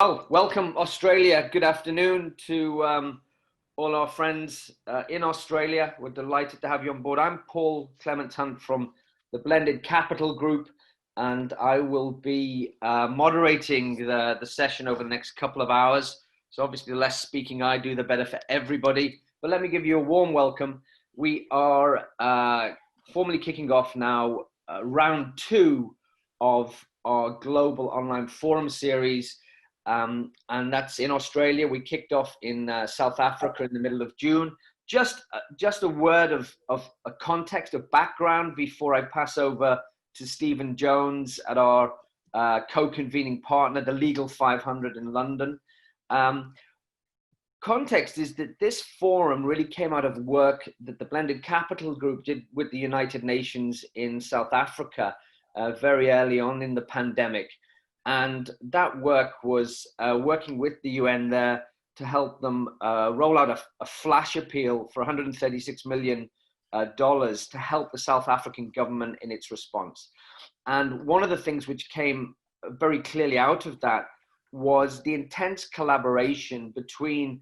Well, welcome Australia. Good afternoon to all our friends in Australia. We're delighted to have you on board. I'm Paul Clement Hunt from the Blended Capital Group, and I will be moderating the session over the next couple of hours. So obviously the less speaking I do, the better for everybody. But let me give you a warm welcome. We are formally kicking off now round 2 of our global online forum series. And that's in Australia. We kicked off in South Africa in the middle of June. Just a word of a context of background before I pass over to Stephen Jones at our co-convening partner, the Legal 500 in London. Context is that this forum really came out of work that the Blended Capital Group did with the United Nations in South Africa very early on in the pandemic. And that work was working with the UN there to help them roll out a flash appeal for $136 million to help the South African government in its response. And one of the things which came very clearly out of that was the intense collaboration between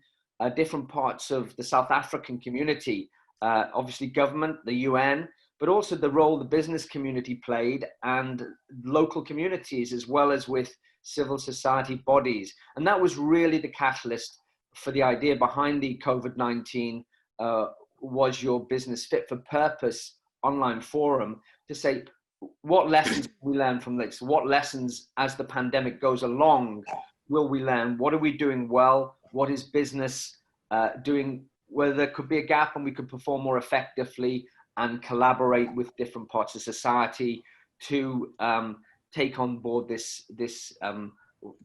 different parts of the South African community, obviously government, the UN, but also the role the business community played and local communities, as well as with civil society bodies. And that was really the catalyst for the idea behind the COVID-19 Was Your Business Fit for Purpose online forum, to say, what lessons we learn from this? What lessons as the pandemic goes along will we learn? What are we doing well? What is business doing where there could be a gap and we could perform more effectively and collaborate with different parts of society to take on board this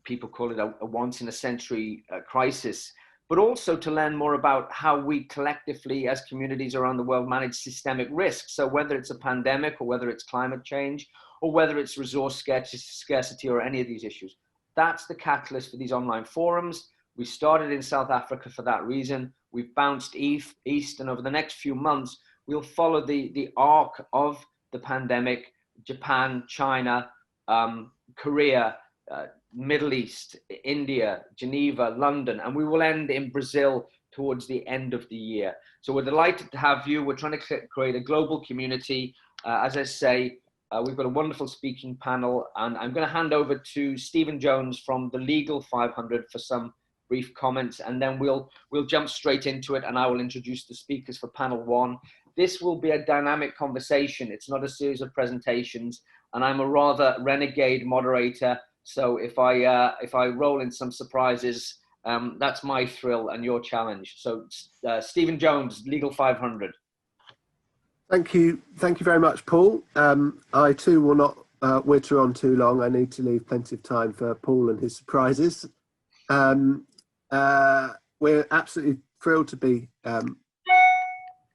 people call it a once in a century crisis, but also to learn more about how we collectively as communities around the world manage systemic risks. So whether it's a pandemic or whether it's climate change or whether it's resource scarcity or any of these issues, that's the catalyst for these online forums. We started in South Africa for that reason. We've bounced east, and over the next few months, we'll follow the arc of the pandemic: Japan, China, Korea, Middle East, India, Geneva, London, and we will end in Brazil towards the end of the year. So we're delighted to have you. We're trying to create a global community. As I say, we've got a wonderful speaking panel, and I'm going to hand over to Stephen Jones from the Legal 500 for some brief comments, and then we'll jump straight into it, and I will introduce the speakers for panel 1. This will be a dynamic conversation. It's not a series of presentations, and I'm a rather renegade moderator. So if I roll in some surprises, that's my thrill and your challenge. So Stephen Jones, Legal 500. Thank you very much, Paul. I too will not witter on too long. I need to leave plenty of time for Paul and his surprises. We're absolutely thrilled to be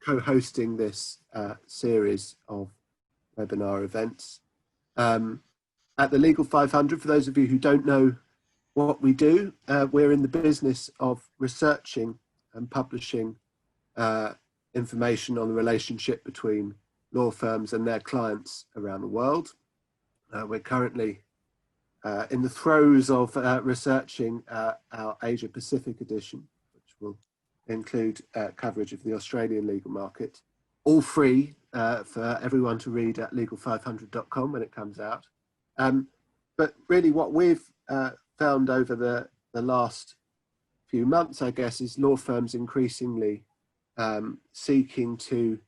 co-hosting this series of webinar events. At the Legal 500, for those of you who don't know what we do, we're in the business of researching and publishing information on the relationship between law firms and their clients around the world. We're currently in the throes of researching our Asia Pacific edition, which will include coverage of the Australian legal market, all free for everyone to read at legal500.com when it comes out. But really what we've found over the last few months, I guess, is law firms increasingly seeking to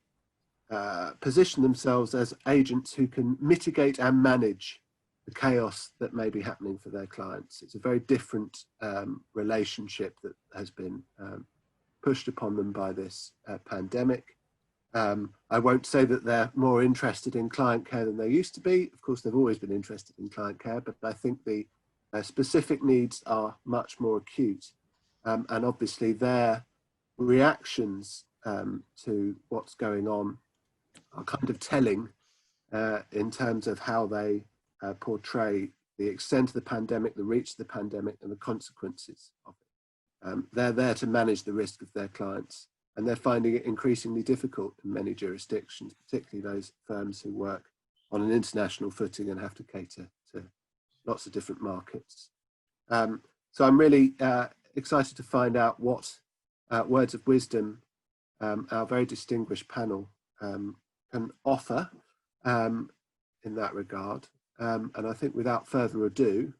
position themselves as agents who can mitigate and manage the chaos that may be happening for their clients. It's a very different relationship that has been pushed upon them by this pandemic. I won't say that they're more interested in client care than they used to be. Of course, they've always been interested in client care, but I think the specific needs are much more acute. And obviously their reactions to what's going on are kind of telling in terms of how they portray the extent of the pandemic, the reach of the pandemic, and the consequences of it. They're there to manage the risk of their clients, and they're finding it increasingly difficult in many jurisdictions, particularly those firms who work on an international footing and have to cater to lots of different markets. So I'm really excited to find out what words of wisdom our very distinguished panel can offer in that regard. And I think without further ado,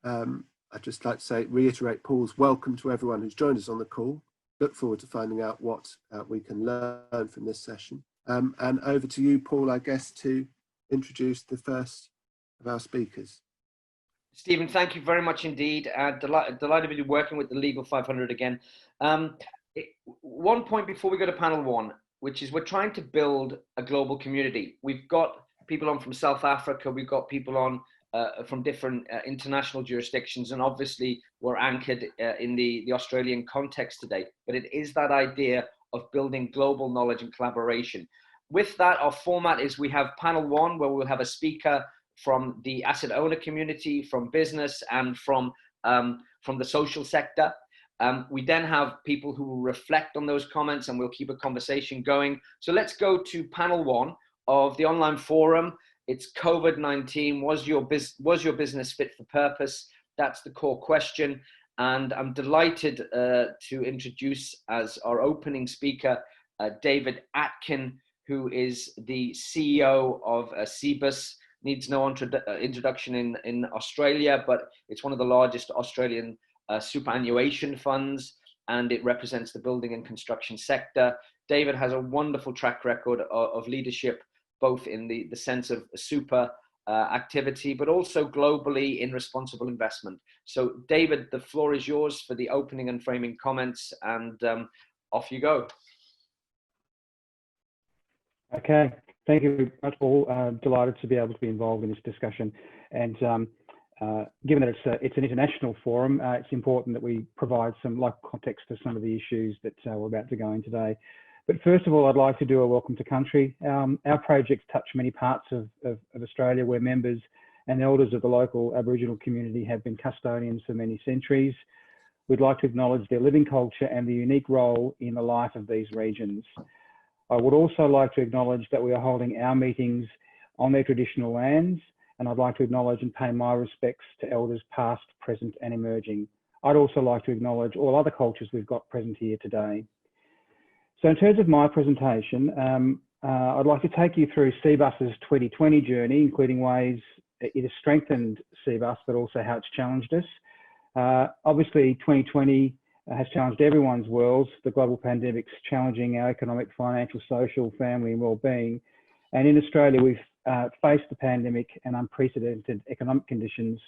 I'd just like to reiterate Paul's welcome to everyone who's joined us on the call. Look forward to finding out what we can learn from this session. And over to you, Paul, I guess, to introduce the first of our speakers. Stephen, thank you very much indeed. Delighted to be working with the Legal 500 again. One point before we go to panel one, which is we're trying to build a global community. We've got people on from South Africa, we've got people on from different international jurisdictions, and obviously we're anchored in the Australian context today. But it is that idea of building global knowledge and collaboration. With that, our format is we have panel one, where we'll have a speaker from the asset owner community, from business, and from the social sector. We then have people who will reflect on those comments, and we'll keep a conversation going. So let's go to panel one of the online forum. It's COVID-19, was your business fit for purpose? That's the core question. And I'm delighted to introduce as our opening speaker, David Atkin, who is the CEO of CBUS. Needs no introduction in Australia, but it's one of the largest Australian superannuation funds, and it represents the building and construction sector. David has a wonderful track record of leadership, both in the sense of super activity, but also globally in responsible investment. So David, the floor is yours for the opening and framing comments, and off you go. Okay. Thank you very much, Paul. Delighted to be able to be involved in this discussion. And given that it's an international forum, it's important that we provide some local context to some of the issues that we're about to go in today. But first of all, I'd like to do a welcome to country. Our projects touch many parts of Australia, where members and elders of the local Aboriginal community have been custodians for many centuries. We'd like to acknowledge their living culture and the unique role in the life of these regions. I would also like to acknowledge that we are holding our meetings on their traditional lands, and I'd like to acknowledge and pay my respects to elders past, present and emerging. I'd also like to acknowledge all other cultures we've got present here today. So in terms of my presentation, I'd like to take you through CBUS's 2020 journey, including ways it has strengthened CBUS, but also how it's challenged us. Obviously, 2020 has challenged everyone's worlds. The global pandemic's challenging our economic, financial, social, family and well-being. And in Australia, we've faced the pandemic and unprecedented economic conditions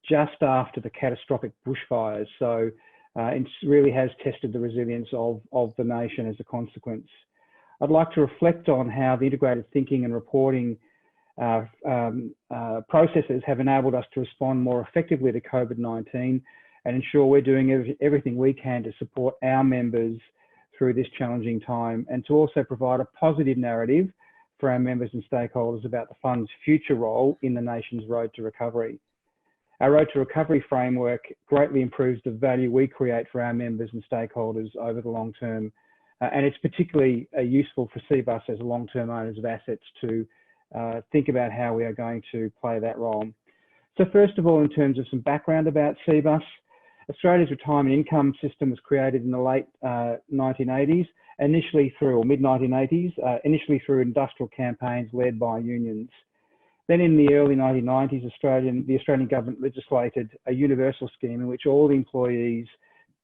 just after the catastrophic bushfires. So it really has tested the resilience of the nation as a consequence. I'd like to reflect on how the integrated thinking and reporting processes have enabled us to respond more effectively to COVID-19 and ensure we're doing everything we can to support our members through this challenging time, and to also provide a positive narrative for our members and stakeholders about the fund's future role in the nation's road to recovery. Our road to recovery framework greatly improves the value we create for our members and stakeholders over the long term, and it's particularly useful for CBUS as long-term owners of assets to think about how we are going to play that role. So first of all, in terms of some background about CBUS, Australia's retirement income system was created in the late 1980s, initially through, or mid-1980s, initially through industrial campaigns led by unions. Then in the early 1990s, the Australian government legislated a universal scheme in which all the employees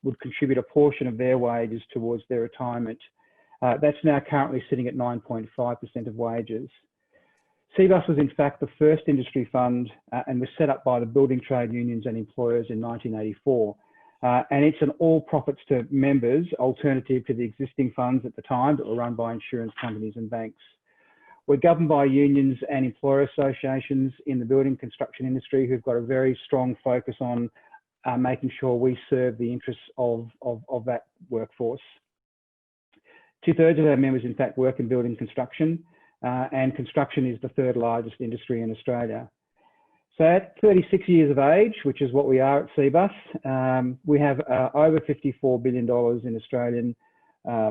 would contribute a portion of their wages towards their retirement. That's now currently sitting at 9.5% of wages. CBUS was in fact the first industry fund and was set up by the building trade unions and employers in 1984. And it's an all profits to members alternative to the existing funds at the time that were run by insurance companies and banks. We're governed by unions and employer associations in the building construction industry who've got a very strong focus on making sure we serve the interests of that workforce. 2/3 of our members in fact work in building construction, and construction is the third largest industry in Australia. So at 36 years of age, which is what we are at CBUS, we have over $54 billion in Australian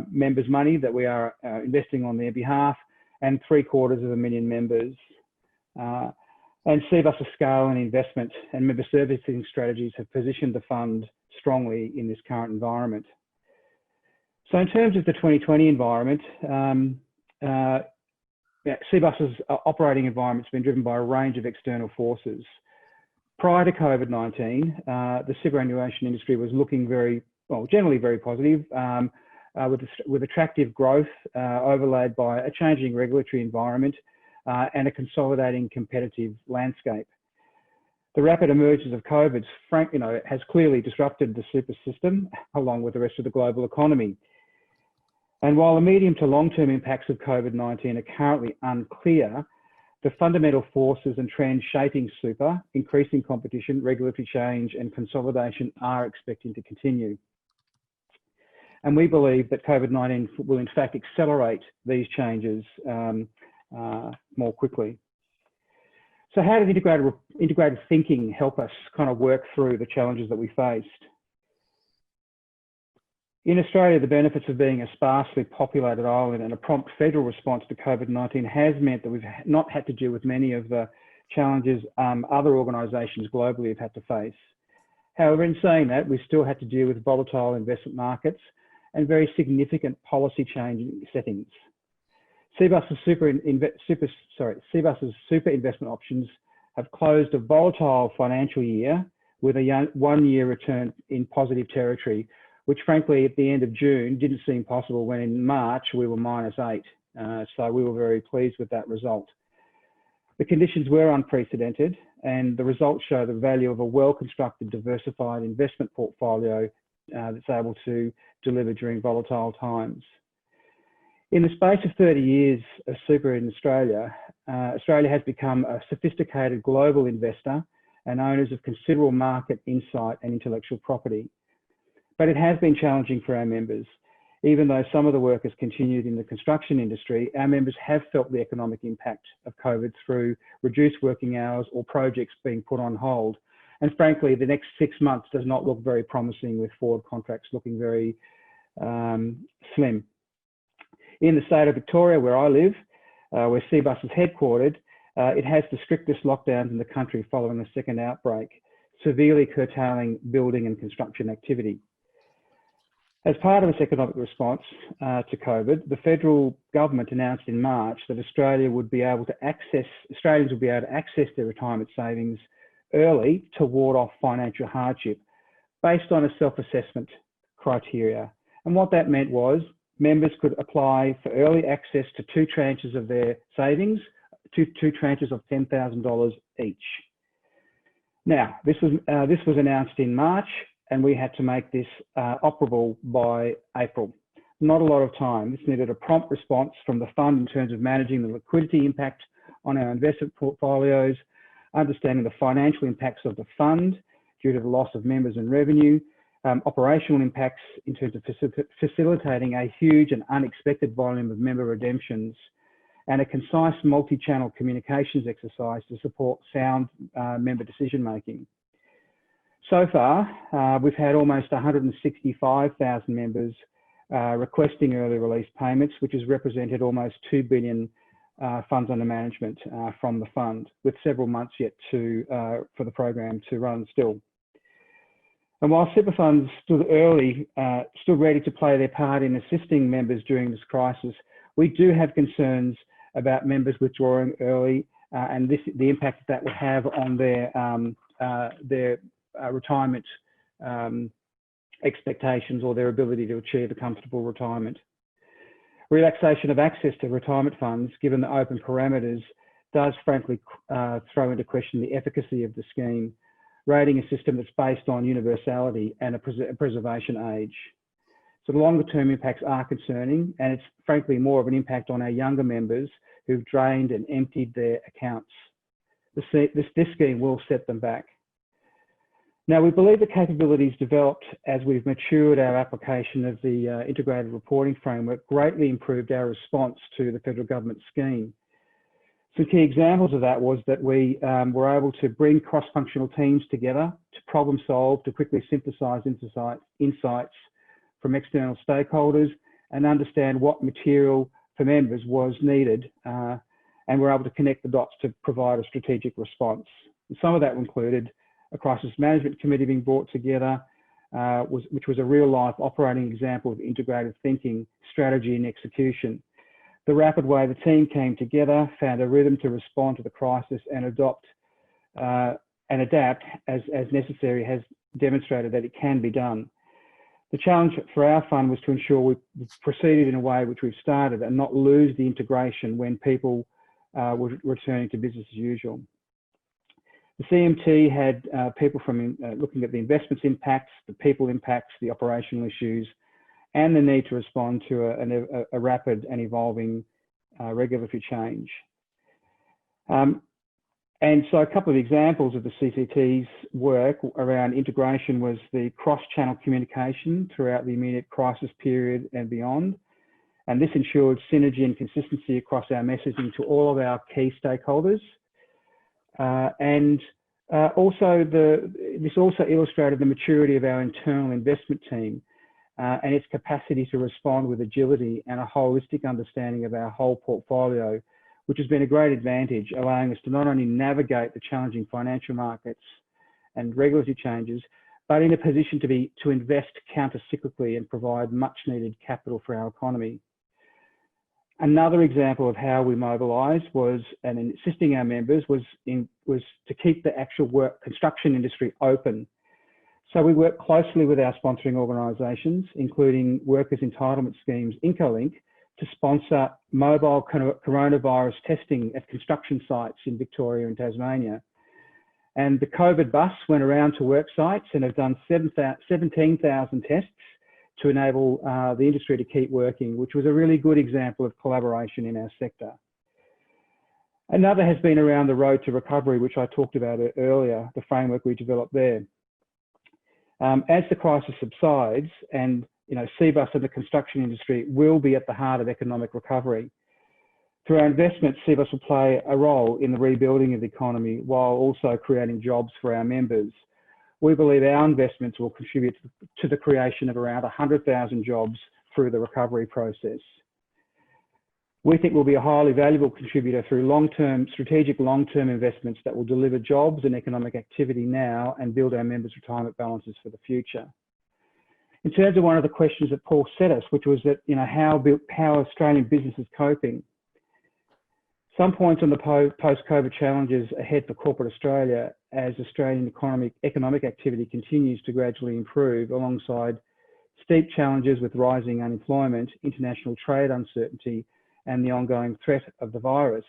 members' money that we are investing on their behalf, and 750,000 members. And CBUS's scale and investment and member servicing strategies have positioned the fund strongly in this current environment. So in terms of the 2020 environment, CBUS's operating environment has been driven by a range of external forces. Prior to COVID-19, the superannuation industry was looking generally very positive, with attractive growth overlaid by a changing regulatory environment and a consolidating competitive landscape. The rapid emergence of COVID has clearly disrupted the super system along with the rest of the global economy. And while the medium to long-term impacts of COVID-19 are currently unclear, the fundamental forces and trends shaping super, increasing competition, regulatory change and consolidation are expecting to continue. And we believe that COVID-19 will in fact accelerate these changes more quickly. So how did integrated thinking help us kind of work through the challenges that we faced? In Australia, the benefits of being a sparsely populated island and a prompt federal response to COVID-19 has meant that we've not had to deal with many of the challenges other organisations globally have had to face. However, in saying that, we still had to deal with volatile investment markets and very significant policy changing settings. CBUS's super investment options have closed a volatile financial year with a 1 year return in positive territory, which frankly at the end of June didn't seem possible when in March we were -8. So we were very pleased with that result. The conditions were unprecedented and the results show the value of a well-constructed, diversified investment portfolio that's able to deliver during volatile times. In the space of 30 years of super in Australia, Australia has become a sophisticated global investor and owners of considerable market insight and intellectual property. But it has been challenging for our members. Even though some of the work has continued in the construction industry, our members have felt the economic impact of COVID through reduced working hours or projects being put on hold. And frankly, the next 6 months does not look very promising, with forward contracts looking very slim. In the state of Victoria, where I live, where CBUS is headquartered, it has the strictest lockdowns in the country following the second outbreak, severely curtailing building and construction activity. As part of its economic response to COVID, the federal government announced in March that Australians would be able to access their retirement savings early to ward off financial hardship based on a self-assessment criteria. And what that meant was members could apply for early access to 2 tranches of their savings, two tranches of $10,000 each. Now, this was announced in March, and we had to make this operable by April. Not a lot of time. This needed a prompt response from the fund in terms of managing the liquidity impact on our investment portfolios, understanding the financial impacts of the fund due to the loss of members and revenue, operational impacts in terms of facilitating a huge and unexpected volume of member redemptions, and a concise multi-channel communications exercise to support sound member decision-making. So far, we've had almost 165,000 members requesting early release payments, which has represented almost $2 billion funds under management from the fund, with several months yet for the program to run still. And while super funds still ready to play their part in assisting members during this crisis, we do have concerns about members withdrawing early and the impact that would have on their retirement expectations or their ability to achieve a comfortable retirement. Relaxation of access to retirement funds, given the open parameters, does frankly throw into question the efficacy of the scheme, rating a system that's based on universality and a preservation age. So the longer term impacts are concerning, and it's frankly more of an impact on our younger members who've drained and emptied their accounts. This scheme will set them back. Now, we believe the capabilities developed as we've matured our application of the integrated reporting framework greatly improved our response to the federal government scheme. Some key examples of that was that we were able to bring cross-functional teams together to problem solve, to quickly synthesize insights from external stakeholders and understand what material for members was needed and we're able to connect the dots to provide a strategic response. And some of that included a crisis management committee being brought together, which was a real-life operating example of integrated thinking, strategy and execution. The rapid way the team came together, found a rhythm to respond to the crisis and adapt as necessary, has demonstrated that it can be done. The challenge for our fund was to ensure we proceeded in a way which we've started and not lose the integration when people were returning to business as usual. The CMT had people from looking at the investments impacts, the people impacts, the operational issues, and the need to respond to a rapid and evolving regulatory change. And so a couple of examples of the CCT's work around integration was the cross-channel communication throughout the immediate crisis period and beyond. And this ensured synergy and consistency across our messaging to all of our key stakeholders. This also illustrated the maturity of our internal investment team and its capacity to respond with agility and a holistic understanding of our whole portfolio, which has been a great advantage, allowing us to not only navigate the challenging financial markets and regulatory changes, but in a position to invest counter-cyclically and provide much needed capital for our economy. Another example of how we mobilised was, and in assisting our members, was to keep the actual construction industry open. So we worked closely with our sponsoring organisations, including Workers' Entitlement Schemes, IncoLink, to sponsor mobile coronavirus testing at construction sites in Victoria and Tasmania. And the COVID bus went around to work sites and have done 17,000 tests to enable the industry to keep working, which was a really good example of collaboration in our sector. Another has been around the road to recovery, which I talked about earlier, the framework we developed there. As the crisis subsides, and CBUS and the construction industry will be at the heart of economic recovery. Through our investments, CBUS will play a role in the rebuilding of the economy while also creating jobs for our members. We believe our investments will contribute to the creation of around 100,000 jobs through the recovery process. We think we'll be a highly valuable contributor through strategic long-term investments that will deliver jobs and economic activity now and build our members' retirement balances for the future. In terms of one of the questions that Paul set us, which was that, how Australian business is coping. Some points on the post-COVID challenges ahead for corporate Australia as Australian economic activity continues to gradually improve alongside steep challenges with rising unemployment, international trade uncertainty, and the ongoing threat of the virus.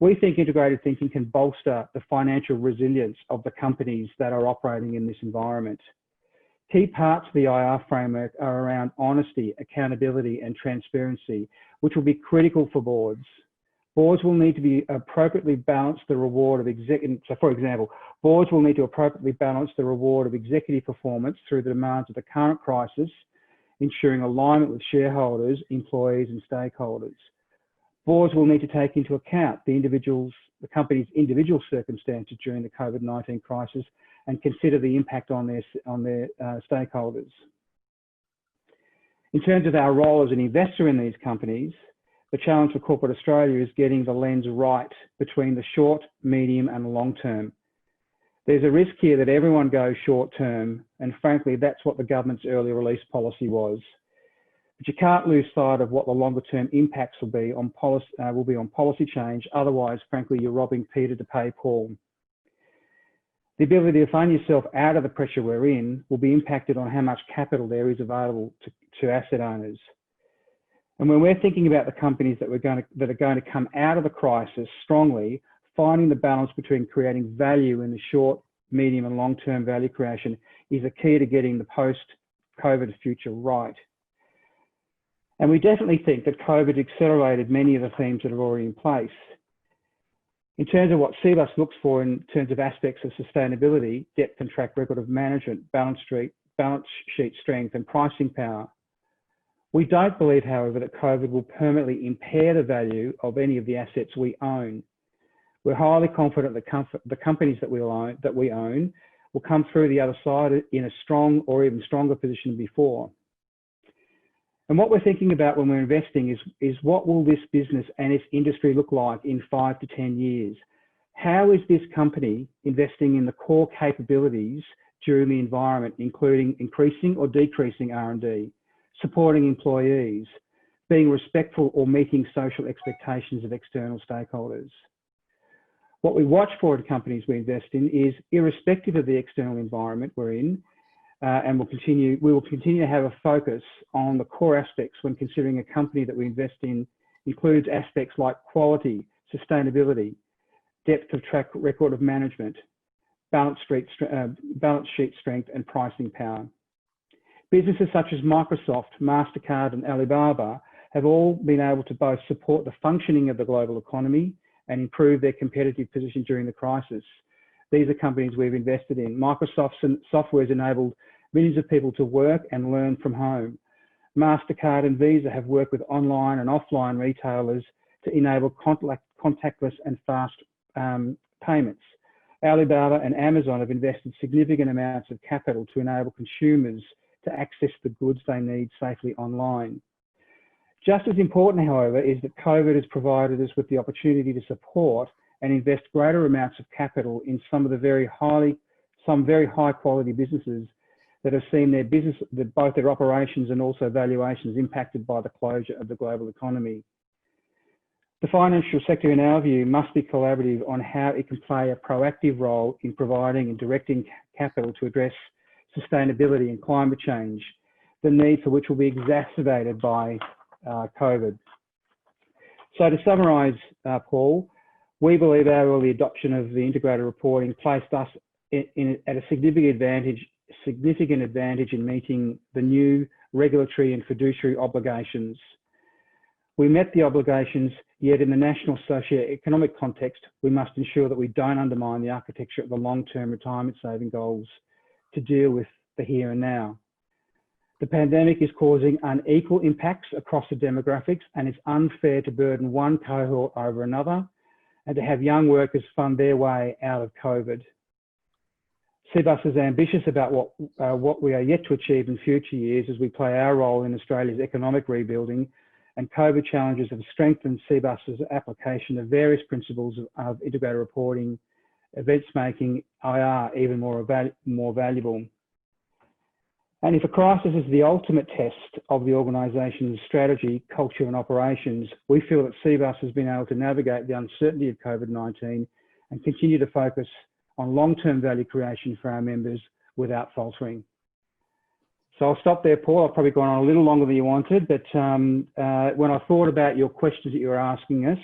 We think integrated thinking can bolster the financial resilience of the companies that are operating in this environment. Key parts of the IR framework are around honesty, accountability, and transparency, which will be critical for boards. Boards will need to be appropriately balance the reward of executive. So, for example, boards will need to appropriately balance the reward of executive performance through the demands of the current crisis, ensuring alignment with shareholders, employees, and stakeholders. Boards will need to take into account the company's individual circumstances during the COVID-19 crisis and consider the impact on their stakeholders. In terms of our role as an investor in these companies, the challenge for corporate Australia is getting the lens right between the short, medium and long term. There's a risk here that everyone goes short term, and frankly, that's what the government's early release policy was. But you can't lose sight of what the longer term impacts will be on policy change. Otherwise, frankly, you're robbing Peter to pay Paul. The ability to fund yourself out of the pressure we're in will be impacted on how much capital there is available to asset owners. And when we're thinking about the companies that are going to come out of the crisis strongly, finding the balance between creating value in the short, medium and long-term value creation is a key to getting the post-COVID future right. And we definitely think that COVID accelerated many of the themes that are already in place. In terms of what CBUS looks for in terms of aspects of sustainability, depth and track record of management, balance sheet strength and pricing power, we don't believe, however, that COVID will permanently impair the value of any of the assets we own. We're highly confident that the companies that we own will come through the other side in a strong or even stronger position than before. And what we're thinking about when we're investing is what will this business and its industry look like in 5 to 10 years? How is this company investing in the core capabilities during the environment, including increasing or decreasing R&D, supporting employees, being respectful or meeting social expectations of external stakeholders? What we watch for in companies we invest in is, irrespective of the external environment we're in, and we will continue to have a focus on the core aspects when considering a company that we invest in, includes aspects like quality, sustainability, depth of track record of management, balance sheet strength, and pricing power. Businesses such as Microsoft, MasterCard, and Alibaba have all been able to both support the functioning of the global economy and improve their competitive position during the crisis. These are companies we've invested in. Microsoft's software has enabled millions of people to work and learn from home. MasterCard and Visa have worked with online and offline retailers to enable contactless and fast payments. Alibaba and Amazon have invested significant amounts of capital to enable consumers to access the goods they need safely online. Just as important, however, is that COVID has provided us with the opportunity to support and invest greater amounts of capital in some very high quality businesses that have seen both their operations and also valuations impacted by the closure of the global economy. The financial sector, in our view, must be collaborative on how it can play a proactive role in providing and directing capital to address sustainability and climate change, the need for which will be exacerbated by COVID. So to summarise, Paul, we believe our early adoption of the integrated reporting placed us at a significant advantage in meeting the new regulatory and fiduciary obligations. We met the obligations, yet in the national socio-economic context, we must ensure that we don't undermine the architecture of the long-term retirement saving goals to deal with the here and now. The pandemic is causing unequal impacts across the demographics, and it's unfair to burden one cohort over another and to have young workers fund their way out of COVID. CBUS is ambitious about what we are yet to achieve in future years as we play our role in Australia's economic rebuilding, and COVID challenges have strengthened CBUS's application of various principles of integrated reporting, events making IR even more valuable. And if a crisis is the ultimate test of the organisation's strategy, culture and operations, we feel that CBUS has been able to navigate the uncertainty of COVID-19 and continue to focus on long-term value creation for our members without faltering. So I'll stop there, Paul. I've probably gone on a little longer than you wanted, but when I thought about your questions that you were asking us,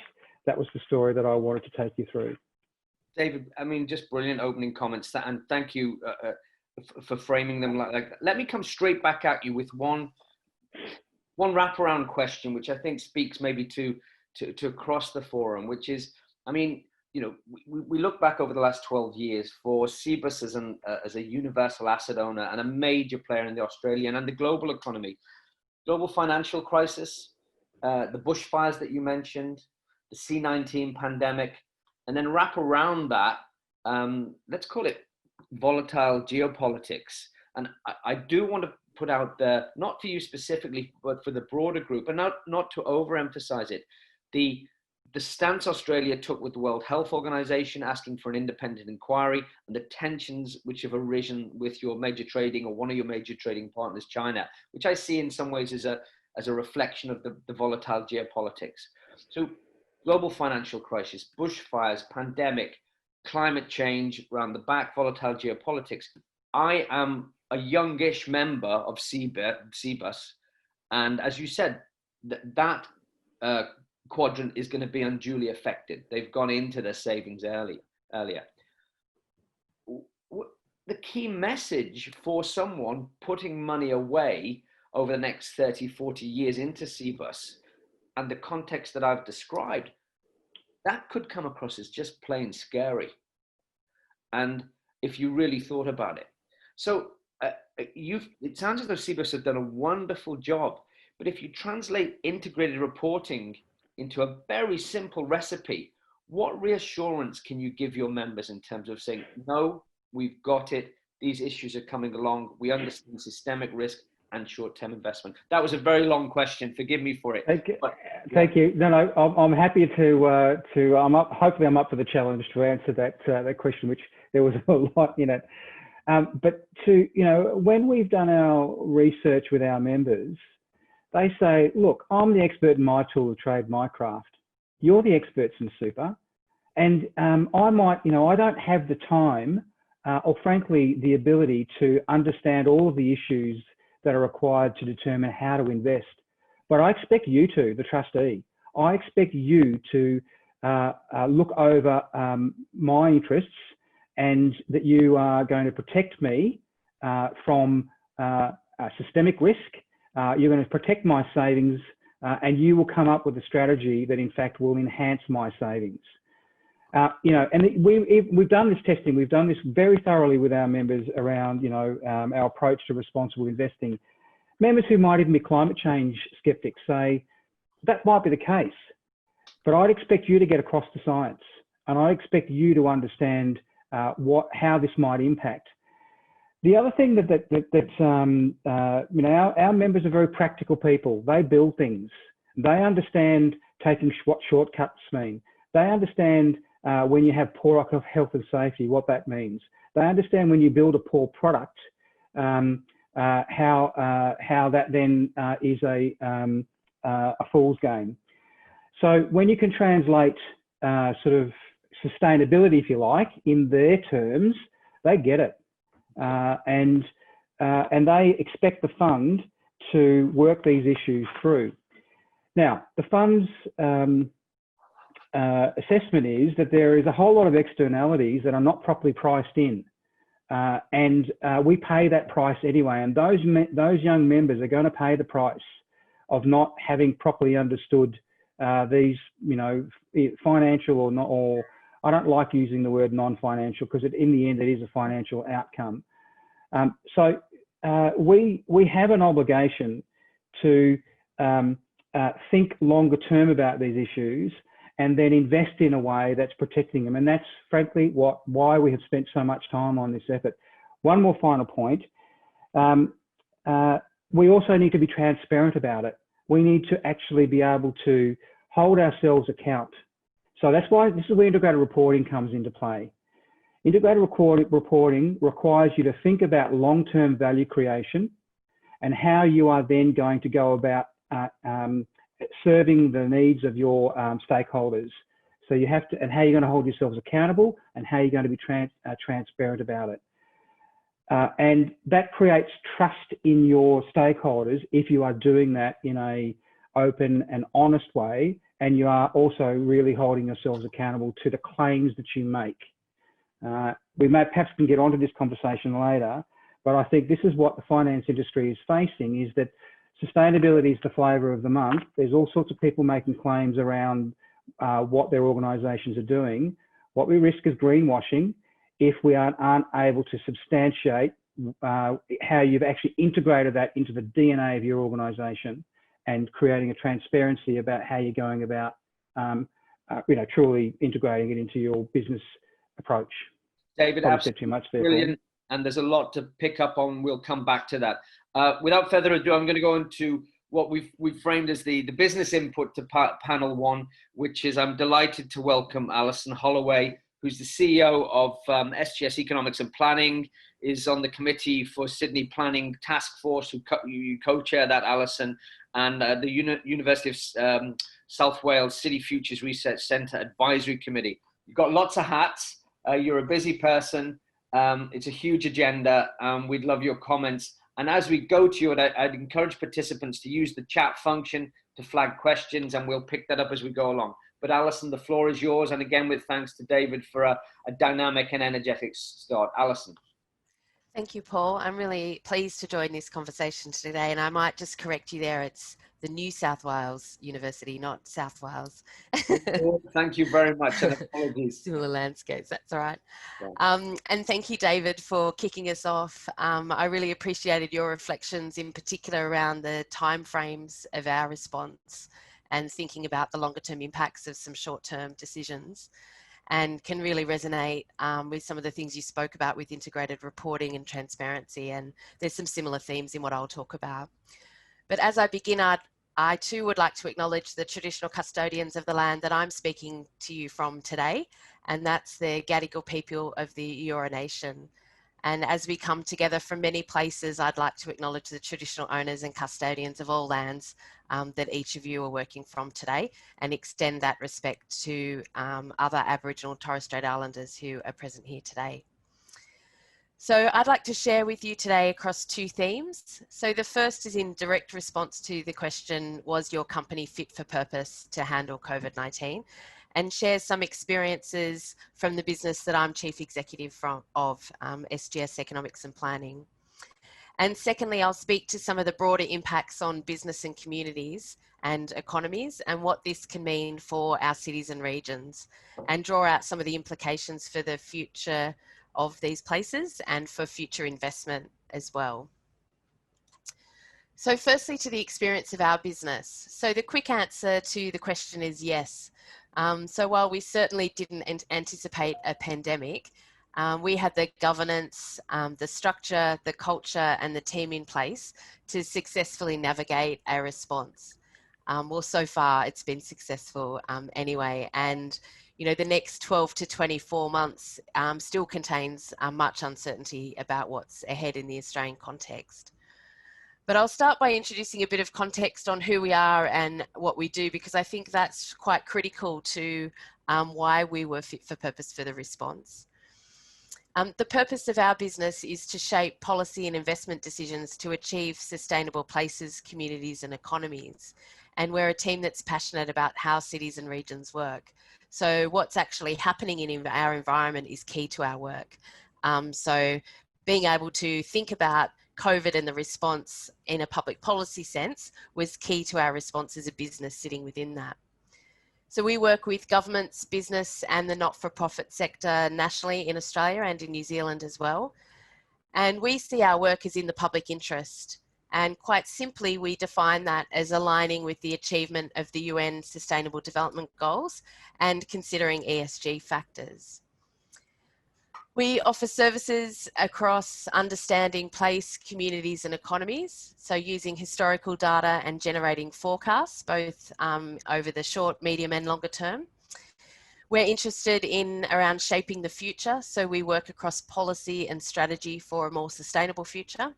that was the story that I wanted to take you through. David, I mean, just brilliant opening comments, and thank you for framing them like that. Let me come straight back at you with one wraparound question, which I think speaks maybe to across the forum, which is, I mean, you know, we look back over the last 12 years for CBUS as a universal asset owner and a major player in the Australian and the global economy. Global financial crisis, the bushfires that you mentioned, the C-19 pandemic, and then wrap around that, let's call it volatile geopolitics. And I do want to put out there, not for you specifically, but for the broader group, and not to overemphasize it, the stance Australia took with the World Health Organization asking for an independent inquiry, and the tensions which have arisen with your major trading or one of your major trading partners, China, which I see in some ways as a reflection of the volatile geopolitics. So global financial crisis, bushfires, pandemic, climate change around the back, volatile geopolitics. I am a youngish member of CBUS, and as you said, that quadrant is going to be unduly affected. They've gone into their savings earlier. The key message for someone putting money away over the next 30, 40 years into CBUS and the context that I've described, that could come across as just plain scary. And if you really thought about it. So it sounds as though CBUS have done a wonderful job, but if you translate integrated reporting into a very simple recipe, what reassurance can you give your members in terms of saying, no, we've got it, these issues are coming along, we understand systemic risk, and short-term investment? That was a very long question. Forgive me for it. Thank you. No, I'm happy to. I'm up. Hopefully, I'm up for the challenge to answer that question, which there was a lot in it. But when we've done our research with our members, they say, look, I'm the expert in my tool of trade, my craft. You're the experts in super. And I might, I don't have the time or frankly, the ability to understand all of the issues that are required to determine how to invest. But I expect you to, the trustee, I expect you to look over my interests, and that you are going to protect me from systemic risk. You're going to protect my savings, and you will come up with a strategy that in fact will enhance my savings. And we've done this testing. We've done this very thoroughly with our members around, our approach to responsible investing. Members who might even be climate change skeptics say, that might be the case, but I'd expect you to get across the science, and I expect you to understand how this might impact. The other thing our members are very practical people. They build things. They understand what shortcuts mean. They understand when you have poor health and safety, what that means. They understand when you build a poor product, how that then is a fool's game. So when you can translate sort of sustainability, if you like, in their terms, they get it, and they expect the fund to work these issues through. Now, the fund's assessment is that there is a whole lot of externalities that are not properly priced in, and we pay that price anyway. And those young members are going to pay the price of not having properly understood these, financial or not, or I don't like using the word non-financial, because in the end it is a financial outcome. So we have an obligation to think longer term about these issues, and then invest in a way that's protecting them. And that's frankly why we have spent so much time on this effort. One more final point. We also need to be transparent about it. We need to actually be able to hold ourselves account. So that's why this is where integrated reporting comes into play. Integrated reporting requires you to think about long-term value creation and how you are then going to go about serving the needs of your stakeholders. So you have to, and how you're going to hold yourselves accountable, and how you're going to be transparent about it. And that creates trust in your stakeholders if you are doing that in a open and honest way, and you are also really holding yourselves accountable to the claims that you make. We may perhaps can get onto this conversation later, but I think this is what the finance industry is facing, is that sustainability is the flavour of the month. There's all sorts of people making claims around what their organisations are doing. What we risk is greenwashing if we aren't able to substantiate how you've actually integrated that into the DNA of your organisation, and creating a transparency about how you're going about, truly integrating it into your business approach. David, I've said too much there. Brilliant. And there's a lot to pick up on. We'll come back to that. Without further ado, I'm going to go into what we've framed as the business input to panel one, which is I'm delighted to welcome Alison Holloway, who's the CEO of SGS Economics and Planning, is on the committee for Sydney Planning Task Force, you co-chair that, Alison, and the University of South Wales City Futures Research Centre Advisory Committee. You've got lots of hats. You're a busy person. It's a huge agenda. We'd love your comments. And as we go to you, I'd encourage participants to use the chat function to flag questions, and we'll pick that up as we go along. But Alison, the floor is yours. And again, with thanks to David for a dynamic and energetic start. Alison. Thank you, Paul. I'm really pleased to join this conversation today. And I might just correct you there. It's the New South Wales University, not South Wales. Thank you very much, and apologies. Similar landscapes, that's all right. Yeah. And thank you, David, for kicking us off. I really appreciated your reflections, in particular around the timeframes of our response and thinking about the longer term impacts of some short-term decisions. and can really resonate with some of the things you spoke about with integrated reporting and transparency. And there's some similar themes in what I'll talk about. But as I begin, I too would like to acknowledge the traditional custodians of the land that I'm speaking to you from today, and that's the Gadigal people of the Eora Nation. And as we come together from many places, I'd like to acknowledge the traditional owners and custodians of all lands that each of you are working from today, and extend that respect to other Aboriginal and Torres Strait Islanders who are present here today. So I'd like to share with you today across two themes. So the first is in direct response to the question, was your company fit for purpose to handle COVID-19? And share some experiences from the business that I'm Chief Executive of, SGS Economics and Planning. And secondly, I'll speak to some of the broader impacts on business and communities and economies, and what this can mean for our cities and regions, and draw out some of the implications for the future of these places and for future investment as well. So firstly, to the experience of our business. So the quick answer to the question is yes. So while we certainly didn't anticipate a pandemic, we had the governance, the structure, the culture, and the team in place to successfully navigate a response. Well, so far it's been successful anyway, and you know, the next 12 to 24 months still contains much uncertainty about what's ahead in the Australian context. But I'll start by introducing a bit of context on who we are and what we do, because I think that's quite critical to why we were fit for purpose for the response. The purpose of our business is to shape policy and investment decisions to achieve sustainable places, communities, and economies. And we're a team that's passionate about how cities and regions work. So what's actually happening in our environment is key to our work. So being able to think about COVID and the response in a public policy sense was key to our response as a business sitting within that. So we work with governments, business, and the not-for-profit sector nationally in Australia and in New Zealand as well. And we see our work as in the public interest. And quite simply, we define that as aligning with the achievement of the UN Sustainable Development Goals and considering ESG factors. We offer services across understanding place, communities, and economies. So using historical data and generating forecasts, both over the short, medium, and longer term. We're interested in around shaping the future. So we work across policy and strategy for a more sustainable future.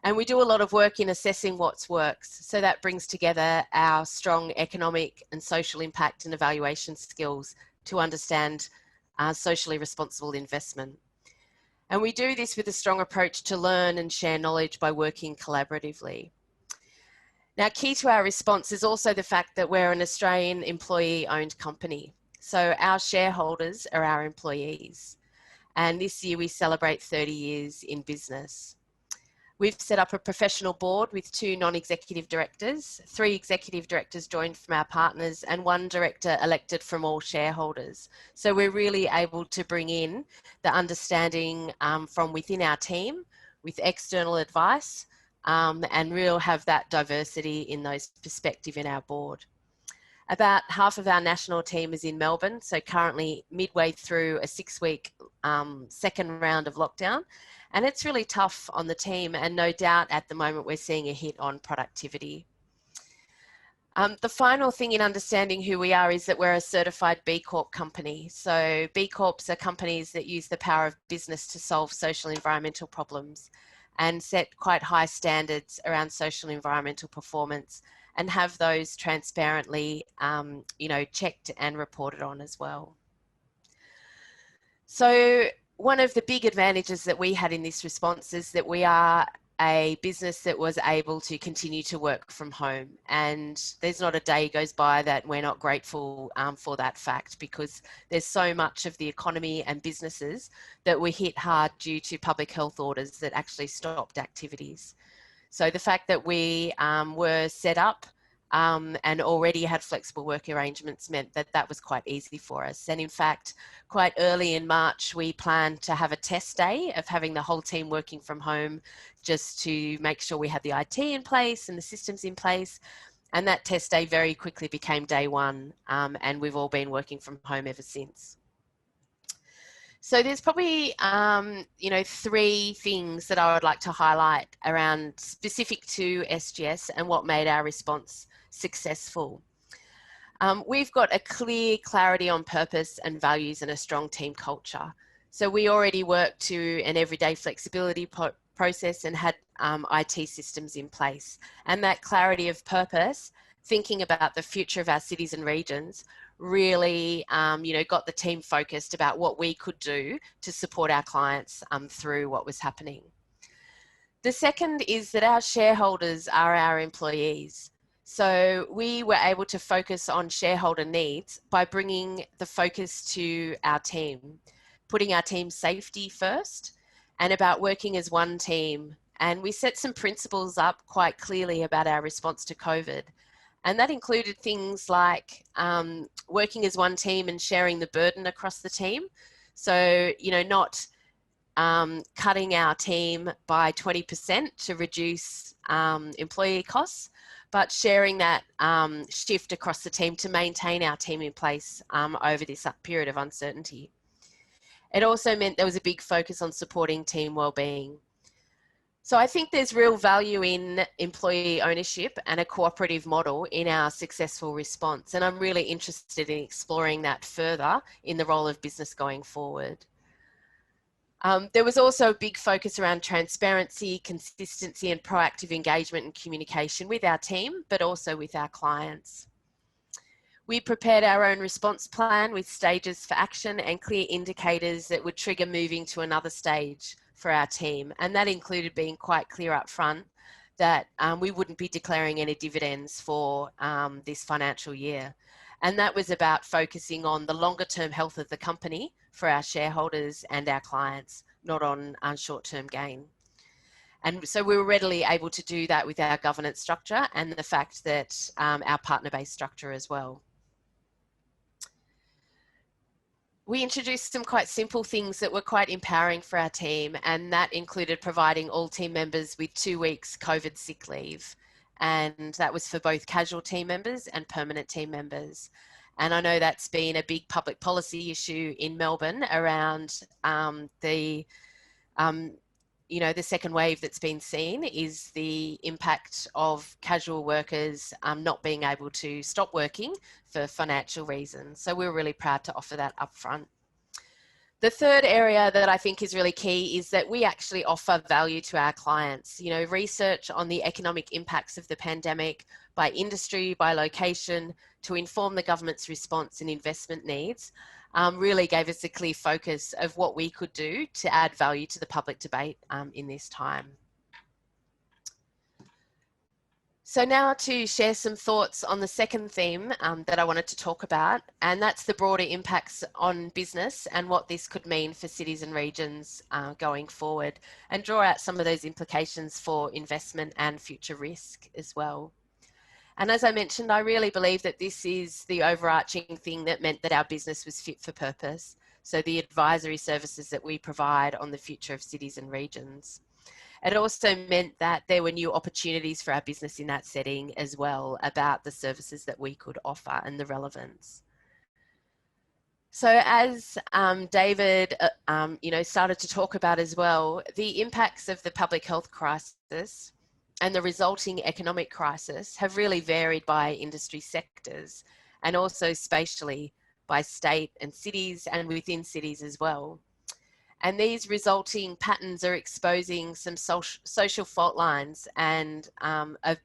And we do a lot of work in assessing what works. So that brings together our strong economic and social impact and evaluation skills to understand socially responsible investment. And we do this with a strong approach to learn and share knowledge by working collaboratively. Now, key to our response is also the fact that we're an Australian employee-owned company. So our shareholders are our employees. And this year we celebrate 30 years in business. We've set up a professional board with 2 non-executive directors, 3 executive directors joined from our partners, and 1 director elected from all shareholders. So we're really able to bring in the understanding from within our team with external advice and really have that diversity in those perspectives in our board. About half of our national team is in Melbourne, so currently midway through a 6-week second round of lockdown. And it's really tough on the team, and no doubt at the moment we're seeing a hit on productivity. The final thing in understanding who we are is that we're a certified B Corp company. So B Corps are companies that use the power of business to solve social and environmental problems and set quite high standards around social and environmental performance, and have those transparently, checked and reported on as well. So one of the big advantages that we had in this response is that we are a business that was able to continue to work from home, and there's not a day goes by that we're not grateful for that fact, because there's so much of the economy and businesses that were hit hard due to public health orders that actually stopped activities. So the fact that we were set up and already had flexible work arrangements meant that that was quite easy for us. And in fact, quite early in March, we planned to have a test day of having the whole team working from home, just to make sure we had the IT in place and the systems in place. And that test day very quickly became day 1, and we've all been working from home ever since. So there's probably, you know, 3 things that I would like to highlight around specific to SGS and what made our response successful. We've got a clear clarity on purpose and values and a strong team culture. So we already worked to an everyday flexibility process and had IT systems in place. And that clarity of purpose, thinking about the future of our cities and regions, really, you know, got the team focused about what we could do to support our clients through what was happening. The second is that our shareholders are our employees. So we were able to focus on shareholder needs by bringing the focus to our team, putting our team's safety first and about working as one team. And we set some principles up quite clearly about our response to COVID. And that included things like working as one team and sharing the burden across the team. So, you know, not cutting our team by 20% to reduce employee costs, but sharing that shift across the team to maintain our team in place over this period of uncertainty. It also meant there was a big focus on supporting team wellbeing. So I think there's real value in employee ownership and a cooperative model in our successful response. And I'm really interested in exploring that further in the role of business going forward. There was also a big focus around transparency, consistency, and proactive engagement and communication with our team, but also with our clients. We prepared our own response plan with stages for action and clear indicators that would trigger moving to another stage for our team. And that included being quite clear up front that we wouldn't be declaring any dividends for this financial year. And that was about focusing on the longer term health of the company for our shareholders and our clients, not on short-term gain. And so we were readily able to do that with our governance structure and the fact that our partner-based structure as well. We introduced some quite simple things that were quite empowering for our team, and that included providing all team members with 2 weeks COVID sick leave. And that was for both casual team members and permanent team members. And I know that's been a big public policy issue in Melbourne around you know, the second wave that's been seen is the impact of casual workers not being able to stop working for financial reasons. So we're really proud to offer that upfront. The third area that I think is really key is that we actually offer value to our clients. You know, research on the economic impacts of the pandemic by industry, by location, to inform the government's response and investment needs really gave us a clear focus of what we could do to add value to the public debate in this time. So now to share some thoughts on the second theme that I wanted to talk about, and that's the broader impacts on business and what this could mean for cities and regions going forward, and draw out some of those implications for investment and future risk as well. And as I mentioned, I really believe that this is the overarching thing that meant that our business was fit for purpose. So the advisory services that we provide on the future of cities and regions. It also meant that there were new opportunities for our business in that setting as well about the services that we could offer and the relevance. So as David, you know, started to talk about as well, the impacts of the public health crisis and the resulting economic crisis have really varied by industry sectors and also spatially by state and cities and within cities as well. And these resulting patterns are exposing some social fault lines and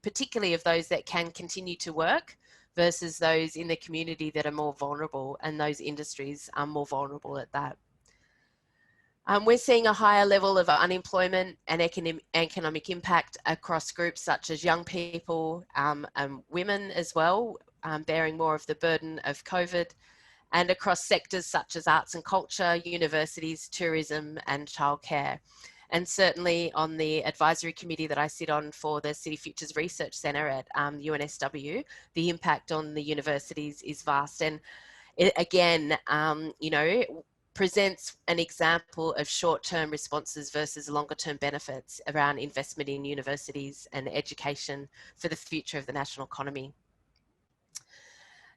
particularly of those that can continue to work versus those in the community that are more vulnerable, and those industries are more vulnerable at that. We're seeing a higher level of unemployment and economic impact across groups such as young people and women as well, bearing more of the burden of COVID, and across sectors such as arts and culture, universities, tourism and childcare. And certainly on the advisory committee that I sit on for the City Futures Research Centre at UNSW, the impact on the universities is vast. And it, again, you know, presents an example of short-term responses versus longer-term benefits around investment in universities and education for the future of the national economy.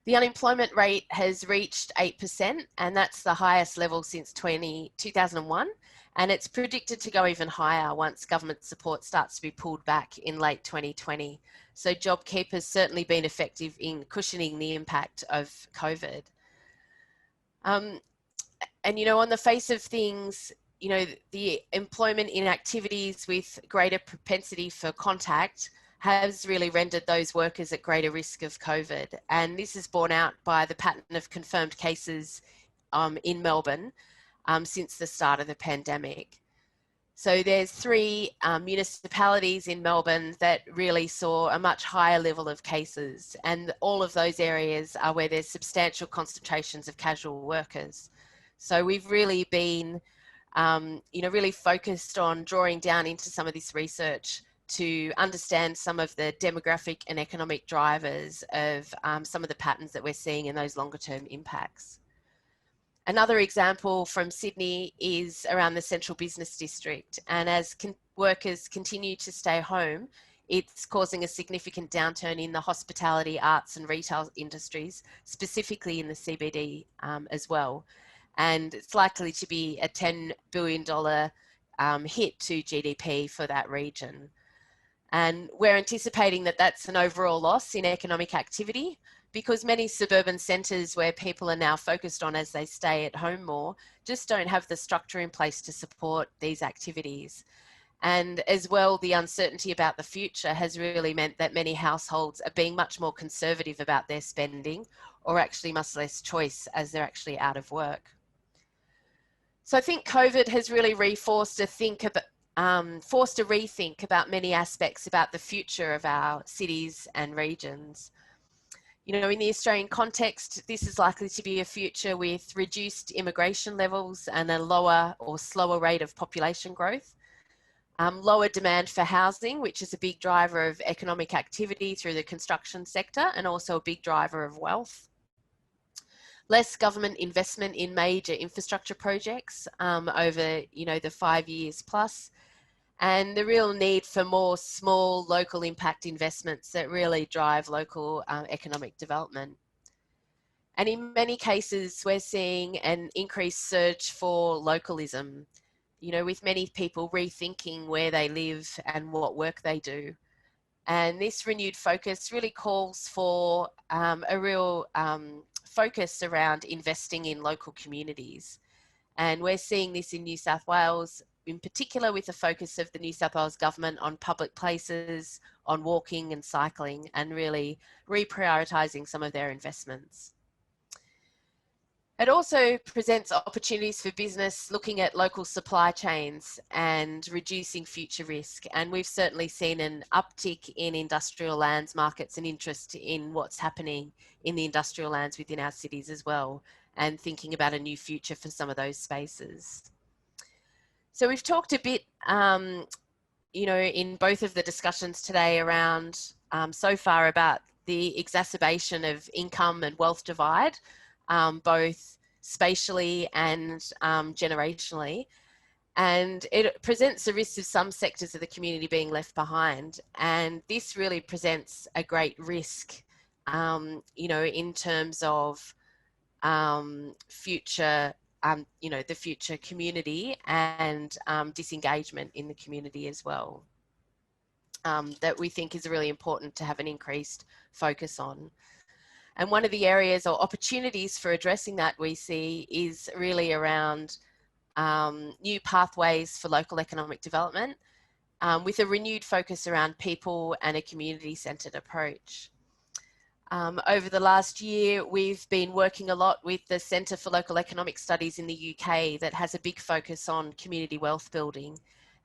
The unemployment rate has reached 8%, and that's the highest level since 2001. And it's predicted to go even higher once government support starts to be pulled back in late 2020. So JobKeeper has certainly been effective in cushioning the impact of COVID. And, you know, on the face of things, you know, the employment inactivities with greater propensity for contact has really rendered those workers at greater risk of COVID. And this is borne out by the pattern of confirmed cases in Melbourne since the start of the pandemic. So there's 3 municipalities in Melbourne that really saw a much higher level of cases. And all of those areas are where there's substantial concentrations of casual workers. So we've really been, you know, really focused on drawing down into some of this research to understand some of the demographic and economic drivers of some of the patterns that we're seeing in those longer term impacts. Another example from Sydney is around the central business district, and as workers continue to stay home, it's causing a significant downturn in the hospitality, arts and retail industries, specifically in the CBD as well. And it's likely to be a $10 billion hit to GDP for that region. And we're anticipating that that's an overall loss in economic activity, because many suburban centres where people are now focused on as they stay at home more just don't have the structure in place to support these activities. And as well, the uncertainty about the future has really meant that many households are being much more conservative about their spending, or actually much less choice as they're actually out of work. So I think COVID has really forced a rethink about many aspects about the future of our cities and regions. You know, in the Australian context, this is likely to be a future with reduced immigration levels and a lower or slower rate of population growth. Lower demand for housing, which is a big driver of economic activity through the construction sector and also a big driver of wealth. Less government investment in major infrastructure projects over, you know, the 5 years plus, and the real need for more small local impact investments that really drive local economic development. And in many cases, we're seeing an increased surge for localism, you know, with many people rethinking where they live and what work they do. And this renewed focus really calls for a real focus around investing in local communities. And we're seeing this in New South Wales, in particular with the focus of the New South Wales government on public places, on walking and cycling, and really reprioritising some of their investments. It also presents opportunities for business looking at local supply chains and reducing future risk. And we've certainly seen an uptick in industrial lands markets and interest in what's happening in the industrial lands within our cities as well, and thinking about a new future for some of those spaces. So we've talked a bit, you know, in both of the discussions today around so far about the exacerbation of income and wealth divide, both spatially and generationally. And it presents the risk of some sectors of the community being left behind. And this really presents a great risk, you know, in terms of future, you know, the future community and disengagement in the community as well, that we think is really important to have an increased focus on. And one of the areas or opportunities for addressing that we see is really around new pathways for local economic development, with a renewed focus around people and a community-centred approach. Over the last year, we've been working a lot with the Centre for Local Economic Studies in the UK that has a big focus on community wealth building.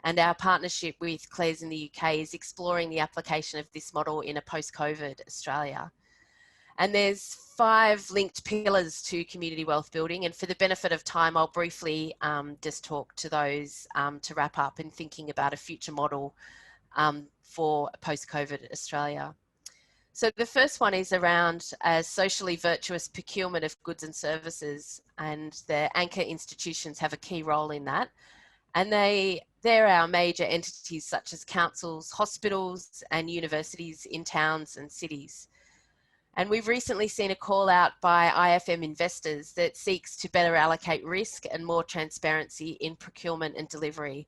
And our partnership with Claire's in the UK is exploring the application of this model in a post-COVID Australia. And there's 5 linked pillars to community wealth building. And for the benefit of time, I'll briefly just talk to those to wrap up in thinking about a future model for post-COVID Australia. So the first one is around a socially virtuous procurement of goods and services, and the anchor institutions have a key role in that. And they're our major entities such as councils, hospitals and universities in towns and cities. And we've recently seen a call out by IFM investors that seeks to better allocate risk and more transparency in procurement and delivery.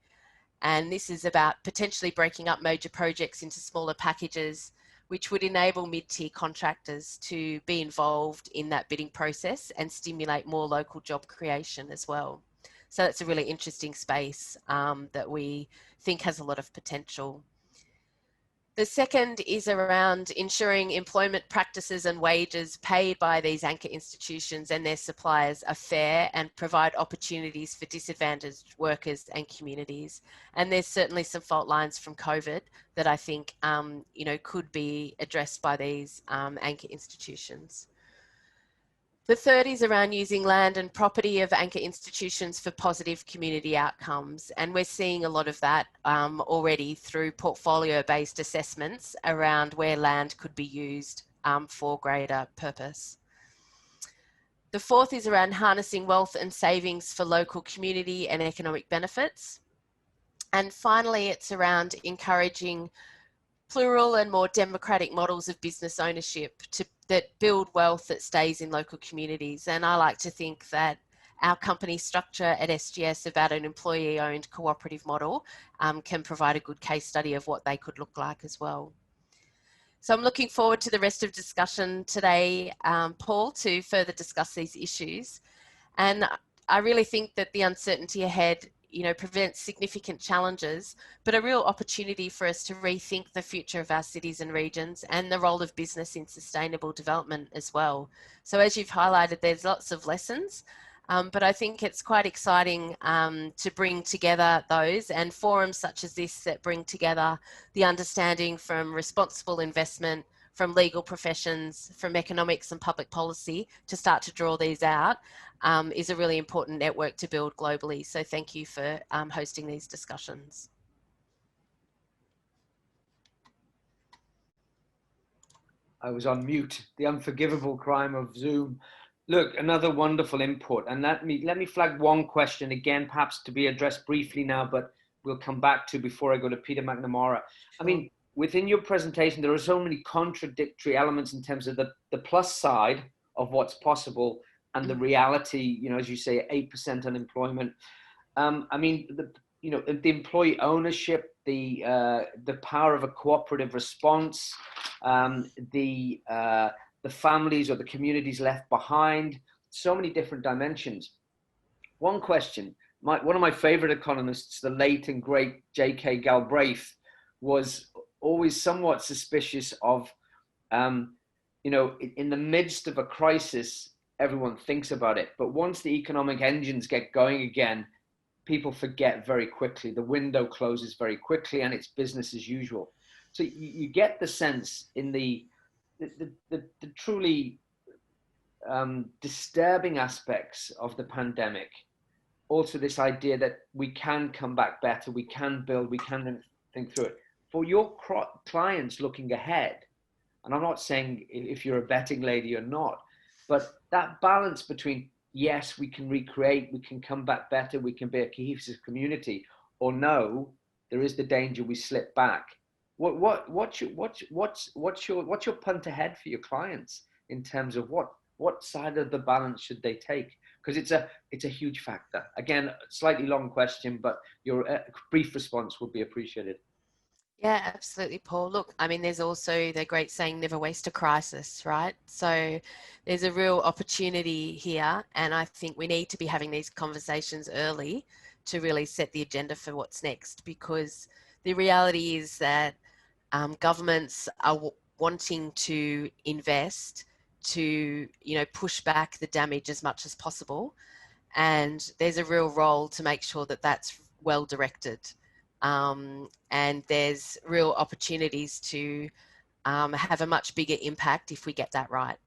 And this is about potentially breaking up major projects into smaller packages, which would enable mid-tier contractors to be involved in that bidding process and stimulate more local job creation as well. So that's a really interesting space that we think has a lot of potential. The second is around ensuring employment practices and wages paid by these anchor institutions and their suppliers are fair and provide opportunities for disadvantaged workers and communities. And there's certainly some fault lines from COVID that I think could be addressed by these anchor institutions. The third is around using land and property of anchor institutions for positive community outcomes. And we're seeing a lot of that already through portfolio-based assessments around where land could be used for greater purpose. The fourth is around harnessing wealth and savings for local community and economic benefits. And finally, it's around encouraging plural and more democratic models of business ownership that build wealth that stays in local communities. And I like to think that our company structure at SGS about an employee-owned cooperative model can provide a good case study of what they could look like as well. So I'm looking forward to the rest of discussion today, Paul, to further discuss these issues. And I really think that the uncertainty ahead presents significant challenges, but a real opportunity for us to rethink the future of our cities and regions and the role of business in sustainable development as well. So as you've highlighted, there's lots of lessons, but I think it's quite exciting to bring together those and forums such as this that bring together the understanding from responsible investment, from legal professions, from economics and public policy to start to draw these out is a really important network to build globally. So thank you for hosting these discussions. I was on mute, the unforgivable crime of Zoom. Look, another wonderful input. And let me flag one question again, perhaps to be addressed briefly now, but we'll come back to before I go to Peter McNamara. Sure. I mean, within your presentation, there are so many contradictory elements in terms of the plus side of what's possible and the reality, as you say, 8% unemployment. I mean, the employee ownership, the power of a cooperative response, the families or the communities left behind, so many different dimensions. One question, one of my favorite economists, the late and great J.K. Galbraith, was always somewhat suspicious of, in the midst of a crisis, everyone thinks about it. But once the economic engines get going again, people forget very quickly. The window closes very quickly and it's business as usual. So you get the sense in the truly disturbing aspects of the pandemic, also this idea that we can come back better, we can build, we can think through it. For your clients looking ahead, and I'm not saying if you're a betting lady or not, but that balance between, yes, we can recreate, we can come back better, we can be a cohesive community, or no, there is the danger we slip back. What's your punt ahead for your clients in terms of what side of the balance should they take? Because it's a huge factor. Again, slightly long question, but your brief response would be appreciated. Yeah, absolutely, Paul. Look, I mean, there's also the great saying, never waste a crisis, right? So there's a real opportunity here. And I think we need to be having these conversations early to really set the agenda for what's next, because the reality is that governments are wanting to invest to, push back the damage as much as possible. And there's a real role to make sure that that's well directed. And there's real opportunities to have a much bigger impact if we get that right.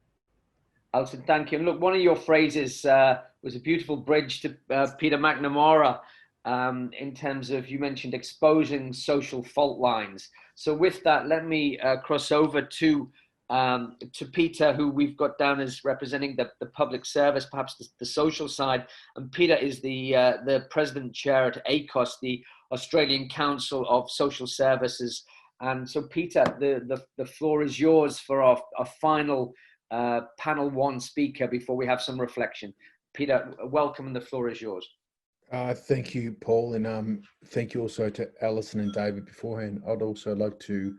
Alison, thank you. And look, one of your phrases was a beautiful bridge to Peter McNamara in terms of, you mentioned exposing social fault lines. So with that, let me cross over to Peter, who we've got down as representing the public service, perhaps the social side. And Peter is the president chair at ACOS, the Australian Council of Social Services. And so Peter, the floor is yours for our final panel one speaker before we have some reflection. Peter, welcome, and the floor is yours. Thank you, Paul, and thank you also to Alison and David beforehand. I'd also like to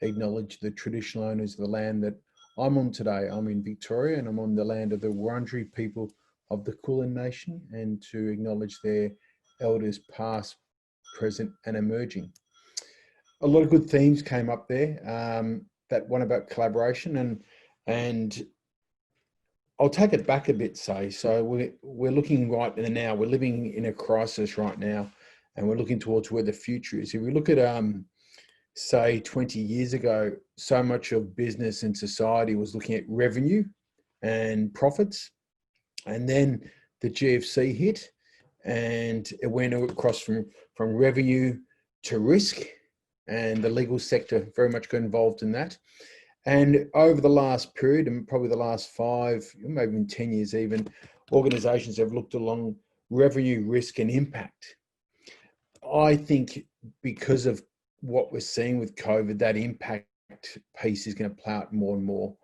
acknowledge the traditional owners of the land that I'm on today. I'm in Victoria and I'm on the land of the Wurundjeri people of the Kulin Nation, and to acknowledge their elders past, present and emerging. A lot of good themes came up there. That one about collaboration, and I'll take it back a bit, so we're looking right in the now. We're living in a crisis right now, and we're looking towards where the future is. If we look at say 20 years ago, so much of business and society was looking at revenue and profits, and then the GFC hit, and it went across from revenue to risk, and the legal sector very much got involved in that. And over the last period, and probably the last 5, maybe even 10 years even, organisations have looked along revenue, risk and impact. I think because of what we're seeing with COVID, that impact piece is going to play out more and more.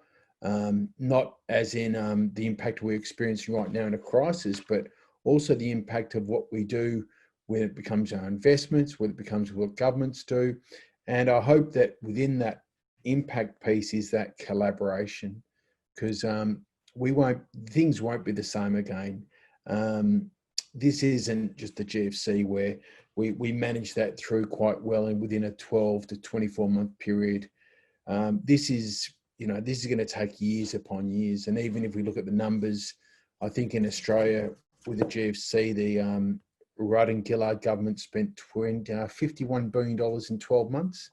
Not as in the impact we're experiencing right now in a crisis, but also the impact of what we do when it becomes our investments, when it becomes what governments do. And I hope that within that impact piece is that collaboration, because things won't be the same again. This isn't just the GFC where we managed that through quite well and within a 12 to 24 month period. This is going to take years upon years. And even if we look at the numbers, I think in Australia with the GFC, the Rudd and Gillard government spent $51 billion in 12 months.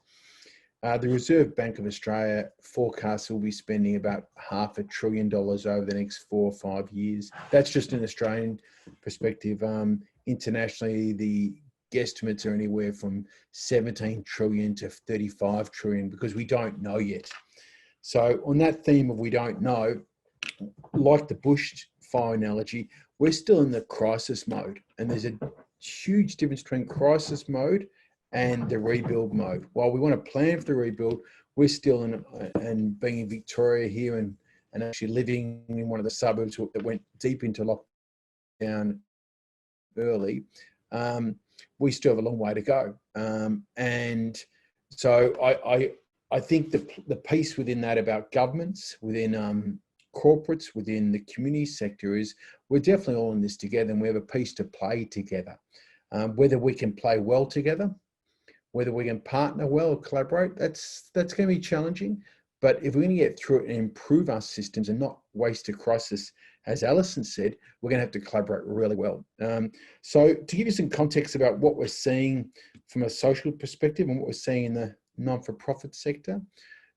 The Reserve Bank of Australia forecasts will be spending about $500 billion over the next 4 or 5 years. That's just an Australian perspective. Internationally, the guesstimates are anywhere from 17 trillion to 35 trillion, because we don't know yet. So on that theme of we don't know, like the bushfire analogy, we're still in the crisis mode, and there's a huge difference between crisis mode and the rebuild mode. While we want to plan for the rebuild, we're still in, and being in Victoria here and actually living in one of the suburbs that went deep into lockdown early, we still have a long way to go. And so I think the piece within that about governments, within corporates, within the community sector is we're definitely all in this together, and we have a piece to play together. Whether we can play well together, whether we can partner well or collaborate, that's going to be challenging. But if we're going to get through it and improve our systems and not waste a crisis, as Alison said, we're going to have to collaborate really well. So to give you some context about what we're seeing from a social perspective and what we're seeing in the non-for-profit sector.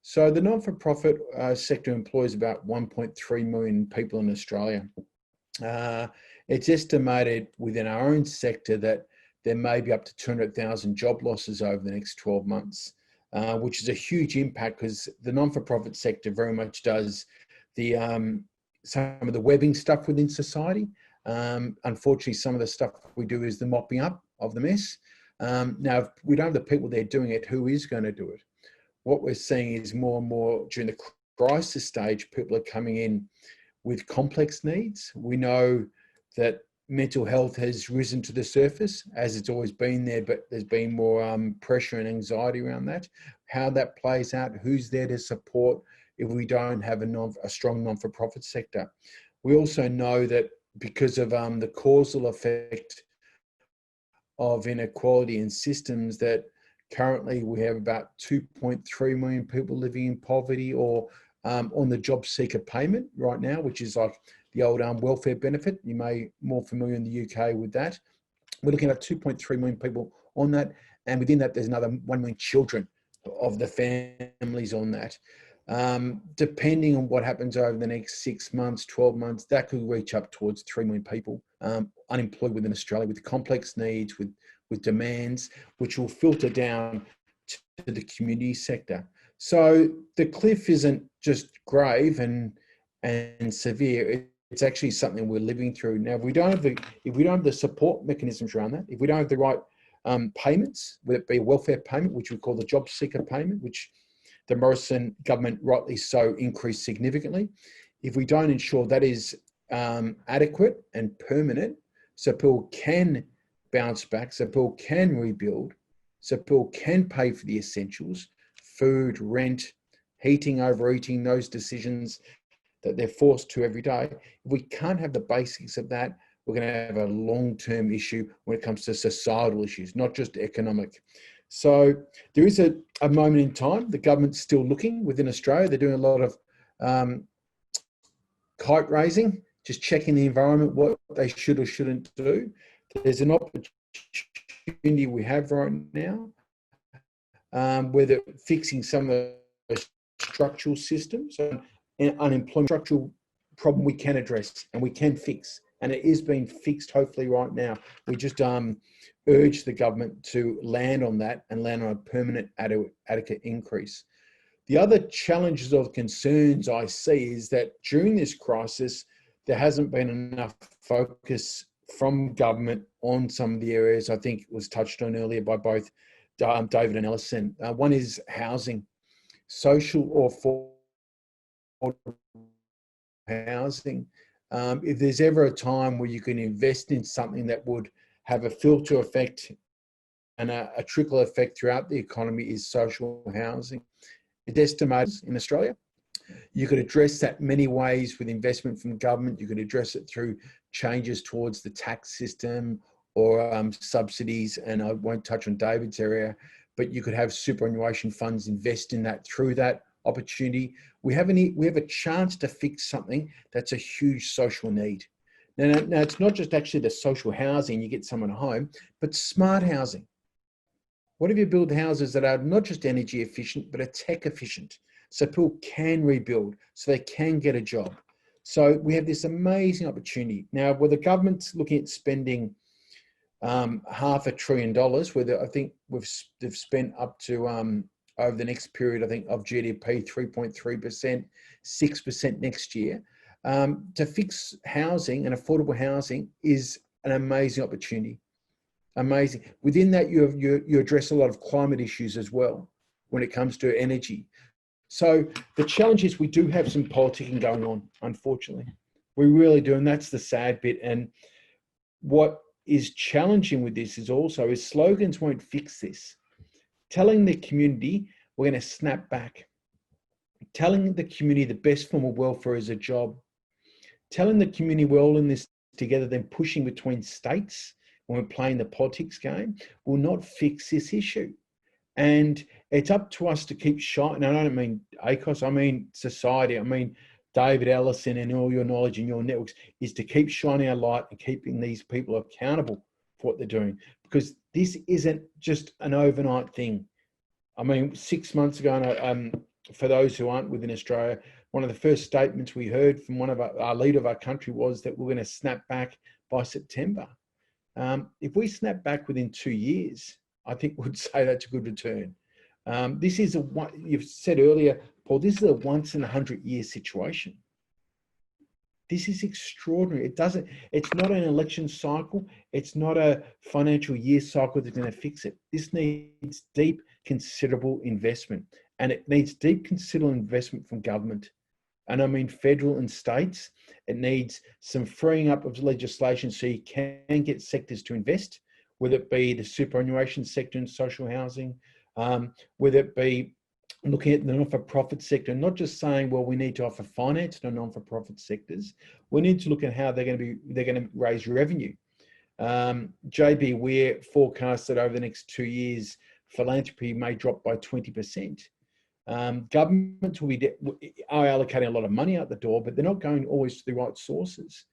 So the non-for-profit sector employs about 1.3 million people in Australia. It's estimated within our own sector that there may be up to 200,000 job losses over the next 12 months, which is a huge impact because the non-for-profit sector very much does the some of the webbing stuff within society. Unfortunately, some of the stuff we do is the mopping up of the mess. Now, if we don't have the people there doing it, who is going to do it? What we're seeing is more and more during the crisis stage, people are coming in with complex needs. We know that mental health has risen to the surface, as it's always been there, but there's been more pressure and anxiety around that. How that plays out, who's there to support if we don't have a strong non-for-profit sector. We also know that because of the causal effect of inequality in systems, that currently we have about 2.3 million people living in poverty or on the job seeker payment right now, which is like the old welfare benefit. You may be more familiar in the UK with that. We're looking at 2.3 million people on that. And within that, there's another 1 million children of the families on that. Depending on what happens over the next 6 months, 12 months, that could reach up towards 3 million people unemployed within Australia with complex needs, with demands, which will filter down to the community sector. So the cliff isn't just grave and severe. It's actually something we're living through now. If we don't have the support mechanisms around that, if we don't have the right payments, whether it be a welfare payment, which we call the job seeker payment, which the Morrison government, rightly so, increased significantly. If we don't ensure that is adequate and permanent, so people can bounce back, so people can rebuild, so people can pay for the essentials, food, rent, heating, overeating, those decisions that they're forced to every day. If we can't have the basics of that, we're going to have a long-term issue when it comes to societal issues, not just economic. So there is a moment in time. The government's still looking within Australia. They're doing a lot of kite raising, just checking the environment, what they should or shouldn't do. There's an opportunity we have right now where they're fixing some of the structural systems. And unemployment structural problem we can address and we can fix, and it is being fixed hopefully right now. We just urge the government to land on that and land on a permanent adequate increase. The other challenges or concerns I see is that during this crisis, there hasn't been enough focus from government on some of the areas I think was touched on earlier by both David and Alison. One is housing, social or affordable housing. If there's ever a time where you can invest in something that would have a filter effect and a trickle effect throughout the economy, is social housing. It's estimated in Australia. You could address that many ways with investment from government. You could address it through changes towards the tax system or subsidies, and I won't touch on David's area, but you could have superannuation funds invest in that through that opportunity. We have a chance to fix something that's a huge social need. Now it's not just actually the social housing, you get someone a home, but smart housing. What if you build houses that are not just energy efficient, but are tech efficient, so people can rebuild, so they can get a job? So we have this amazing opportunity. Now, where the government's looking at spending $500 billion, where I think they've spent up to, over the next period, I think, of GDP, 3.3%, 6% next year. To fix housing and affordable housing is an amazing opportunity. Amazing. Within that, you address a lot of climate issues as well when it comes to energy. So the challenge is we do have some politicking going on, unfortunately. We really do, and that's the sad bit. And what is challenging with this is slogans won't fix this. Telling the community we're going to snap back. Telling the community the best form of welfare is a job. Telling the community we're all in this together, then pushing between states when we're playing the politics game, will not fix this issue. And it's up to us to keep shining. I don't mean ACOS, I mean society. I mean David Allison and all your knowledge and your networks, is to keep shining a light and keeping these people accountable for what they're doing. Because this isn't just an overnight thing. I mean, 6 months ago, and for those who aren't within Australia, one of the first statements we heard from one of our leader of our country was that we're going to snap back by September. If we snap back within 2 years, I think we'd say that's a good return. This is you've said earlier, Paul, this is a once in 100-year situation. This is extraordinary. It's not an election cycle. It's not a financial year cycle that's going to fix it. This needs deep, considerable investment, and it needs deep, considerable investment from government. And I mean federal and states. It needs some freeing up of legislation so you can get sectors to invest, whether it be the superannuation sector and social housing, whether it be looking at the non-for-profit sector, and not just saying, well, we need to offer finance to non-for-profit sectors. We need to look at how they're going to raise revenue. JB Weir forecasts that over the next 2 years, philanthropy may drop by 20%. Governments are allocating a lot of money out the door, but they're not going always to the right sources.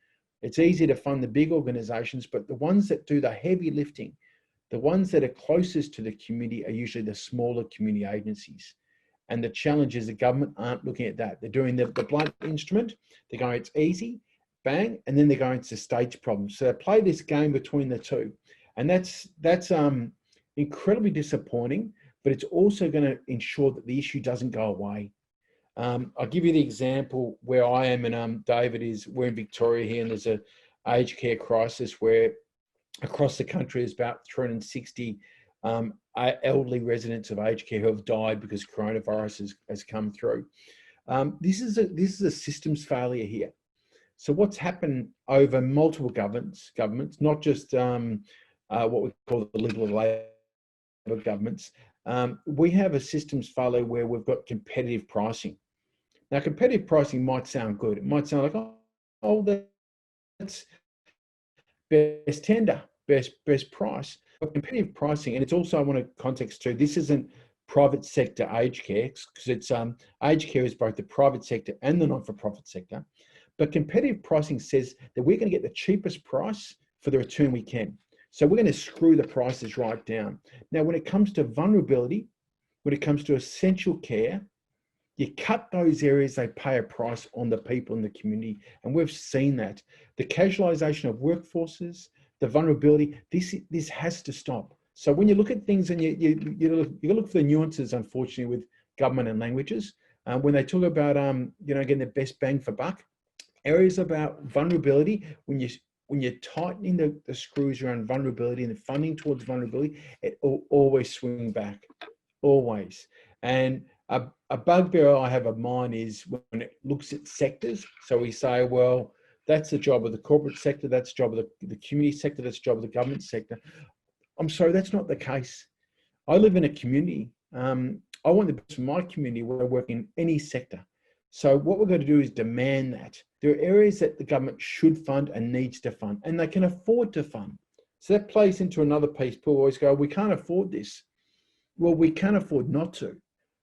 It's easy to fund the big organizations, but the ones that do the heavy lifting, the ones that are closest to the community, are usually the smaller community agencies. And the challenge is the government aren't looking at that. They're doing the blunt instrument. They're going, it's easy, bang, and then they're going to stage problems. So they play this game between the two. And that's incredibly disappointing, but it's also going to ensure that the issue doesn't go away. I'll give you the example where I am, and David is, we're in Victoria here, and there's a aged care crisis where across the country is about 360 elderly residents of aged care who have died because coronavirus has come through. This is a systems failure here. So what's happened over multiple governments, not just what we call the Liberal Labor governments, we have a systems failure where we've got competitive pricing. Now, competitive pricing might sound good. It might sound like, oh, that's best tender, best price. But competitive pricing, and it's also, I want to context too, this isn't private sector aged care, because it's aged care is both the private sector and the not-for-profit sector. But competitive pricing says that we're going to get the cheapest price for the return we can. So we're going to screw the prices right down. Now, when it comes to vulnerability, when it comes to essential care, you cut those areas, they pay a price on the people in the community. And we've seen that. The casualisation of workforces, the vulnerability, this has to stop. So when you look at things and you look for the nuances, unfortunately, with government and languages, when they talk about, getting the best bang for buck, areas about vulnerability, when you're tightening the screws around vulnerability and the funding towards vulnerability, it will always swing back, always. And a bugbear I have of mine is when it looks at sectors. So we say, well, that's the job of the corporate sector, that's the job of the community sector, that's the job of the government sector. I'm sorry, that's not the case. I live in a community. I want the best for my community where I work in any sector. So what we're going to do is demand that. There are areas that the government should fund and needs to fund, and they can afford to fund. So that plays into another piece. People always go, we can't afford this. Well, we can't afford not to,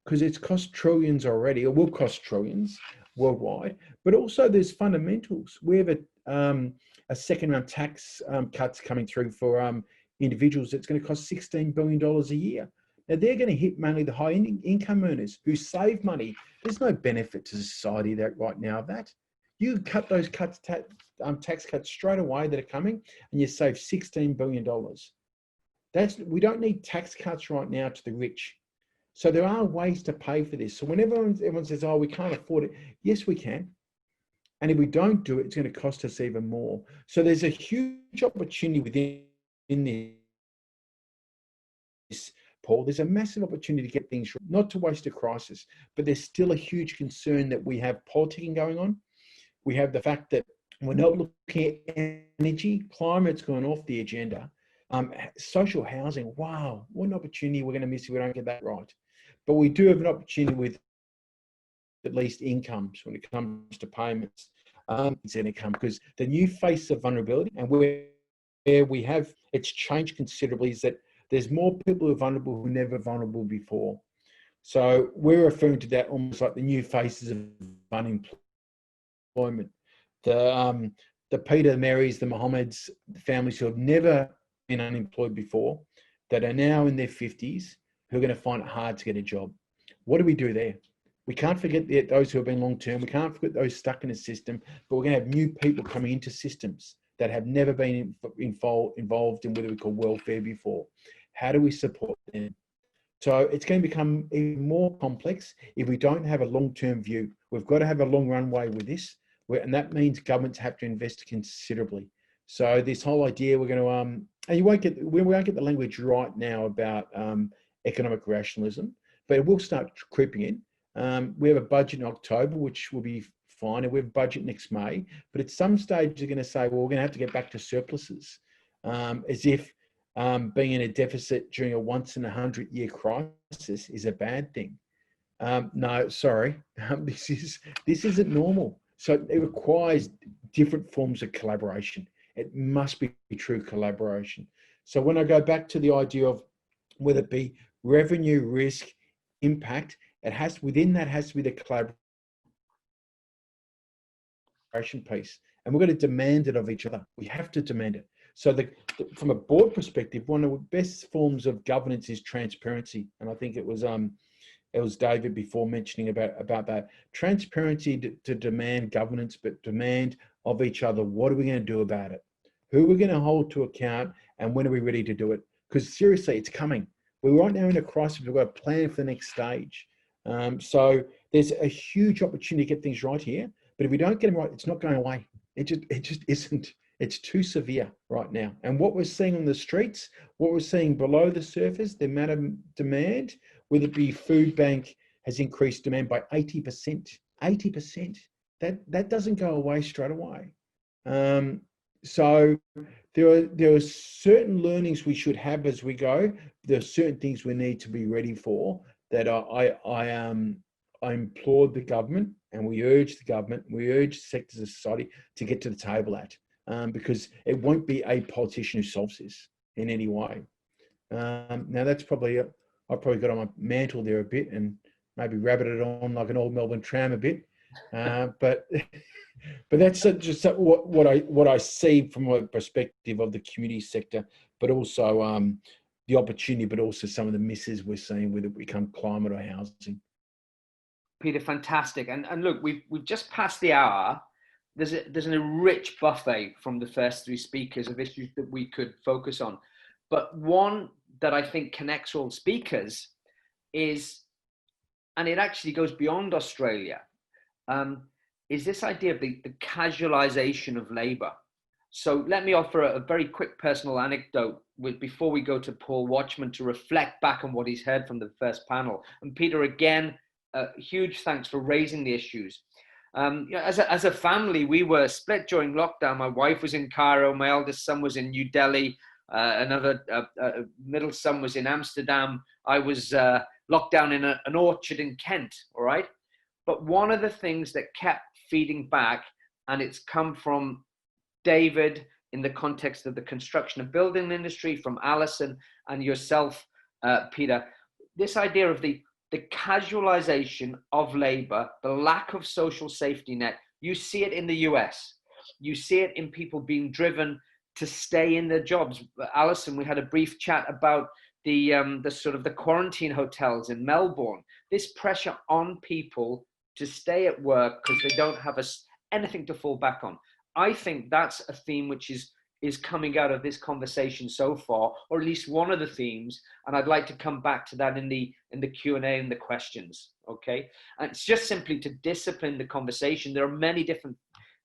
because it's cost trillions already, or will cost trillions worldwide. But also there's fundamentals. We have a second round tax cuts coming through for individuals that's going to cost $16 billion a year. Now they're going to hit mainly the high income earners who save money. There's no benefit to society that right now of that. You cut those tax cuts straight away that are coming, and you save $16 billion. We don't need tax cuts right now to the rich. So there are ways to pay for this. So whenever everyone says, oh, we can't afford it, yes, we can. And if we don't do it, it's going to cost us even more. So there's a huge opportunity within this, Paul. There's a massive opportunity to get things right, not to waste a crisis, but there's still a huge concern that we have politicking going on. We have the fact that we're not looking at energy. Climate's gone off the agenda. Social housing, wow, what an opportunity we're going to miss if we don't get that right. But we do have an opportunity with at least incomes when it comes to payments, income, because the new face of vulnerability and where we have, it's changed considerably, is that there's more people who are vulnerable who were never vulnerable before. So we're referring to that almost like the new faces of unemployment. The Peter, Marys, the Mohammeds, the families who have never been unemployed before, that are now in their 50s, who are going to find it hard to get a job. What do we do there? We can't forget those who have been long-term. We can't forget those stuck in a system, but we're going to have new people coming into systems that have never been involved in what we call welfare before. How do we support them? So it's going to become even more complex if we don't have a long-term view. We've got to have a long runway with this, and that means governments have to invest considerably. So this whole idea, we're going to, and we won't get the language right now about economic rationalism, but it will start creeping in. We have a budget in October, which will be fine, and we have a budget next May. But at some stage, they're going to say, well, we're going to have to get back to surpluses, as if being in a deficit during a once in 100-year crisis is a bad thing. No, sorry, this isn't normal. So it requires different forms of collaboration. It must be true collaboration. So when I go back to the idea of whether it be revenue, risk, impact, within that has to be the collaboration piece. And we're going to demand it of each other. We have to demand it. So from a board perspective, one of the best forms of governance is transparency. And I think it was David before mentioning about that. Transparency to demand governance, but demand of each other. What are we going to do about it? Who are we going to hold to account, and when are we ready to do it? Because seriously, it's coming. We're right now in a crisis. We've got to plan for the next stage. So there's a huge opportunity to get things right here. But if we don't get them right, it's not going away. It just isn't. It's too severe right now. And what we're seeing on the streets, what we're seeing below the surface, the amount of demand, whether it be food bank, has increased demand by 80%. 80%. That doesn't go away straight away. So there are certain learnings we should have as we go. There are certain things we need to be ready for that I implored the government, and we urge the government, we urge sectors of society to get to the table at, because it won't be a politician who solves this in any way. Now that's probably, I've probably got on my mantle there a bit and maybe rabbited on like an old Melbourne tram a bit, but that's just what I see from a perspective of the community sector, but also the opportunity, but also some of the misses we're seeing with it become climate or housing. Peter, fantastic. And look, we've just passed the hour. There's a rich buffet from the first three speakers of issues that we could focus on. But one that I think connects all speakers is, and it actually goes beyond Australia, is this idea of the casualisation of labour. So let me offer a very quick personal anecdote before we go to Paul Watchman to reflect back on what he's heard from the first panel. And Peter, again, huge thanks for raising the issues. As a family, we were split during lockdown. My wife was in Cairo, my eldest son was in New Delhi, another middle son was in Amsterdam. I was locked down in an orchard in Kent, all right? But one of the things that kept feeding back, and it's come from David in the context of the construction and building industry, from Alison and yourself, Peter, this idea of the casualization of labor, the lack of social safety net. You see it in the US. You see it in people being driven to stay in their jobs. Alison, we had a brief chat about the sort of the quarantine hotels in Melbourne. This pressure on people to stay at work because they don't have anything to fall back on. I think that's a theme which is coming out of this conversation so far, or at least one of the themes, and I'd like to come back to that in the Q&A and the questions, okay? And it's just simply to discipline the conversation. There are many different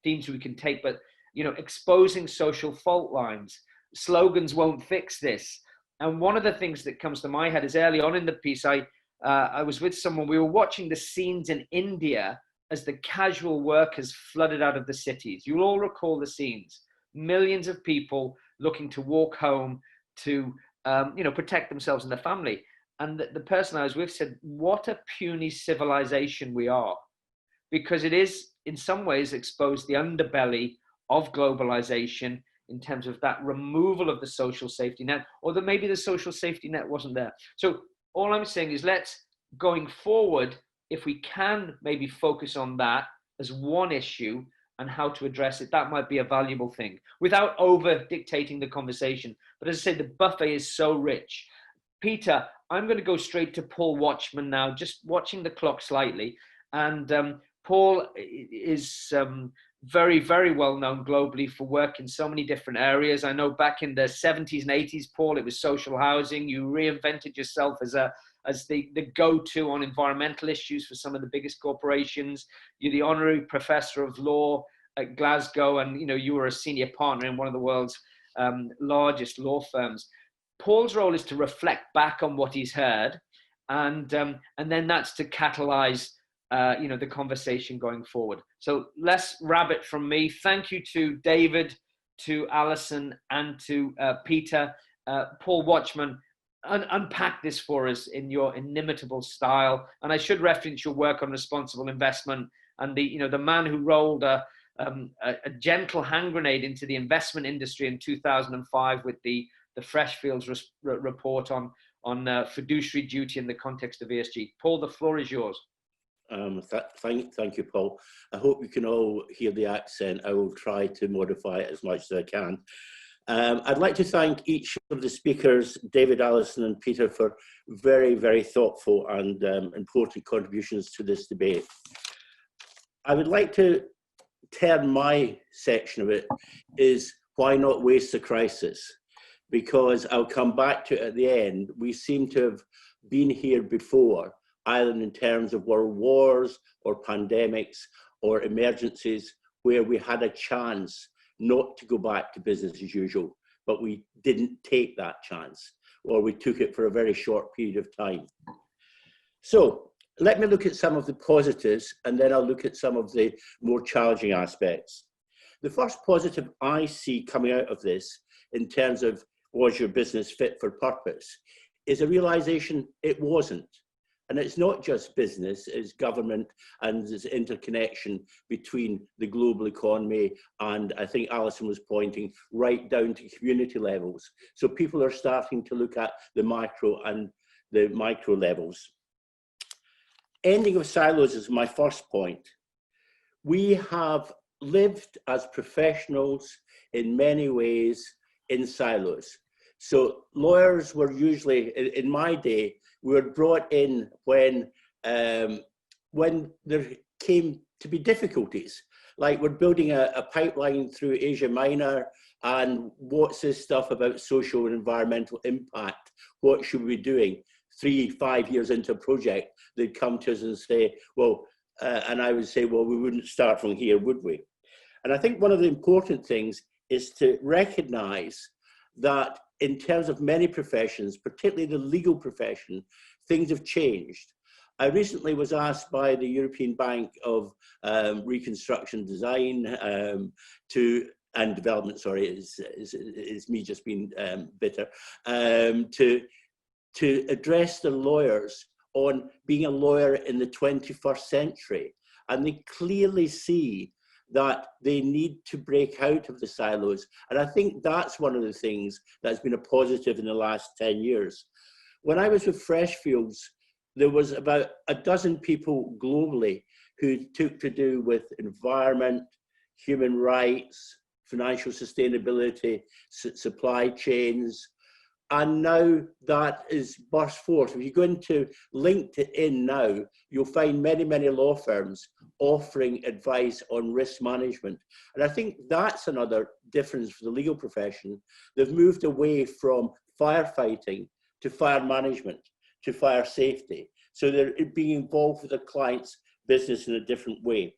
themes we can take, but exposing social fault lines, slogans won't fix this. And one of the things that comes to my head is early on in the piece, I was with someone, we were watching the scenes in India as the casual workers flooded out of the cities. You'll all recall the scenes. Millions of people looking to walk home to, protect themselves and their family. And the person I was with said, what a puny civilization we are. Because it is, in some ways, exposed the underbelly of globalization in terms of that removal of the social safety net, or that maybe the social safety net wasn't there. So all I'm saying is let's, going forward, if we can maybe focus on that as one issue and how to address it, that might be a valuable thing without over dictating the conversation. But as I say, the buffet is so rich. Peter, I'm going to go straight to Paul Watchman now, just watching the clock slightly. And Paul is very, very well known globally for work in so many different areas. I know back in the 70s and 80s, Paul, it was social housing. You reinvented yourself as the go-to on environmental issues for some of the biggest corporations. You're the honorary professor of law at Glasgow, and you were a senior partner in one of the world's largest law firms. Paul's role is to reflect back on what he's heard, and then that's to catalyze the conversation going forward. So less rabbit from me. Thank you to David, to Alison, and to Peter. Paul Watchman, unpack this for us in your inimitable style. And I should reference your work on responsible investment and the man who rolled a gentle hand grenade into the investment industry in 2005 with the Freshfields report on fiduciary duty in the context of ESG. Paul, the floor is yours. Thank you, Paul. I hope you can all hear the accent. I will try to modify it as much as I can. I'd like to thank each of the speakers, David, Alison and Peter, for very, very thoughtful and important contributions to this debate. I would like to term my section of it is why not waste the crisis? Because I'll come back to it at the end. We seem to have been here before, either in terms of world wars or pandemics or emergencies, where we had a chance not to go back to business as usual, but we didn't take that chance, or we took it for a very short period of time. So let me look at some of the positives, and then I'll look at some of the more challenging aspects. The first positive I see coming out of this, in terms of was your business fit for purpose, is a realization it wasn't. And it's not just business, it's government, and there's interconnection between the global economy, and I think Alison was pointing right down to community levels. So people are starting to look at the micro and the micro levels. Ending of silos is my first point. We have lived as professionals in many ways in silos. So lawyers were usually, in my day, we were brought in when there came to be difficulties. Like we're building a pipeline through Asia Minor, and what's this stuff about social and environmental impact? What should we be doing? 3-5 years into a project, they'd come to us and say, well, and I would say, well, we wouldn't start from here, would we? And I think one of the important things is to recognize that in terms of many professions, particularly the legal profession, things have changed. I recently was asked by the European Bank of Reconstruction Design and Development, sorry, is me just being bitter, to address the lawyers on being a lawyer in the 21st century. And they clearly see that they need to break out of the silos. And I think that's one of the things that's been a positive in the last 10 years. When I was with Freshfields, there was about a dozen people globally who took to do with environment, human rights, financial sustainability, supply chains. And now that is burst forth. If you go into LinkedIn now, you'll find many, many law firms offering advice on risk management. And I think that's another difference for the legal profession. They've moved away from firefighting to fire management, to fire safety. So they're being involved with their clients' business in a different way.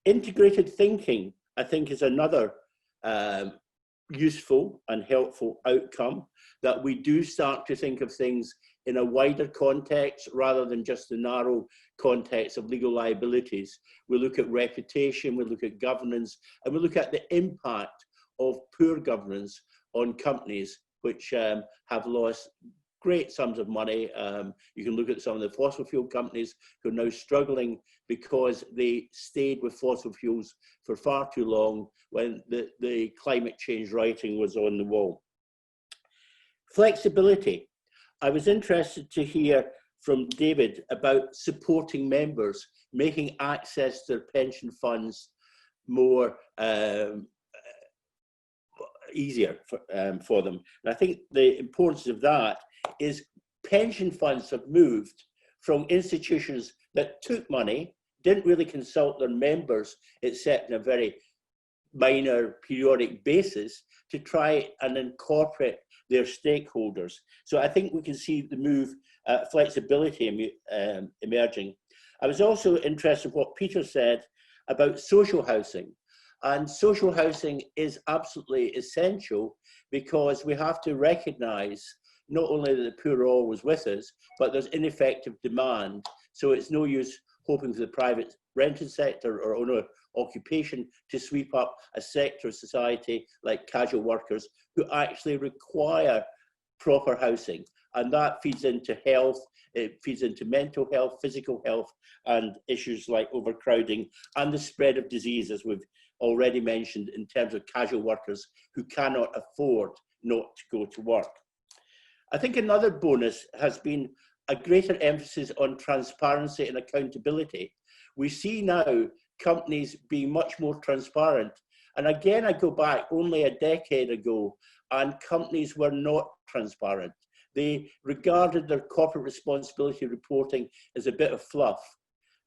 Integrated thinking, I think, is another useful and helpful outcome, that we do start to think of things in a wider context rather than just the narrow context of legal liabilities. We look at reputation, we look at governance, and we look at the impact of poor governance on companies which have lost great sums of money. You can look at some of the fossil fuel companies who are now struggling because they stayed with fossil fuels for far too long when the climate change writing was on the wall. Flexibility. I was interested to hear from David about supporting members, making access to their pension funds more easier for them. And I think the importance of that is pension funds have moved from institutions that took money, didn't really consult their members, except in a very minor periodic basis, to try and incorporate their stakeholders. So I think we can see the move, flexibility emerging. I was also interested in what Peter said about social housing. And social housing is absolutely essential, because we have to recognize not only that the poor are always with us, but there's ineffective demand. So it's no use hoping for the private rented sector or owner occupation to sweep up a sector of society like casual workers who actually require proper housing. And that feeds into health, it feeds into mental health, physical health, and issues like overcrowding and the spread of disease, as we've already mentioned, in terms of casual workers who cannot afford not to go to work. I think another bonus has been a greater emphasis on transparency and accountability. We see now companies being much more transparent. And again, I go back only a decade ago, and companies were not transparent. They regarded their corporate responsibility reporting as a bit of fluff,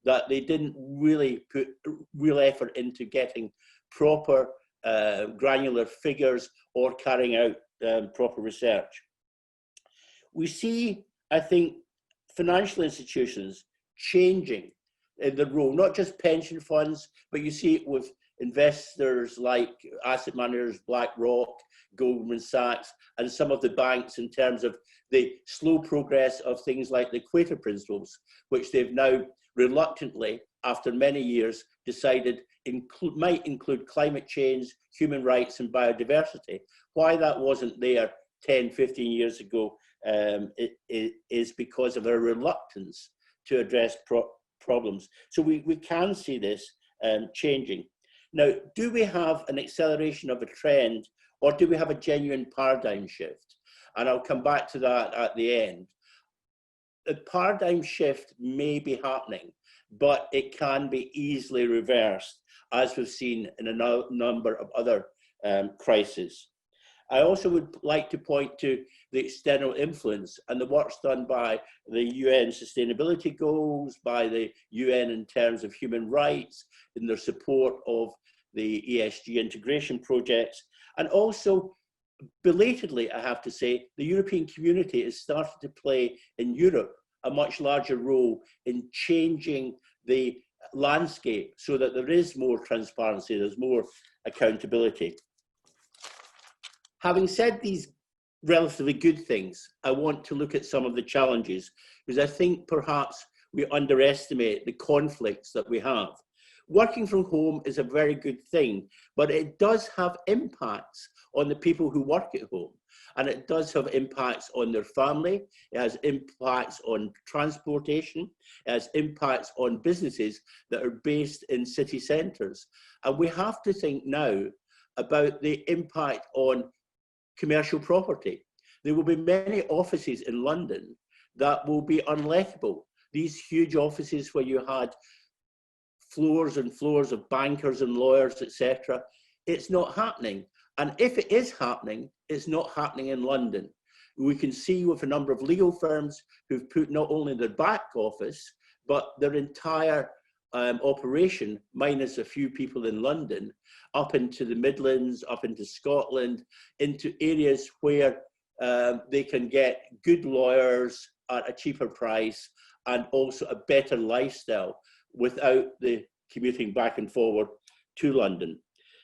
that they didn't really put real effort into getting proper granular figures or carrying out proper research. We see, I think, financial institutions changing in the role, not just pension funds, but you see it with investors like asset managers, BlackRock, Goldman Sachs, and some of the banks in terms of the slow progress of things like the Equator Principles, which they've now reluctantly, after many years, decided might include climate change, human rights, and biodiversity. Why that wasn't there 10, 15 years ago is because of our reluctance to address problems. So we can see this changing. Now, do we have an acceleration of a trend, or do we have a genuine paradigm shift? And I'll come back to that at the end. The paradigm shift may be happening, but it can be easily reversed, as we've seen in a number of other crises. I also would like to point to the external influence and the work's done by the UN Sustainability Goals, by the UN in terms of human rights, in their support of the ESG integration projects, and also belatedly, I have to say, the European community has started to play in Europe a much larger role in changing the landscape so that there is more transparency, there's more accountability. Having said these relatively good things, I want to look at some of the challenges, because I think perhaps we underestimate the conflicts that we have. Working from home is a very good thing, but it does have impacts on the people who work at home. And it does have impacts on their family. It has impacts on transportation. It has impacts on businesses that are based in city centres. And we have to think now about the impact on commercial property. There will be many offices in London that will be unlettable. These huge offices where you had floors and floors of bankers and lawyers, etc. It's not happening. And if it is happening, it's not happening in London. We can see with a number of legal firms who've put not only their back office, but their entire operation, minus a few people in London, up into the Midlands, up into Scotland, into areas where they can get good lawyers at a cheaper price and also a better lifestyle without the commuting back and forward to London.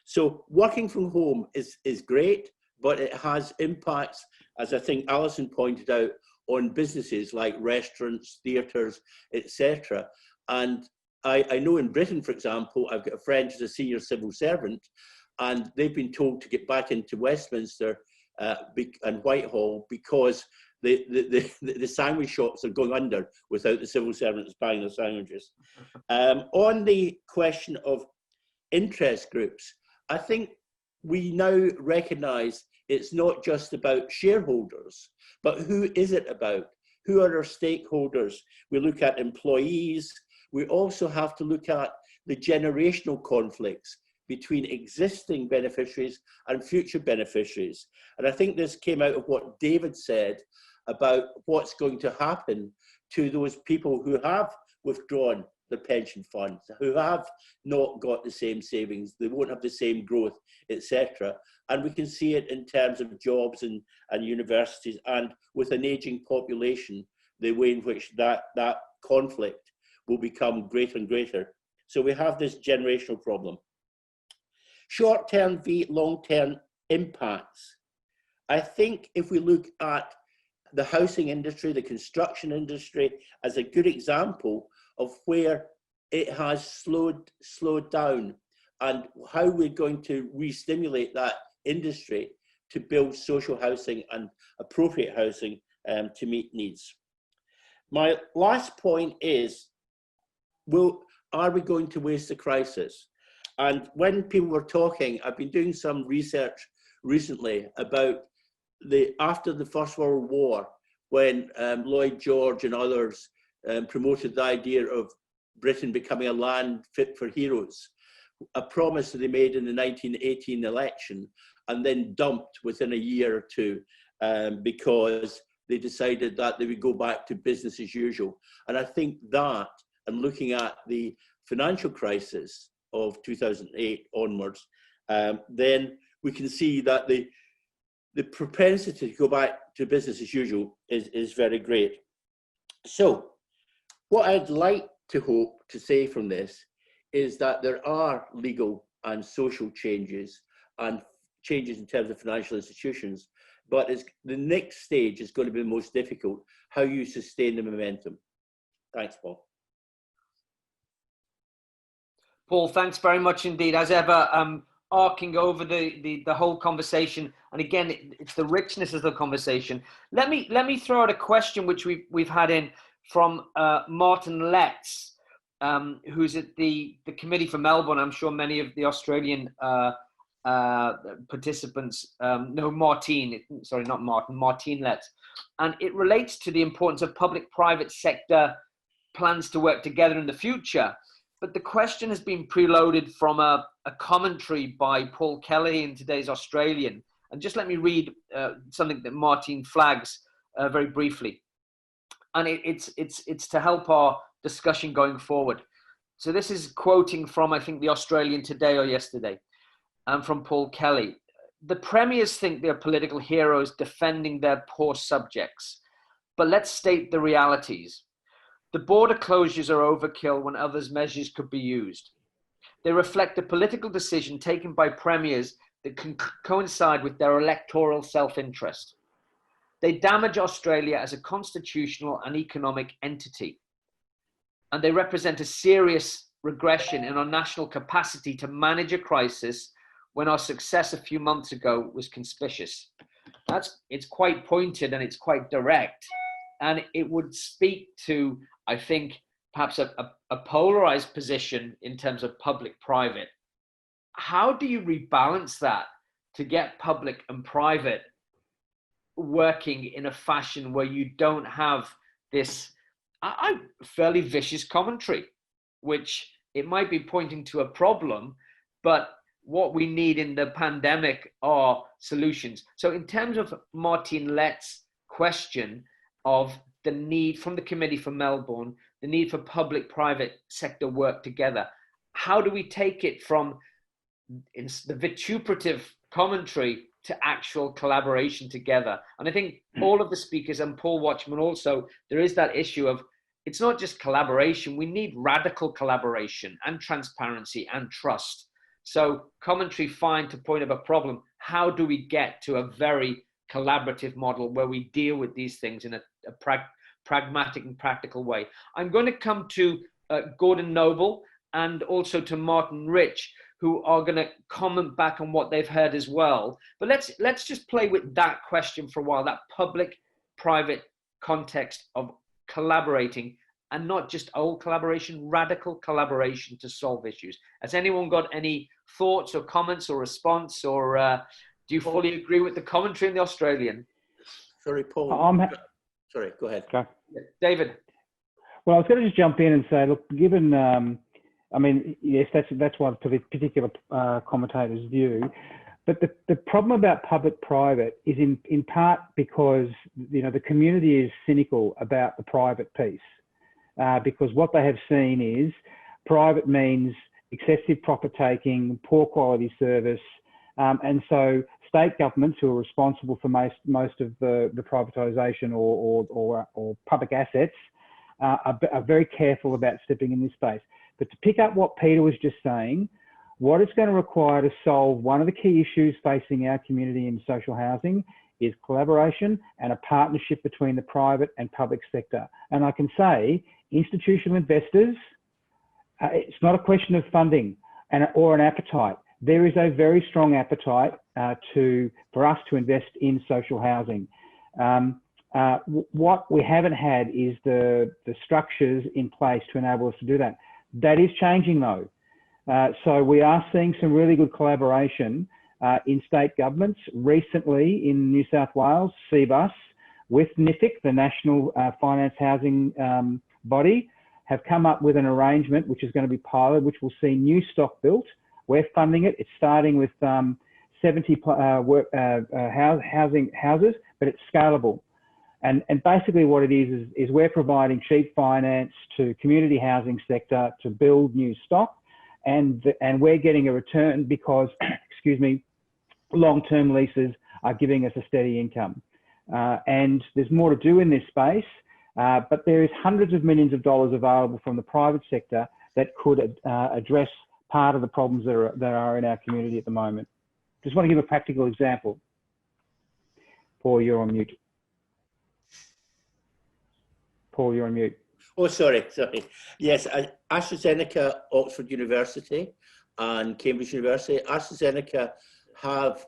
So working from home is great, but it has impacts, as I think Alison pointed out, on businesses like restaurants, theatres, etc. And I know in Britain, for example, I've got a friend who's a senior civil servant, and they've been told to get back into Westminster and Whitehall because the sandwich shops are going under without the civil servants buying their sandwiches. On the question of interest groups, I think we now recognise it's not just about shareholders, but who is it about? Who are our stakeholders? We look at employees. We also have to look at the generational conflicts between existing beneficiaries and future beneficiaries. And I think this came out of what David said about what's going to happen to those people who have withdrawn their pension funds, who have not got the same savings, they won't have the same growth, etc. And we can see it in terms of jobs and universities, and with an aging population, the way in which that conflict will become greater and greater. So we have this generational problem. Short-term v long-term impacts. I think if we look at the housing industry, the construction industry, as a good example of where it has slowed down and how we're going to re-stimulate that industry to build social housing and appropriate housing to meet needs. My last point is, are we going to waste the crisis? And when people were talking, I've been doing some research recently about after the First World War, when Lloyd George and others promoted the idea of Britain becoming a land fit for heroes, a promise that they made in the 1918 election and then dumped within a year or two because they decided that they would go back to business as usual. And I think that, and looking at the financial crisis of 2008 onwards, then we can see that the propensity to go back to business as usual is very great. So what I'd like to hope to say from this is that there are legal and social changes and changes in terms of financial institutions. But the next stage is going to be the most difficult, how you sustain the momentum. Thanks, Paul. Paul, thanks very much indeed. As ever, arcing over the whole conversation. And again, it's the richness of the conversation. Let me throw out a question which we've had in from Martin Letts, who's at the committee for Melbourne. I'm sure many of the Australian participants know Martin. Sorry, not Martin. Martin Letts, and it relates to the importance of public-private sector plans to work together in the future. But the question has been preloaded from a commentary by Paul Kelly in today's Australian. And just let me read something that Martin flags very briefly. And it's to help our discussion going forward. So this is quoting from, I think, the Australian today or yesterday, and from Paul Kelly. The premiers think they're political heroes defending their poor subjects. But let's state the realities. The border closures are overkill when others measures could be used. They reflect a political decision taken by premiers that can coincide with their electoral self-interest. They damage Australia as a constitutional and economic entity. And they represent a serious regression in our national capacity to manage a crisis when our success a few months ago was conspicuous. It's quite pointed and it's quite direct. And it would speak to, I think, perhaps a polarized position in terms of public-private. How do you rebalance that to get public and private working in a fashion where you don't have this fairly vicious commentary, which it might be pointing to a problem, but what we need in the pandemic are solutions. So in terms of Martin Lett's question of the need from the Committee for Melbourne, the need for public-private sector work together, how do we take it from the vituperative commentary to actual collaboration together? And I think all of the speakers, and Paul Watchman also, there is that issue of, it's not just collaboration, we need radical collaboration and transparency and trust. So commentary fine to point of a problem, how do we get to a very collaborative model where we deal with these things in a pragmatic and practical way? I'm going to come to Gordon Noble and also to Martin Rich, who are going to comment back on what they've heard as well. But let's just play with that question for a while, that public-private context of collaborating, and not just old collaboration, radical collaboration to solve issues. Has anyone got any thoughts or comments or response, or do you fully agree with the commentary in the Australian? Sorry, Paul. Sorry, go ahead. Okay. David. Well, I was going to just jump in and say, look, given, I mean, yes, that's one particular commentator's view. But the problem about public-private is in part because, you know, the community is cynical about the private piece, because what they have seen is private means excessive profit taking, poor quality service, and so state governments, who are responsible for most of the privatisation or public assets, are very careful about stepping in this space. But to pick up what Peter was just saying, what it's going to require to solve one of the key issues facing our community in social housing is collaboration and a partnership between the private and public sector. And I can say, institutional investors, it's not a question of funding or an appetite. There is a very strong appetite for us to invest in social housing. What we haven't had is the structures in place to enable us to do that. That is changing though. So we are seeing some really good collaboration in state governments. Recently in New South Wales, CBUS with NIFIC, the National Finance Housing Body, have come up with an arrangement which is going to be piloted, which will see new stock built. We're funding it. It's starting with 70 houses, but it's scalable. And basically what it is we're providing cheap finance to community housing sector to build new stock, and we're getting a return because, excuse me, long-term leases are giving us a steady income. And there's more to do in this space, but there is hundreds of millions of dollars available from the private sector that could address part of the problems that are in our community at the moment. Just want to give a practical example. Paul, you're on mute. Paul, you're on mute. Oh, sorry. Yes, AstraZeneca, Oxford University and Cambridge University. AstraZeneca have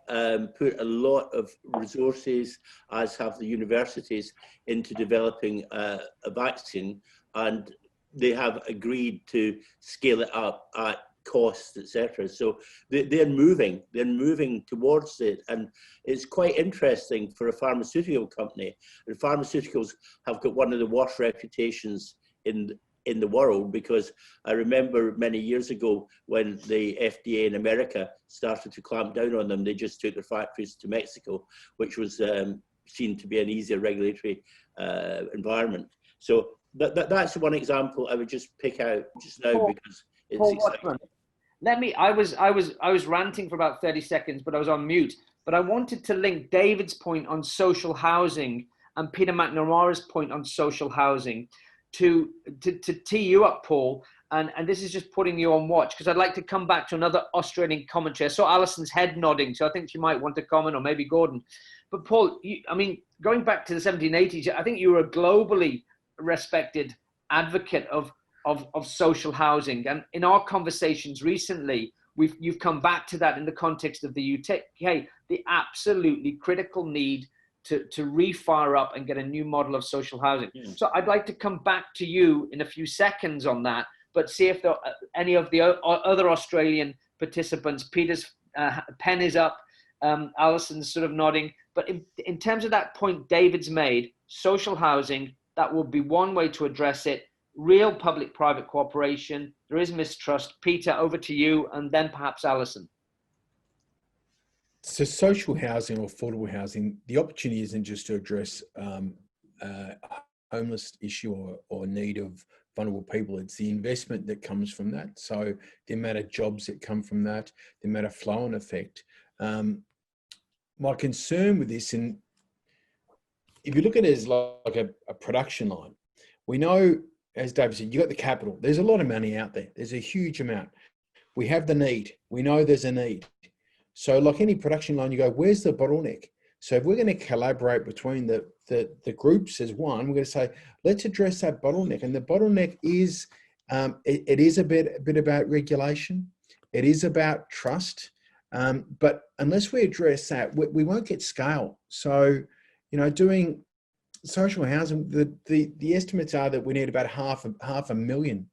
put a lot of resources, as have the universities, into developing a vaccine, and they have agreed to scale it up at costs, etc. So they're moving towards it, and it's quite interesting for a pharmaceutical company. And pharmaceuticals have got one of the worst reputations in the world, because I remember many years ago when the FDA in America started to clamp down on them, they just took their factories to Mexico, which was seen to be an easier regulatory environment. So that's one example I would just pick out just now, because it's exciting. I was ranting for about 30 seconds, but I was on mute. But I wanted to link David's point on social housing and Peter McNamara's point on social housing to tee you up, Paul. And this is just putting you on watch, because I'd like to come back to another Australian commentary. I saw Alison's head nodding, so I think she might want to comment, or maybe Gordon. But Paul, going back to the 1780s, I think you were a globally respected advocate of social housing. And in our conversations recently, you've come back to that in the context of the UK, the absolutely critical need to refire up and get a new model of social housing. Yeah. So I'd like to come back to you in a few seconds on that, but see if there are any of the other Australian participants. Peter's pen is up, Alison's sort of nodding. But in terms of that point David's made, social housing, that will be one way to address it. Real public-private cooperation. There is mistrust. Peter, over to you, and then perhaps Alison. So social housing or affordable housing, the opportunity isn't just to address homeless issue or need of vulnerable people. It's the investment that comes from that. So the amount of jobs that come from that, the amount of flow and effect. My concern with this, and if you look at it as like a production line, we know, as David said, you got the capital. There's a lot of money out there. There's a huge amount. We have the need. We know there's a need. So like any production line, you go, where's the bottleneck? So if we're going to collaborate between the groups as one, we're going to say, let's address that bottleneck. And the bottleneck is, it is a bit about regulation. It is about trust. But unless we address that, we won't get scale. So, doing social housing, the estimates are that we need about half a million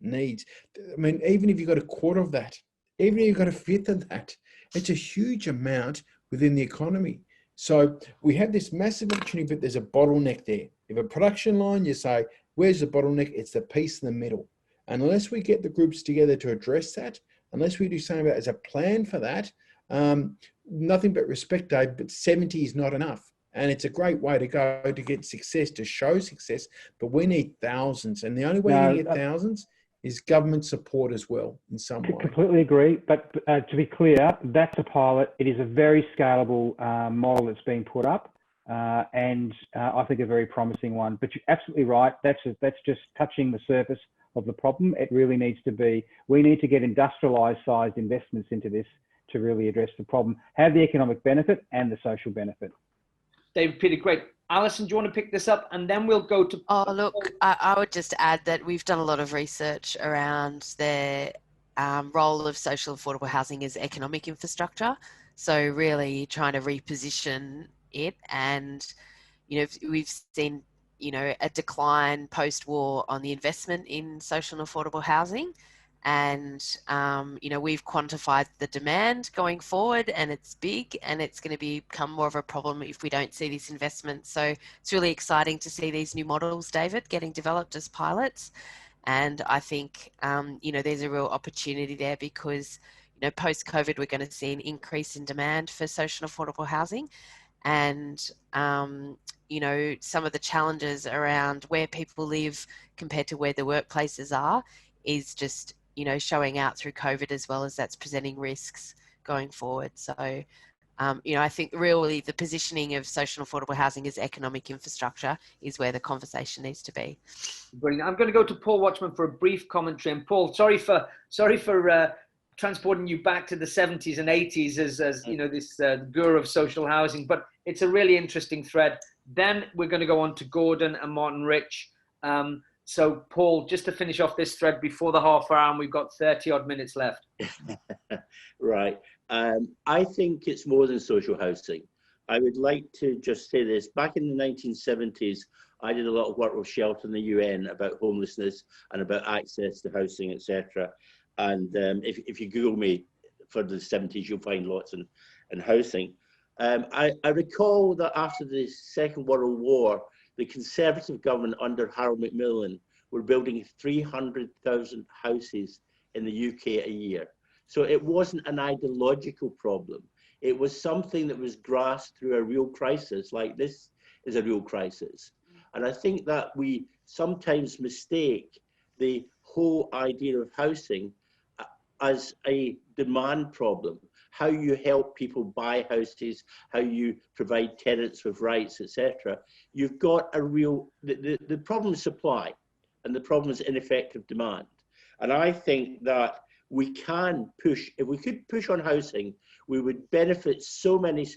needs. I mean, even if you've got a quarter of that, even if you've got a fifth of that, it's a huge amount within the economy. So we have this massive opportunity, but there's a bottleneck there. If a production line, you say, where's the bottleneck? It's the piece in the middle. And unless we get the groups together to address that, unless we do something about it as a plan for that, nothing but respect, Dave, but 70 is not enough. And it's a great way to go to get success, to show success, but we need thousands. And the only way you get thousands is government support as well in some way. Completely agree. But to be clear, that's a pilot. It is a very scalable model that's being put up, and I think a very promising one. But you're absolutely right. That's just touching the surface of the problem. It really needs to be, we need to get industrialized sized investments into this to really address the problem, have the economic benefit and the social benefit. David, Peter, great. Alison, do you want to pick this up? And then we'll go to... Oh, look, I would just add that we've done a lot of research around the role of social affordable housing as economic infrastructure. So really trying to reposition it. And, we've seen, a decline post-war on the investment in social and affordable housing. And, we've quantified the demand going forward, and it's big, and it's going to become more of a problem if we don't see this investment. So it's really exciting to see these new models, David, getting developed as pilots. And I think, there's a real opportunity there because, post-COVID, we're going to see an increase in demand for social and affordable housing. And, some of the challenges around where people live compared to where the workplaces are is just, showing out through COVID, as well as that's presenting risks going forward. So, I think really the positioning of social and affordable housing as economic infrastructure is where the conversation needs to be. Brilliant. I'm going to go to Paul Watchman for a brief commentary. And Paul, sorry for transporting you back to the 70s and 80s as you know, this guru of social housing, but it's a really interesting thread. Then we're going to go on to Gordon and Martin Rich. So Paul, just to finish off this thread before the half hour, and we've got 30 odd minutes left. Right. I think it's more than social housing. I would like to just say this. Back in the 1970s, I did a lot of work with Shelter in the UN about homelessness and about access to housing, etc. And if you Google me for the 70s, you'll find lots in housing. I recall that after the Second World War, the Conservative government under Harold Macmillan were building 300,000 houses in the UK a year. So it wasn't an ideological problem. It was something that was grasped through a real crisis, like this is a real crisis. And I think that we sometimes mistake the whole idea of housing as a demand problem, how you help people buy houses, how you provide tenants with rights, etc. You've got a real, the problem is supply and the problem is ineffective demand. And I think that we can push, if we could push on housing, we would benefit so many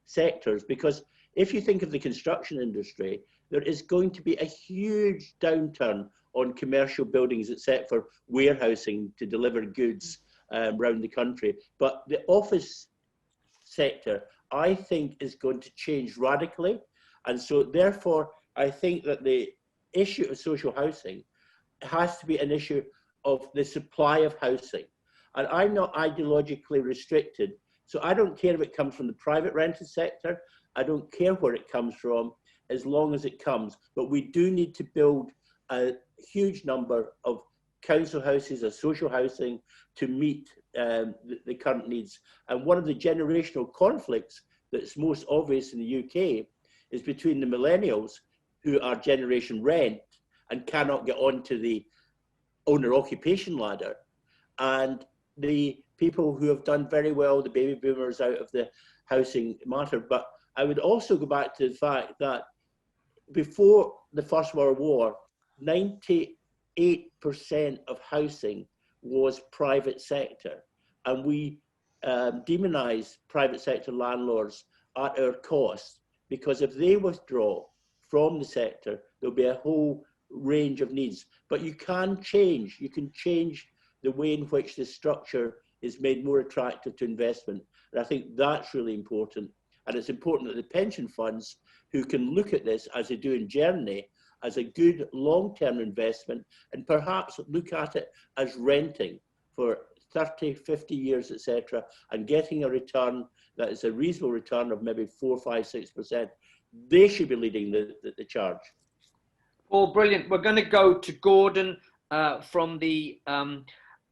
sectors, because if you think of the construction industry, there is going to be a huge downturn on commercial buildings, except for warehousing to deliver goods around the country. But the office sector, I think, is going to change radically. And so therefore, I think that the issue of social housing has to be an issue of the supply of housing. And I'm not ideologically restricted. So I don't care if it comes from the private rented sector. I don't care where it comes from, as long as it comes. But we do need to build a huge number of council houses or social housing to meet the current needs. And one of the generational conflicts that's most obvious in the UK is between the millennials, who are generation rent and cannot get onto the owner occupation ladder, and the people who have done very well, the baby boomers, out of the housing matter. But I would also go back to the fact that before the First World War, 98% of housing was private sector. And we demonize private sector landlords at our cost, because if they withdraw from the sector, there'll be a whole range of needs. But you can change the way in which the structure is made more attractive to investment. And I think that's really important. And it's important that the pension funds, who can look at this, as they do in Germany, as a good long-term investment, and perhaps look at it as renting for 30, 50 years, etc., and getting a return that is a reasonable return of maybe 4, 5, 6%. They should be leading the charge. Paul, brilliant. We're going to go to Gordon from the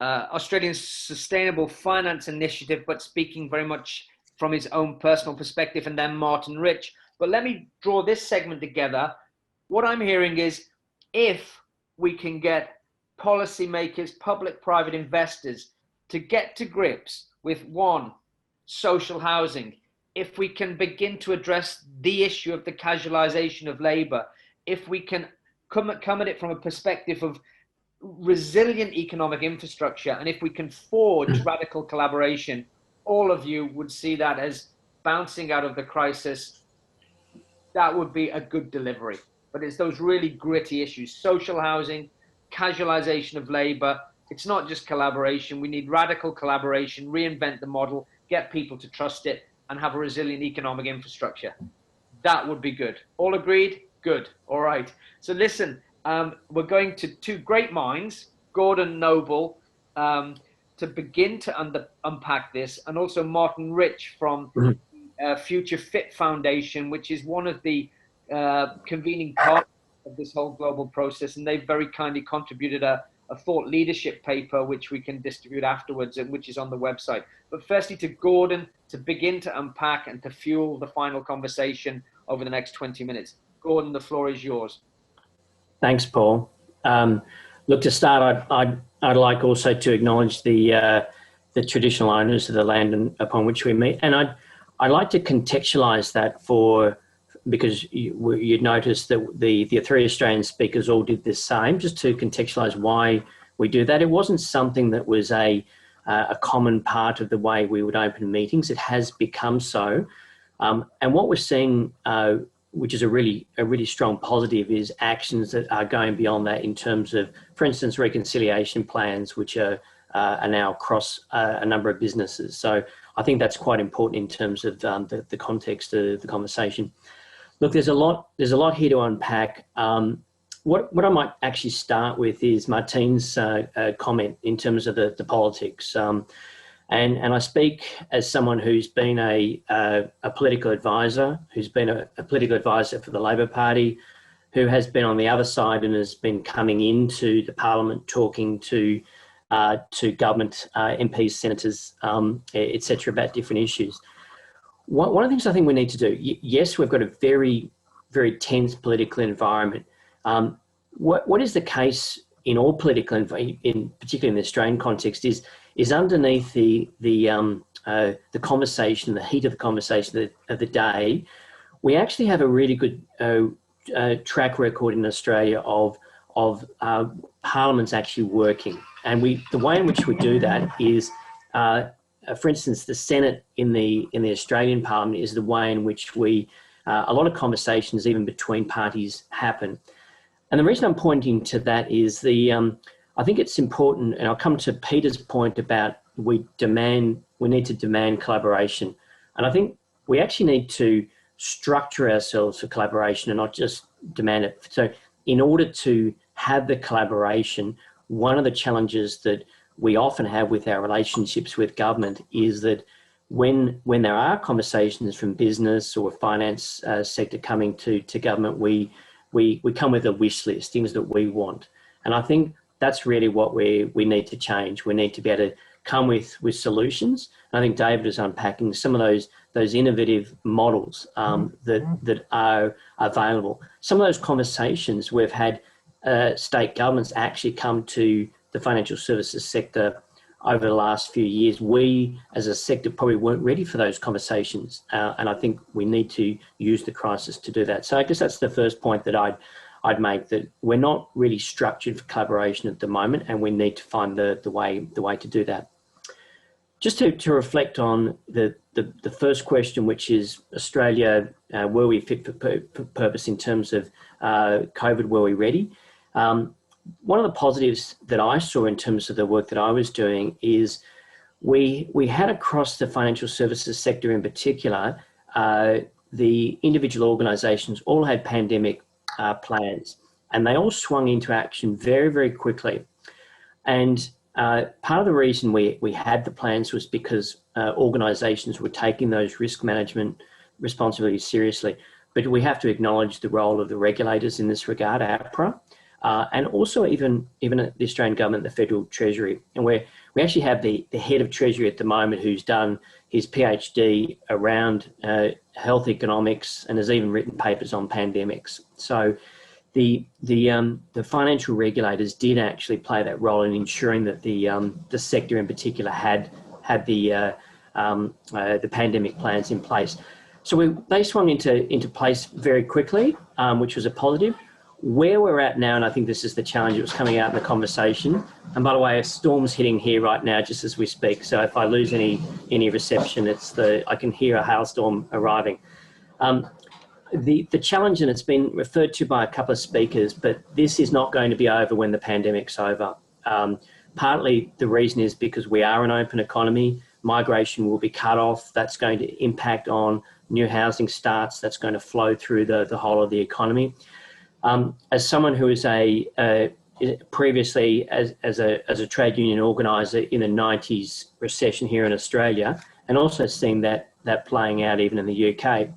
Australian Sustainable Finance Initiative, but speaking very much from his own personal perspective, and then Martin Rich. But let me draw this segment together. What I'm hearing is, if we can get policymakers, public-private investors to get to grips with, one, social housing, if we can begin to address the issue of the casualisation of labour, if we can come at it from a perspective of resilient economic infrastructure, and if we can forge radical collaboration, all of you would see that as bouncing out of the crisis. That would be a good delivery. But it's those really gritty issues: social housing, casualisation of labour. It's not just collaboration. We need radical collaboration, reinvent the model, get people to trust it, and have a resilient economic infrastructure. That would be good. All agreed? Good. All right. So listen, we're going to two great minds, Gordon Noble, to begin to unpack this, and also Martin Rich from Future Fit Foundation, which is one of the convening parts of this whole global process. And they've very kindly contributed a thought leadership paper, which we can distribute afterwards, and which is on the website. But firstly, to Gordon to begin to unpack and to fuel the final conversation over the next 20 minutes. Gordon, the floor is yours. Thanks, Paul. Look, to start, I'd like also to acknowledge the traditional owners of the land upon which we meet, and I'd like to contextualise that because you'd noticed that the three Australian speakers all did the same, just to contextualise why we do that. It wasn't something that was a a common part of the way we would open meetings. It has become so. And what we're seeing, which is a really strong positive, is actions that are going beyond that in terms of, for instance, reconciliation plans, which are now across a number of businesses. So I think that's quite important in terms of the context of the conversation. Look, there's a lot here to unpack. What I might actually start with is Martine's comment in terms of the politics. And I speak as someone who's been a political advisor, who's been a political advisor for the Labor Party, who has been on the other side and has been coming into the Parliament talking to government, MPs, senators, etc., about different issues. One of the things I think we need to do, yes, we've got a very, very tense political environment. What is the case in all political, in particularly in the Australian context, is underneath the conversation, the heat of the conversation of the day, we actually have a really good track record in Australia of parliaments actually working, and the way in which we do that is, for instance, the Senate in the Australian Parliament is the way in which a lot of conversations even between parties happen. And the reason I'm pointing to that is I think it's important, and I'll come to Peter's point about we need to demand collaboration. And I think we actually need to structure ourselves for collaboration and not just demand it. So in order to have the collaboration, one of the challenges that we often have with our relationships with government is that when there are conversations from business or finance sector coming to government, we come with a wish list, things that we want. And I think that's really what we need to change. We need to be able to come with solutions. And I think David is unpacking some of those innovative models that are available. Some of those conversations we've had state governments actually come to the financial services sector over the last few years. We as a sector probably weren't ready for those conversations. And I think we need to use the crisis to do that. So I guess that's the first point that I'd make, that we're not really structured for collaboration at the moment, and we need to find the way to do that. Just to reflect on the first question, which is Australia, were we fit for purpose in terms of COVID, were we ready? One of the positives that I saw in terms of the work that I was doing is we had across the financial services sector in particular, the individual organisations all had pandemic plans, and they all swung into action very, very quickly. And part of the reason we had the plans was because organisations were taking those risk management responsibilities seriously. But we have to acknowledge the role of the regulators in this regard, APRA, and also even at the Australian government, the Federal Treasury. And we actually have the head of Treasury at the moment who's done his PhD around health economics and has even written papers on pandemics. So the financial regulators did actually play that role in ensuring that the sector in particular had the pandemic plans in place. So they swung into place very quickly, which was a positive. Where we're at now, and I think this is the challenge that was coming out in the conversation, and by the way, a storm's hitting here right now just as we speak, so if I lose any reception, I can hear a hailstorm arriving. The challenge, and it's been referred to by a couple of speakers, but this is not going to be over when the pandemic's over. Partly the reason is because we are an open economy, migration will be cut off, that's going to impact on new housing starts, that's going to flow through the whole of the economy. As someone who is previously as a trade union organiser in the 90s recession here in Australia, and also seeing that playing out even in the UK,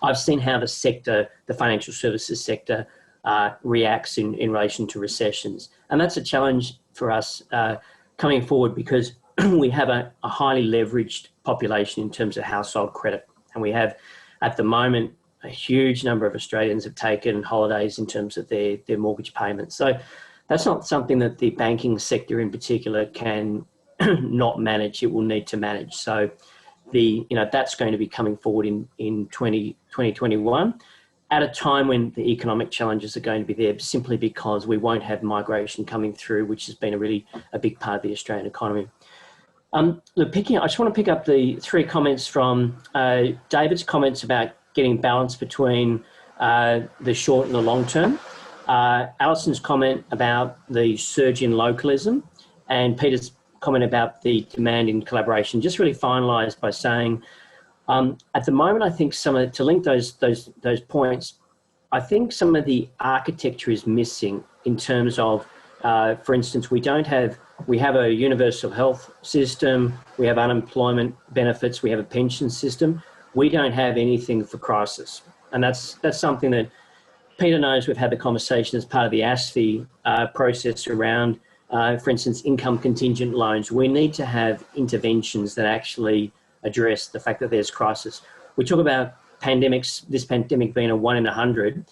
I've seen how the financial services sector reacts in relation to recessions. And that's a challenge for us coming forward, because we have a highly leveraged population in terms of household credit. And we have, at the moment, a huge number of Australians have taken holidays in terms of their mortgage payments. So that's not something that the banking sector in particular can not manage. It will need to manage. So that's going to be coming forward in 2021 at a time when the economic challenges are going to be there, simply because we won't have migration coming through, which has been a big part of the Australian economy. Look, I just want to pick up the three comments from David's comments about getting balance between the short and the long term, Alison's comment about the surge in localism, and Peter's comment about the demand in collaboration. Just really finalised by saying, at the moment, I think to link those points, I think some of the architecture is missing in terms of, for instance, we have a universal health system, we have unemployment benefits, we have a pension system. We don't have anything for crisis. And that's something that Peter knows. We've had the conversation as part of the ASFI process around, for instance, income contingent loans. We need to have interventions that actually address the fact that there's crisis. We talk about this pandemic being a 1 in 100.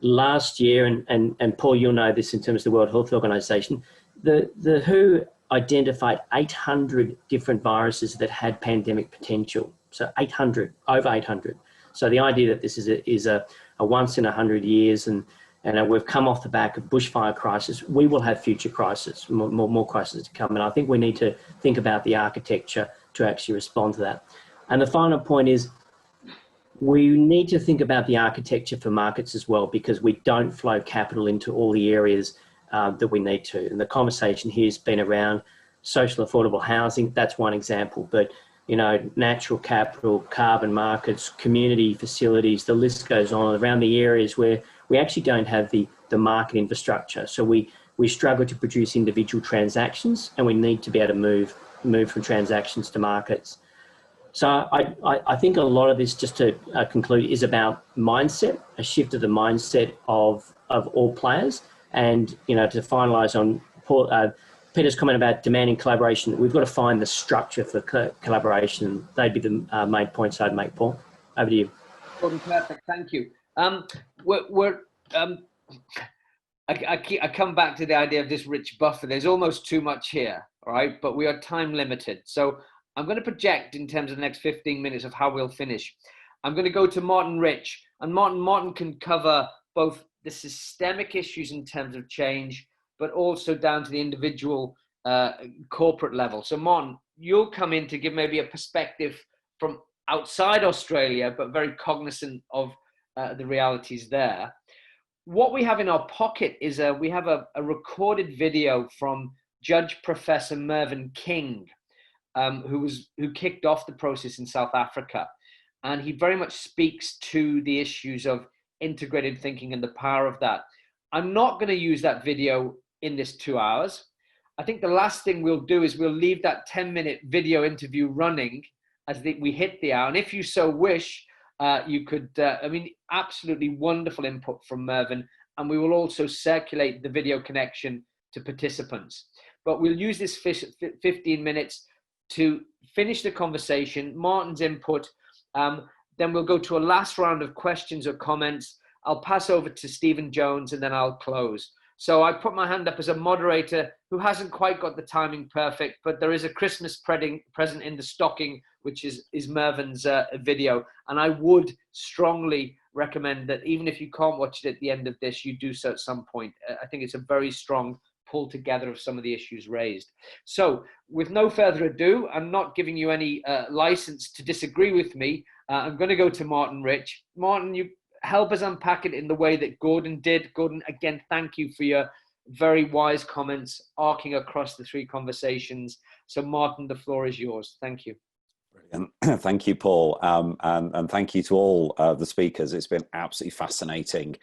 Last year, and Paul, you'll know this in terms of the World Health Organization, the WHO identified 800 different viruses that had pandemic potential. So over 800. So the idea that this is a once in 100 years and we've come off the back of bushfire crisis, we will have future crises, more crises to come. And I think we need to think about the architecture to actually respond to that. And the final point is, we need to think about the architecture for markets as well, because we don't flow capital into all the areas that we need to. And the conversation here has been around social affordable housing. That's one example, but natural capital, carbon markets, community facilities, the list goes on around the areas where we actually don't have the market infrastructure. So we struggle to produce individual transactions, and we need to be able to move from transactions to markets. So I think a lot of this, just to conclude, is about mindset, a shift of the mindset of all players. And, to finalise on Peter's comment about demanding collaboration, we've got to find the structure for collaboration. They'd be the main points I'd make, Paul. Over to you. Perfect, thank you. I come back to the idea of this rich buffer. There's almost too much here, all right? But we are time limited. So I'm going to project in terms of the next 15 minutes of how we'll finish. I'm going to go to Martin Rich, and Martin can cover both the systemic issues in terms of change, but also down to the individual corporate level. So Martin, you'll come in to give maybe a perspective from outside Australia, but very cognizant of the realities there. What we have in our pocket is we have a recorded video from Judge Professor Mervyn King, who kicked off the process in South Africa. And he very much speaks to the issues of integrated thinking and the power of that. I'm not going to use that video in this 2 hours. I think the last thing we'll do is we'll leave that 10-minute video interview running as we hit the hour. And if you so wish, you could, absolutely wonderful input from Mervyn. And we will also circulate the video connection to participants. But we'll use this 15 minutes to finish the conversation, Martin's input, then we'll go to a last round of questions or comments. I'll pass over to Stephen Jones and then I'll close. So I put my hand up as a moderator who hasn't quite got the timing perfect, but there is a Christmas present in the stocking, which is Mervyn's video. And I would strongly recommend that even if you can't watch it at the end of this, you do so at some point. I think it's a very strong pull together of some of the issues raised. So with no further ado, I'm not giving you any license to disagree with me. I'm going to go to Martin Rich. Martin, you help us unpack it in the way that Gordon did. Gordon, again, thank you for your very wise comments arcing across the three conversations. So Martin, the floor is yours. Thank you. Brilliant. Thank you, Paul. And thank you to all the speakers. It's been absolutely fascinating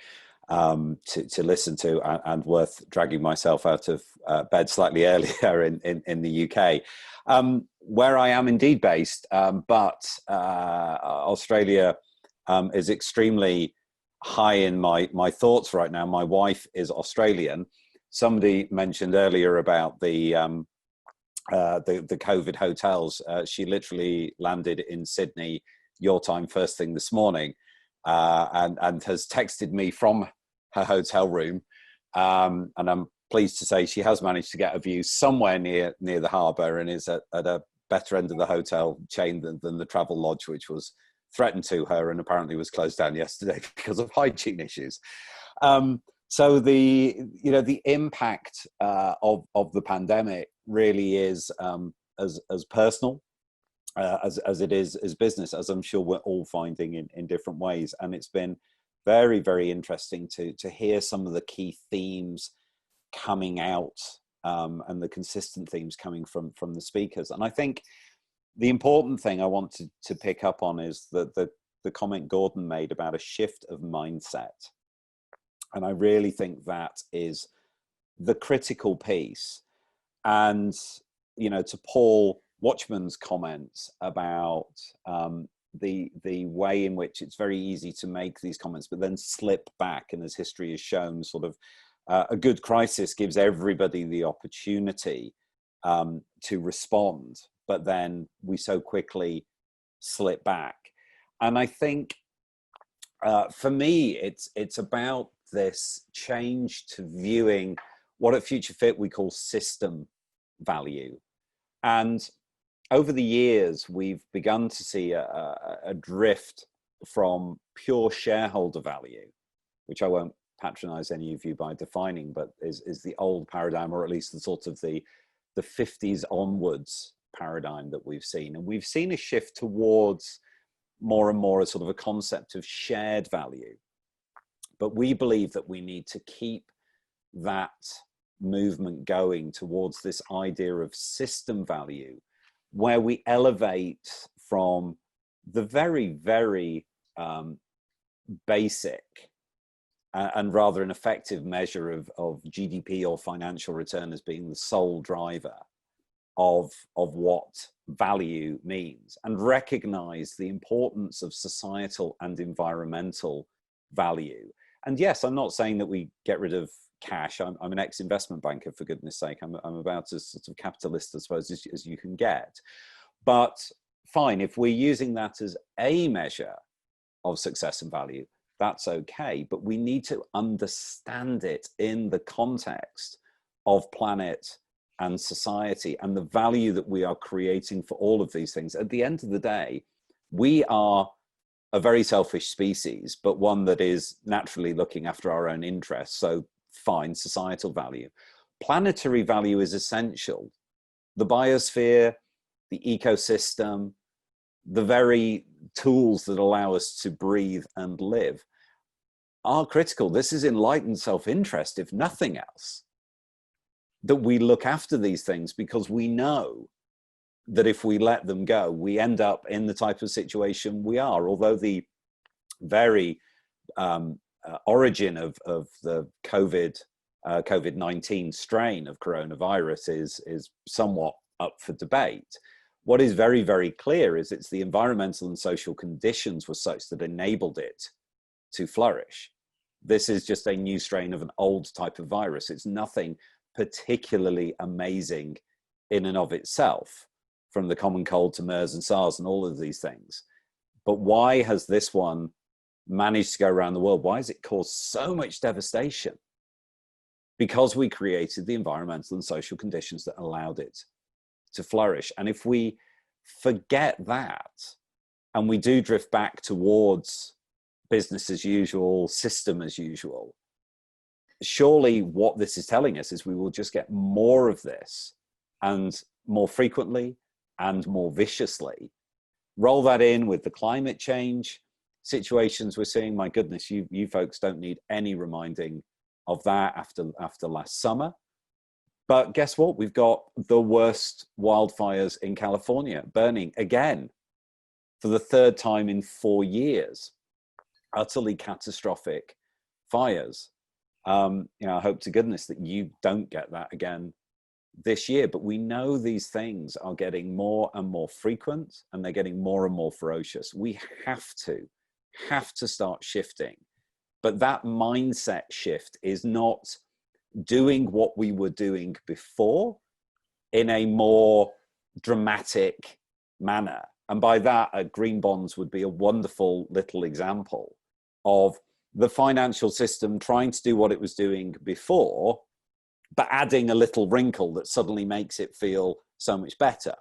to listen to, and worth dragging myself out of bed slightly earlier in the UK, where I am indeed based, but Australia is extremely high in my thoughts right now. My wife is Australian. Somebody mentioned earlier about the COVID hotels. She literally landed in Sydney, your time, first thing this morning, and has texted me from her hotel room. And I'm pleased to say she has managed to get a view somewhere near the harbour, and is at a better end of the hotel chain than the Travel Lodge, which was threatened to her and apparently was closed down yesterday because of hygiene issues. So the impact of the pandemic really is as personal as it is as business, as I'm sure we're all finding in different ways. And it's been very, very interesting to hear some of the key themes coming out, and the consistent themes coming from the speakers. And I think the important thing I want to pick up on is the comment Gordon made about a shift of mindset. And I really think that is the critical piece. And, you know, to Paul Watchman's comments about the way in which it's very easy to make these comments, but then slip back. And as history has shown, sort of a good crisis gives everybody the opportunity to respond, but then we so quickly slip back. And I think for me, it's about this change to viewing what at Future Fit we call system value. And over the years, we've begun to see a drift from pure shareholder value, which I won't patronize any of you by defining, but is the old paradigm, or at least the sort of the 50s onwards paradigm that we've seen. And we've seen a shift towards more and more a sort of a concept of shared value. But we believe that we need to keep that movement going towards this idea of system value, where we elevate from the very, very basic and rather an effective measure of GDP or financial return as being the sole driver of what value means, and recognize the importance of societal and environmental value. And yes, I'm not saying that we get rid of cash. I'm an ex-investment banker, for goodness sake. I'm about as sort of capitalist, I suppose, as you can get. But fine, if we're using that as a measure of success and value, that's okay. But we need to understand it in the context of planet and society and the value that we are creating for all of these things. At the end of the day, we are a very selfish species, but one that is naturally looking after our own interests. So fine, societal value. Planetary value is essential. The biosphere, the ecosystem, the very tools that allow us to breathe and live are critical. This is enlightened self-interest, if nothing else, that we look after these things, because we know that if we let them go, we end up in the type of situation we are. Although the very origin of the COVID-19 strain of coronavirus is somewhat up for debate. What is very, very clear is it's the environmental and social conditions were such that enabled it to flourish. This is just a new strain of an old type of virus. It's nothing particularly amazing in and of itself, from the common cold to MERS and SARS and all of these things. But why has this one managed to go around the world? Why has it caused so much devastation? Because we created the environmental and social conditions that allowed it to flourish. And if we forget that, and we do drift back towards business as usual, system as usual, surely what this is telling us is we will just get more of this, and more frequently and more viciously. Roll that in with the climate change situations we're seeing. My goodness, you folks don't need any reminding of that after last summer. But guess what? We've got the worst wildfires in California, burning again for the third time in 4 years. Utterly catastrophic fires. You know, I hope to goodness that you don't get that again this year. But we know these things are getting more and more frequent, and they're getting more and more ferocious. We have to start shifting. But that mindset shift is not doing what we were doing before in a more dramatic manner. And by that, green bonds would be a wonderful little example of the financial system trying to do what it was doing before, but adding a little wrinkle that suddenly makes it feel so much better.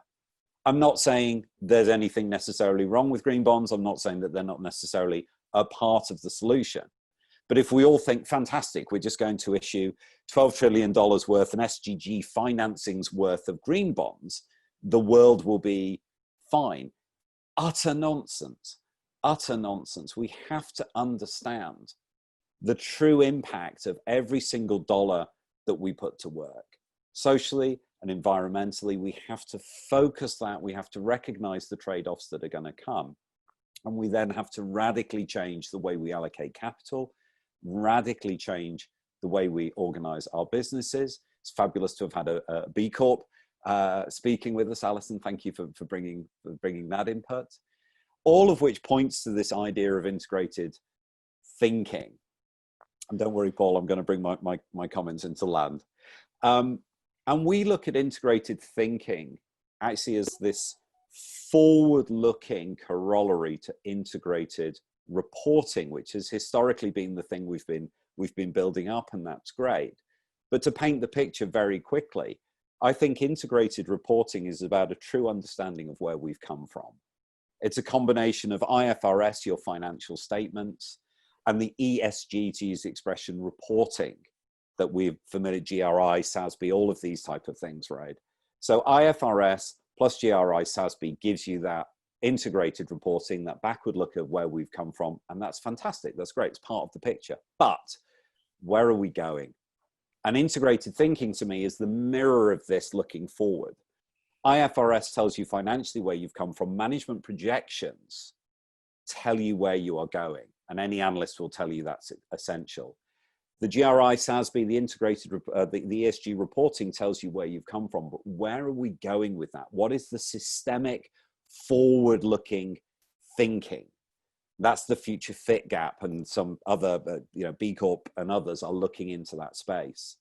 I'm not saying there's anything necessarily wrong with green bonds. I'm not saying that they're not necessarily a part of the solution. But if we all think, fantastic, we're just going to issue $12 trillion worth and SDG financings worth of green bonds, the world will be fine. Utter nonsense. Utter nonsense. We have to understand the true impact of every single dollar that we put to work. Socially and environmentally, we have to focus that. We have to recognize the trade-offs that are going to come. And we then have to radically change the way we allocate capital, radically change the way we organize our businesses. It's fabulous to have had a B Corp speaking with us, Alison. Thank you for bringing that input. All of which points to this idea of integrated thinking. And don't worry, Paul, I'm going to bring my comments into land. And we look at integrated thinking actually as this forward-looking corollary to integrated reporting, which has historically been the thing we've been building up, and that's great. But to paint the picture very quickly, I think integrated reporting is about a true understanding of where we've come from. It's a combination of IFRS, your financial statements, and the ESG, to use the expression, reporting that we're familiar, GRI, SASB, all of these type of things, right? So IFRS plus GRI, SASB gives you that integrated reporting, that backward look at where we've come from, and that's fantastic. That's great. It's part of the picture. But where are we going? And integrated thinking to me is the mirror of this looking forward. IFRS tells you financially where you've come from. Management projections tell you where you are going, and any analyst will tell you that's essential. The GRI, SASB, the integrated, the ESG reporting tells you where you've come from, but where are we going with that? What is the systemic forward-looking thinking? That's the future fit gap, and some other, B Corp and others are looking into that space.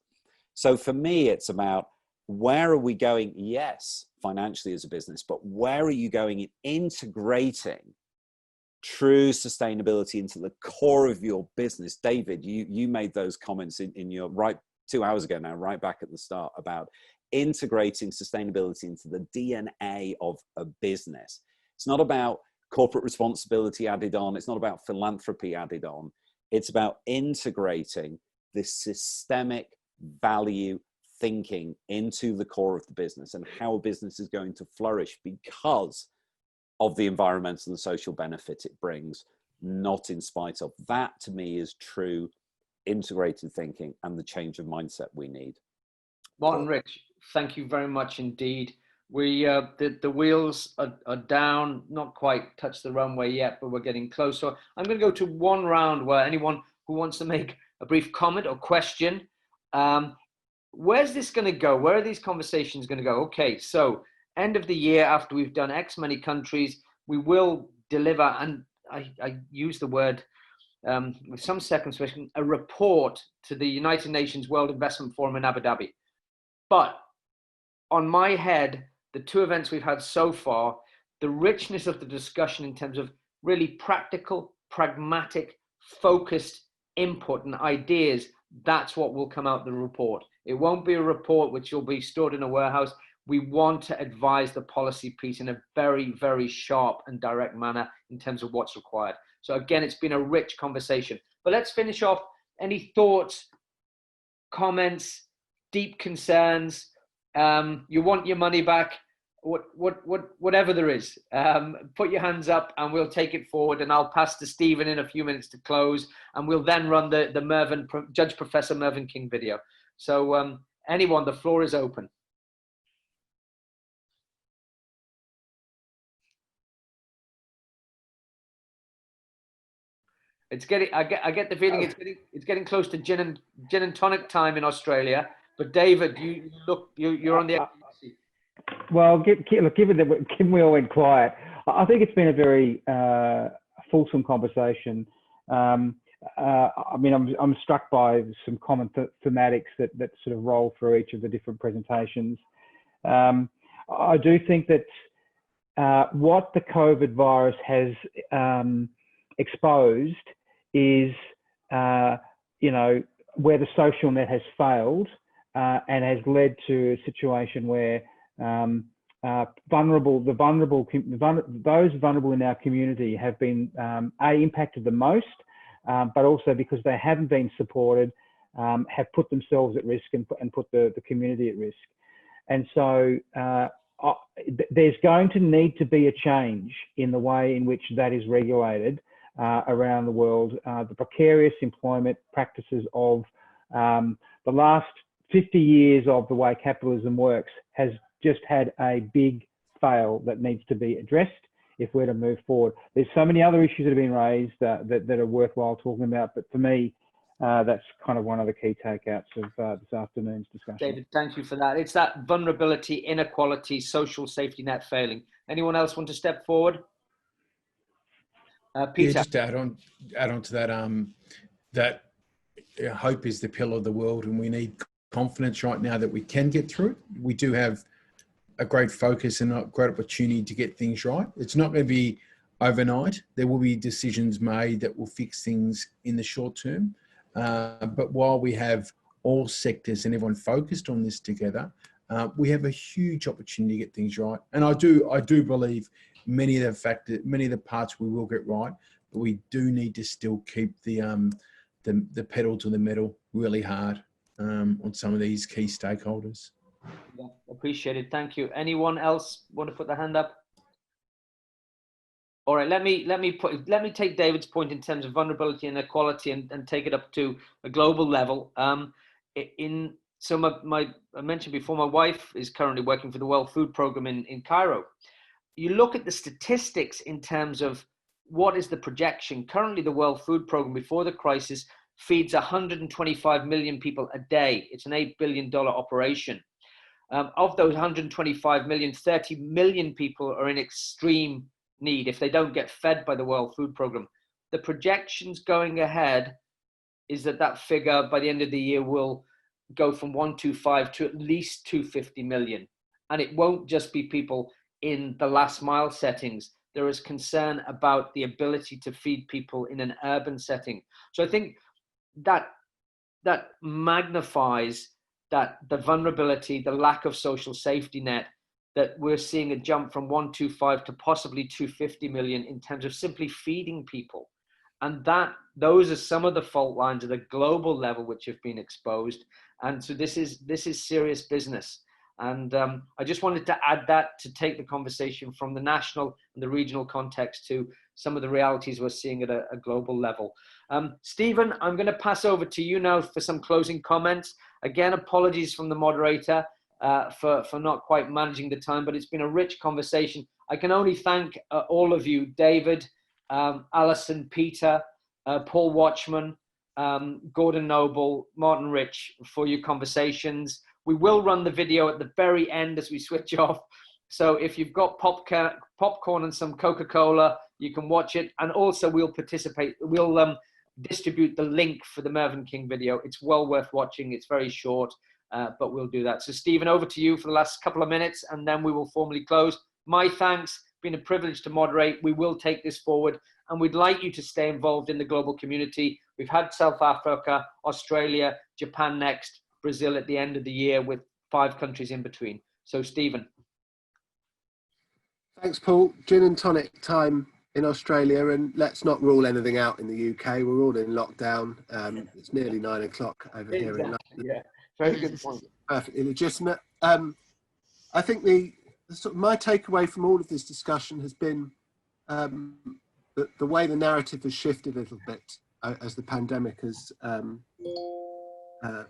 So for me, it's about where are we going? Yes, financially as a business, but where are you going in integrating true sustainability into the core of your business? David, you made those comments in your 2 hours ago now, right back at the start, about integrating sustainability into the DNA of a business. It's not about corporate responsibility added on. It's not about philanthropy added on. It's about integrating this systemic value thinking into the core of the business and how a business is going to flourish because of the environmental and social benefit it brings, not in spite of. That, to me, is true integrated thinking and the change of mindset we need. Martin, Rich, thank you very much indeed. We the wheels are down, not quite touched the runway yet, but we're getting close. So I'm going to go to one round where anyone who wants to make a brief comment or question, where's this going to go? Where are these conversations going to go? Okay, so end of the year, after we've done X many countries, we will deliver, and I use the word with some circumspection, a report to the United Nations World Investment Forum in Abu Dhabi. But on my head, the two events we've had so far, the richness of the discussion in terms of really practical, pragmatic, focused input and ideas, that's what will come out of the report. It won't be a report which will be stored in a warehouse. We want to advise the policy piece in a very, very sharp and direct manner in terms of what's required. So again, it's been a rich conversation. But let's finish off. Any thoughts, comments, deep concerns? You want your money back? Whatever there is, put your hands up and we'll take it forward. And I'll pass to Stephen in a few minutes to close, and we'll then run the Judge Professor Mervyn King video. So anyone, the floor is open. It's getting. I get the feeling it's getting close to gin and tonic time in Australia. But David, you're on the. Well, given we all went quiet, I think it's been a very fulsome conversation. I mean, I'm struck by some common thematics that sort of roll through each of the different presentations. I do think that what the COVID virus has exposed is, where the social net has failed and has led to a situation where those vulnerable in our community have been impacted the most, but also because they haven't been supported, have put themselves at risk and put the community at risk. And so there's going to need to be a change in the way in which that is regulated around the world. The precarious employment practices of the last 50 years of the way capitalism works has just had a big fail that needs to be addressed if we're to move forward. There's so many other issues that have been raised that are worthwhile talking about, but for me, that's kind of one of the key takeouts of this afternoon's discussion. David, thank you for that. It's that vulnerability, inequality, social safety net failing. Anyone else want to step forward? Peter. Yeah, just to add on to that, that hope is the pillar of the world, and we need confidence right now that we can get through it. We do have a great focus and a great opportunity to get things right. It's not going to be overnight. There will be decisions made that will fix things in the short term. But while we have all sectors and everyone focused on this together, we have a huge opportunity to get things right. And I do believe many of the parts we will get right, but we do need to still keep the pedal to the metal really hard on some of these key stakeholders. Yeah, appreciate it. Thank you. Anyone else want to put their hand up? All right, let me take David's point in terms of vulnerability and equality and take it up to a global level. I mentioned before, my wife is currently working for the World Food Programme in Cairo. You look at the statistics in terms of what is the projection. Currently, the World Food Programme before the crisis feeds 125 million people a day. It's an $8 billion operation. Of those 125 million, 30 million people are in extreme need if they don't get fed by the World Food Programme. The projections going ahead is that figure by the end of the year will go from 125 to at least 250 million. And it won't just be people in the last mile settings. There is concern about the ability to feed people in an urban setting. So I think that magnifies that the vulnerability, the lack of social safety net, that we're seeing a jump from 125 to possibly 250 million in terms of simply feeding people. And those are some of the fault lines at a global level which have been exposed. And so this is serious business. And I just wanted to add that to take the conversation from the national and the regional context to some of the realities we're seeing at a global level. Stephen, I'm going to pass over to you now for some closing comments. Again, apologies from the moderator for not quite managing the time, but it's been a rich conversation. I can only thank all of you, David, Alison, Peter, Paul Watchman, Gordon Noble, Martin Rich, for your conversations. We will run the video at the very end as we switch off. So if you've got popcorn and some Coca-Cola, you can watch it. And also we'll participate. We'll distribute the link for the Mervyn King video. It's well worth watching. It's very short, but we'll do that. So Stephen, over to you for the last couple of minutes, and then we will formally close. My thanks. Been a privilege to moderate. We will take this forward, and we'd like you to stay involved in the global community. We've had South Africa, Australia, Japan next, Brazil at the end of the year, with 5 countries in between. So Stephen. Thanks, Paul. Gin and tonic time in Australia, and let's not rule anything out in the UK. We're all in lockdown. It's nearly 9 o'clock over here in London. Yeah, very good point. Perfectly legitimate. I think my takeaway from all of this discussion has been the way the narrative has shifted a little bit as the pandemic has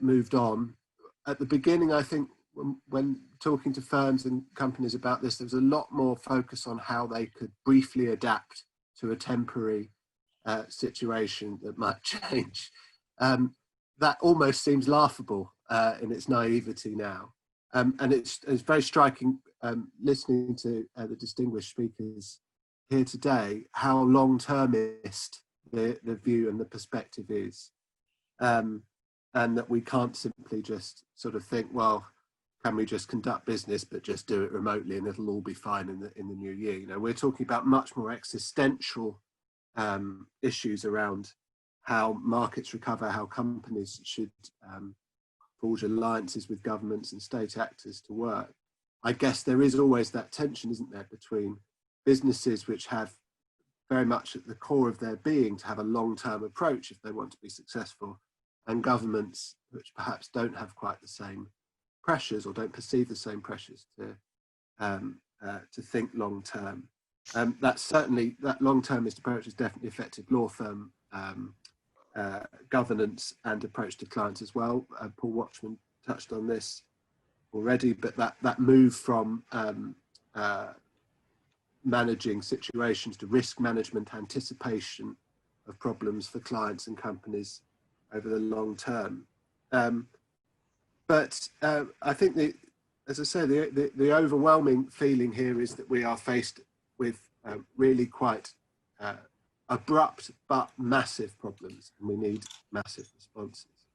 moved on. At the beginning, I think when talking to firms and companies about this, there was a lot more focus on how they could briefly adapt to a temporary situation that might change. That almost seems laughable in its naivety now. And it's very striking listening to the distinguished speakers here today, how long-termist the view and the perspective is. And that we can't simply just sort of think, well, can we just conduct business but just do it remotely and it'll all be fine in the new year? You know, we're talking about much more existential issues around how markets recover, how companies should forge alliances with governments and state actors to work. I guess there is always that tension, isn't there, between businesses which have very much at the core of their being to have a long-term approach if they want to be successful, and governments which perhaps don't have quite the same pressures or don't perceive the same pressures to to think long term. That long-termist approach has definitely affected law firm governance and approach to clients as well. Paul Watchman touched on this already, but that move from managing situations to risk management, anticipation of problems for clients and companies over the long term. But I think as I say, the overwhelming feeling here is that we are faced with really quite abrupt but massive problems, and we need massive responses.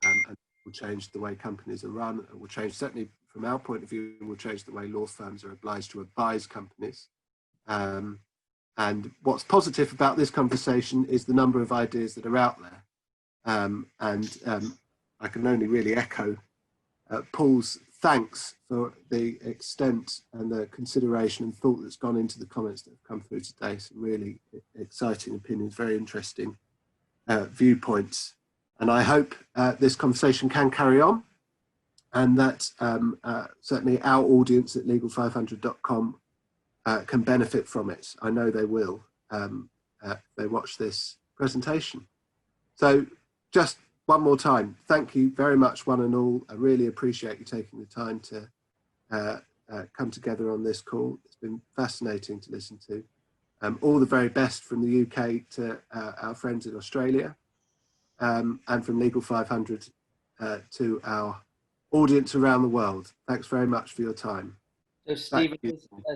And it will change the way companies are run. It will change, certainly from our point of view, it will change the way law firms are obliged to advise companies. And what's positive about this conversation is the number of ideas that are out there. I can only really echo Paul's thanks for the extent and the consideration and thought that's gone into the comments that have come through today. Some really exciting opinions, very interesting viewpoints. And I hope this conversation can carry on, and that certainly our audience at legal500.com can benefit from it. I know they will. They watch this presentation. So just one more time, thank you very much, one and all. I really appreciate you taking the time to come together on this call. It's been fascinating to listen to. All the very best from the UK to our friends in Australia, and from Legal 500 to our audience around the world. Thanks very much for your time. So Stephen,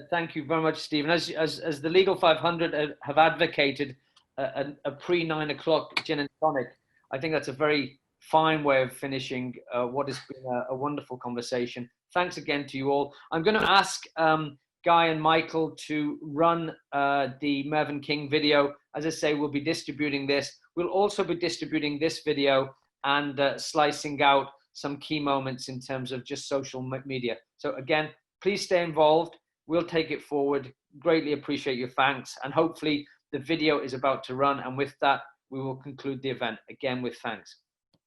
thank you very much, Stephen. As the Legal 500 have advocated a pre-9 o'clock gin and tonic, I think that's a very fine way of finishing what has been a wonderful conversation. Thanks again to you all. I'm going to ask Guy and Michael to run the Mervyn King video. As I say, we'll be distributing this. We'll also be distributing this video and slicing out some key moments in terms of just social media. So again, please stay involved. We'll take it forward. Greatly appreciate your thanks. And hopefully the video is about to run. And with that, we will conclude the event again with thanks.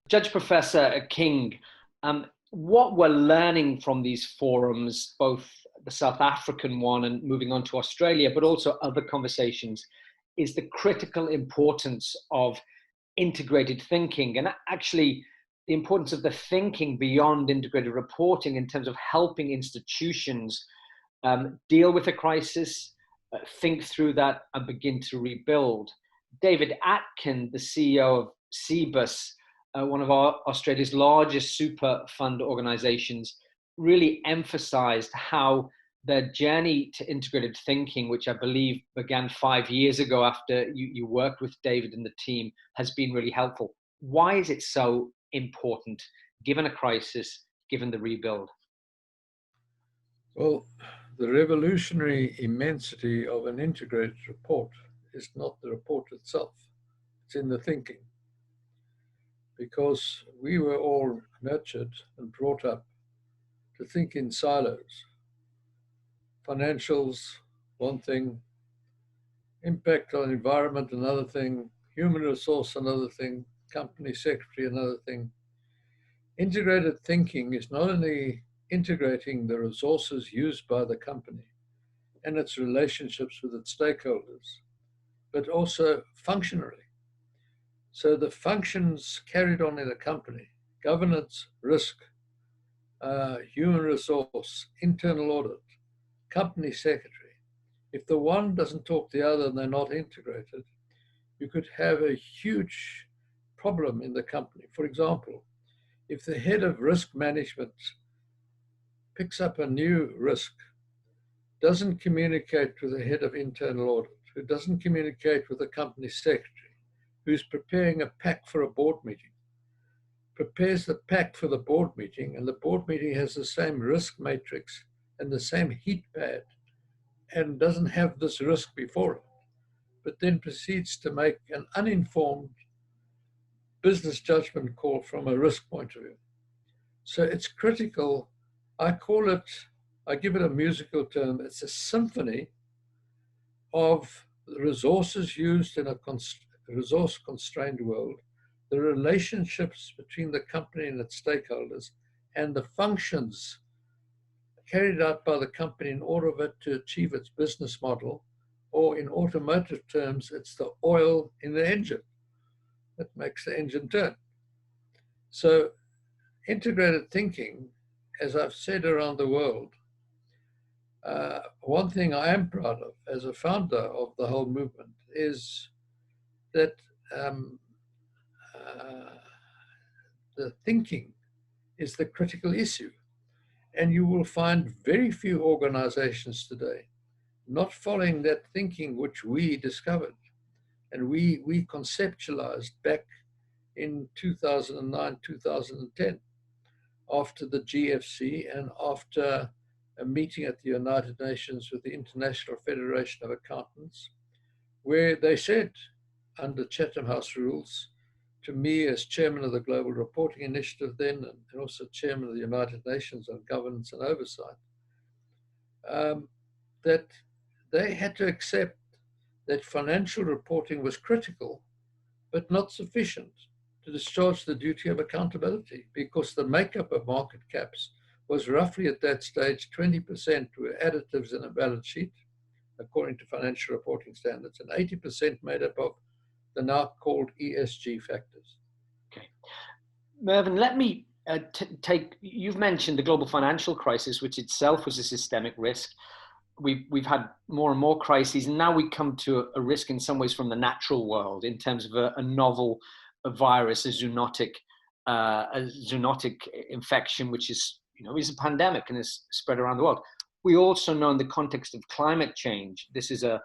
Judge Professor King, what we're learning from these forums, both the South African one and moving on to Australia, but also other conversations, is the critical importance of integrated thinking, and actually the importance of the thinking beyond integrated reporting in terms of helping institutions deal with a crisis, think through that, and begin to rebuild. David Atkin, the CEO of CBUS, one of Australia's largest super fund organizations, really emphasized how their journey to integrated thinking, which I believe began 5 years ago after you worked with David and the team, has been really helpful. Why is it so important, given a crisis, given the rebuild? Well, the revolutionary immensity of an integrated report is not the report itself, it's in the thinking. Because we were all nurtured and brought up to think in silos. Financials, one thing, impact on environment, another thing, human resource, another thing, company secretary, another thing. Integrated thinking is not only integrating the resources used by the company and its relationships with its stakeholders, but also functionally. So the functions carried on in a company, governance, risk, human resource, internal audit, company secretary, if the one doesn't talk to the other and they're not integrated, you could have a huge problem in the company. For example, if the head of risk management picks up a new risk, doesn't communicate with the head of internal audit, who doesn't communicate with the company secretary, who's preparing a pack for a board meeting, prepares the pack for the board meeting, and the board meeting has the same risk matrix and the same heat pad, and doesn't have this risk before it, but then proceeds to make an uninformed business judgment call from a risk point of view. So it's critical. I give it a musical term, it's a symphony of the resources used in a resource-constrained world, the relationships between the company and its stakeholders, and the functions carried out by the company in order for it to achieve its business model, or in automotive terms, it's the oil in the engine that makes the engine turn. So integrated thinking, as I've said around the world, one thing I am proud of as a founder of the whole movement is that the thinking is the critical issue. And you will find very few organizations today not following that thinking which we discovered and we conceptualized back in 2009, 2010, after the GFC and after a meeting at the United Nations with the International Federation of Accountants, where they said, under Chatham House rules, to me as chairman of the Global Reporting Initiative then, and also chairman of the United Nations on Governance and Oversight, that they had to accept that financial reporting was critical, but not sufficient to discharge the duty of accountability, because the makeup of market caps was roughly at that stage 20% were additives in a balance sheet, according to financial reporting standards, and 80% made up of the now called ESG factors. Okay. Mervyn, let me take, you've mentioned the global financial crisis, which itself was a systemic risk. We've had more and more crises, and now we come to a risk in some ways from the natural world in terms of a novel virus, a zoonotic infection, which is a pandemic and is spread around the world. We also know in the context of climate change, this is a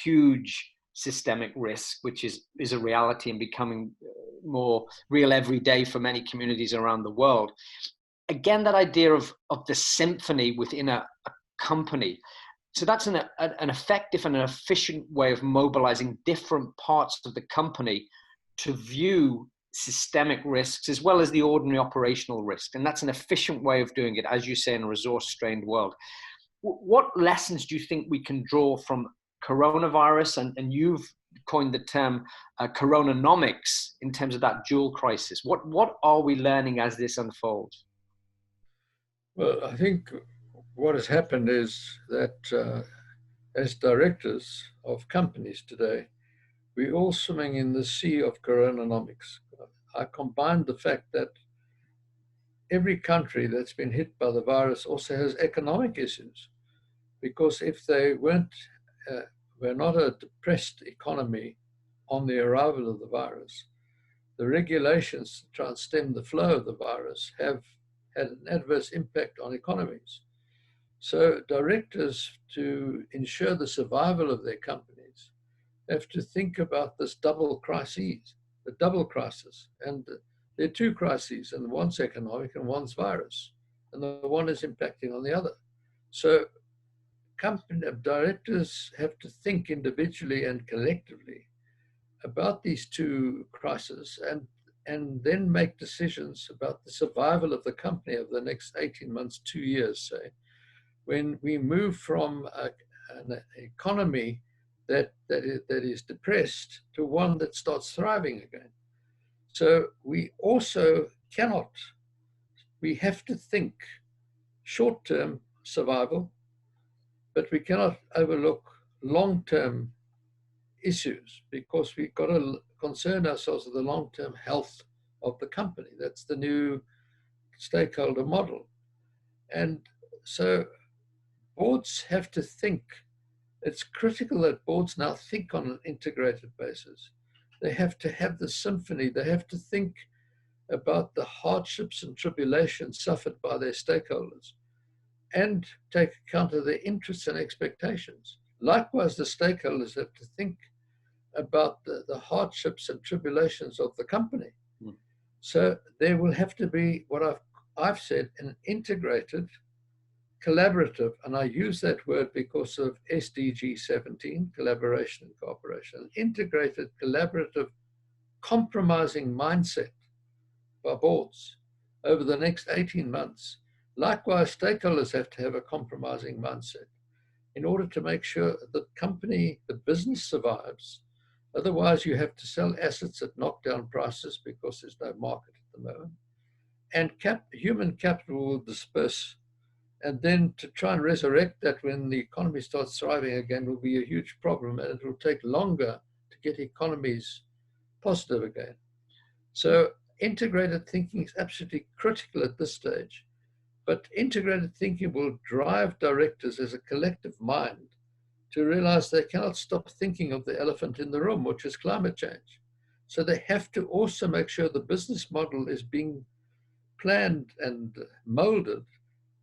huge systemic risk, which is a reality and becoming more real every day for many communities around the world. Again, that idea of the symphony within a company. So that's an effective and an efficient way of mobilizing different parts of the company to view systemic risks as well as the ordinary operational risk. And that's an efficient way of doing it, as you say, in a resource-strained world. What lessons do you think we can draw from coronavirus? And you've coined the term coronanomics in terms of that dual crisis. What are we learning as this unfolds? Well, I think what has happened is that as directors of companies today, we're all swimming in the sea of coronanomics. I combined the fact that every country that's been hit by the virus also has economic issues, because if they were not a depressed economy on the arrival of the virus, the regulations to try and stem the flow of the virus have had an adverse impact on economies. So directors, to ensure the survival of their companies, have to think about this double crisis. And there are two crises, and one's economic and one's virus, and the one is impacting on the other. So company directors have to think individually and collectively about these two crises, and then make decisions about the survival of the company over the next 18 months, 2 years, say, when we move from an economy that is depressed to one that starts thriving again. So we also we have to think short-term survival, but we cannot overlook long-term issues, because we've got to concern ourselves with the long-term health of the company. That's the new stakeholder model. And so boards have to think. It's critical that boards now think on an integrated basis. They have to have the symphony. They have to think about the hardships and tribulations suffered by their stakeholders and take account of their interests and expectations. Likewise, the stakeholders have to think about the hardships and tribulations of the company. Mm. So there will have to be, what I've said, an integrated, collaborative, and I use that word because of SDG 17, collaboration and cooperation, an integrated, collaborative, compromising mindset by boards over the next 18 months. Likewise, stakeholders have to have a compromising mindset in order to make sure the company, the business survives. Otherwise, you have to sell assets at knockdown prices because there's no market at the moment. And human capital will disperse And then to try and resurrect that when the economy starts thriving again will be a huge problem, and it will take longer to get economies positive again. So integrated thinking is absolutely critical at this stage, but integrated thinking will drive directors as a collective mind to realize they cannot stop thinking of the elephant in the room, which is climate change. So they have to also make sure the business model is being planned and molded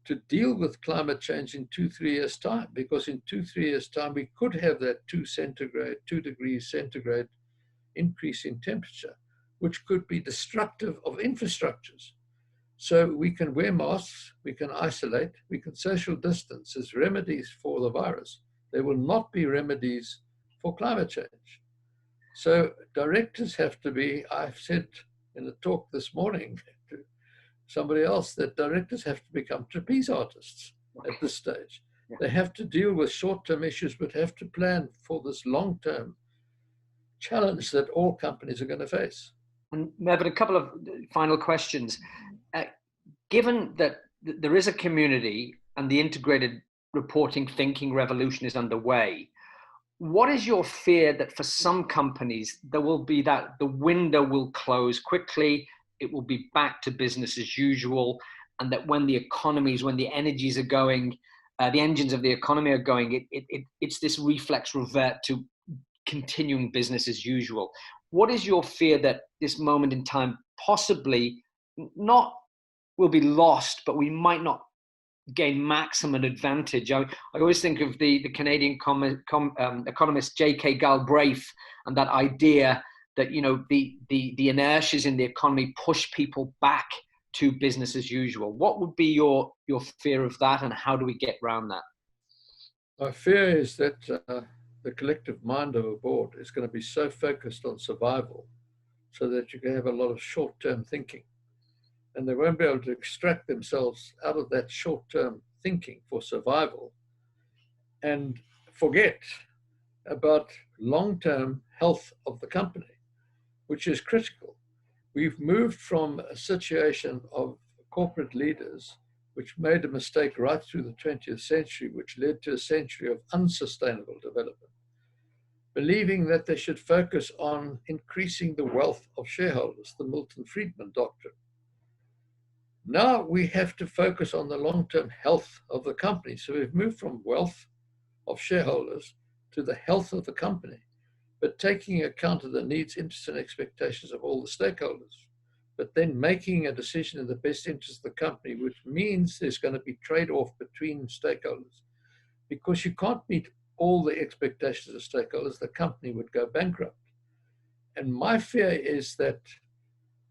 to deal with climate change in 2-3 years' time, because in 2-3 years' time, we could have that 2 degrees centigrade increase in temperature, which could be destructive of infrastructures. So we can wear masks, we can isolate, we can social distance as remedies for the virus. They will not be remedies for climate change. So directors have to be, I've said in a talk this morning to somebody else, that directors have to become trapeze artists at this stage. They have to deal with short-term issues, but have to plan for this long-term challenge that all companies are going to face. And Mervyn, a couple of final questions. Given that there is a community and the integrated reporting thinking revolution is underway, what is your fear that for some companies there will be that the window will close quickly, it will be back to business as usual, and that when the economies, when the energies are going, the engines of the economy are going, it's this reflex revert to continuing business as usual? What is your fear that this moment in time possibly not will be lost, but we might not gain maximum advantage? I always think of the Canadian economist J.K. Galbraith and that idea that, you know, the inertias in the economy push people back to business as usual. What would be your fear of that, and how do we get around that? My fear is that the collective mind of a board is going to be so focused on survival so that you can have a lot of short-term thinking. And they won't be able to extract themselves out of that short-term thinking for survival and forget about long-term health of the company, which is critical. We've moved from a situation of corporate leaders which made a mistake right through the 20th century, which led to a century of unsustainable development, believing that they should focus on increasing the wealth of shareholders, the Milton Friedman doctrine. Now we have to focus on the long-term health of the company. So we've moved from wealth of shareholders to the health of the company, but taking account of the needs, interests, and expectations of all the stakeholders, but then making a decision in the best interest of the company, which means there's going to be trade-off between stakeholders. Because you can't meet all the expectations of stakeholders, the company would go bankrupt. And my fear is that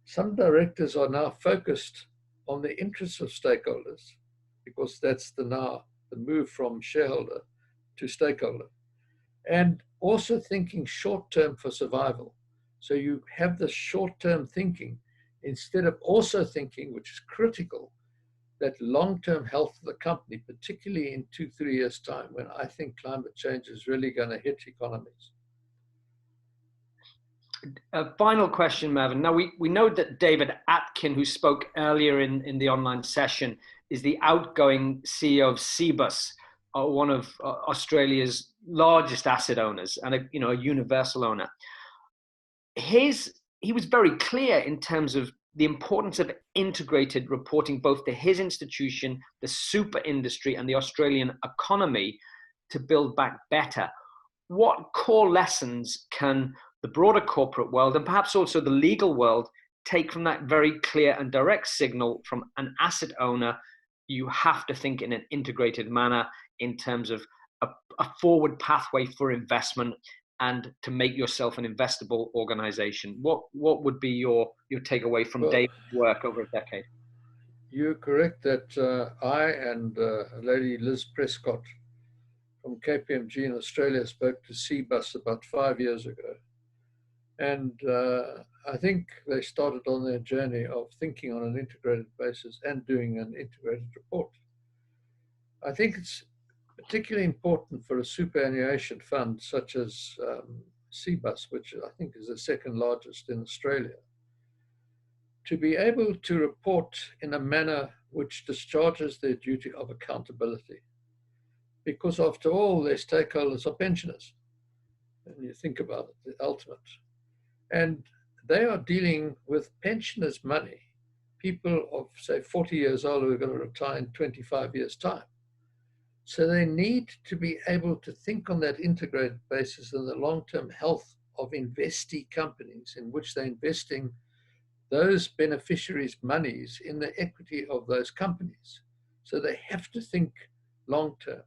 some directors are now focused on the interests of stakeholders, because that's the move from shareholder to stakeholder, and also thinking short-term for survival. So you have the short-term thinking instead of also thinking, which is critical, that long-term health of the company, particularly in 2-3 years' time, when I think climate change is really going to hit economies. A final question, Mervyn. Now, we know that David Atkin, who spoke earlier in the online session, is the outgoing CEO of Cbus, one of Australia's largest asset owners and a universal owner. He was very clear in terms of the importance of integrated reporting, both to his institution, the super industry, and the Australian economy to build back better. What core lessons can the broader corporate world, and perhaps also the legal world, take from that very clear and direct signal from an asset owner? You have to think in an integrated manner in terms of a forward pathway for investment and to make yourself an investable organization. What would be your takeaway from David's work over a decade? You're correct that I and Lady Liz Prescott from KPMG in Australia spoke to Cbus about 5 years ago. And I think they started on their journey of thinking on an integrated basis and doing an integrated report. I think it's particularly important for a superannuation fund such as Cbus, which I think is the second largest in Australia, to be able to report in a manner which discharges their duty of accountability. Because after all, their stakeholders are pensioners. And you think about it, the ultimate. And they are dealing with pensioners' money, people of, say, 40 years old who are going to retire in 25 years' time. So they need to be able to think on that integrated basis on the long-term health of investee companies in which they're investing those beneficiaries' monies in the equity of those companies. So they have to think long-term,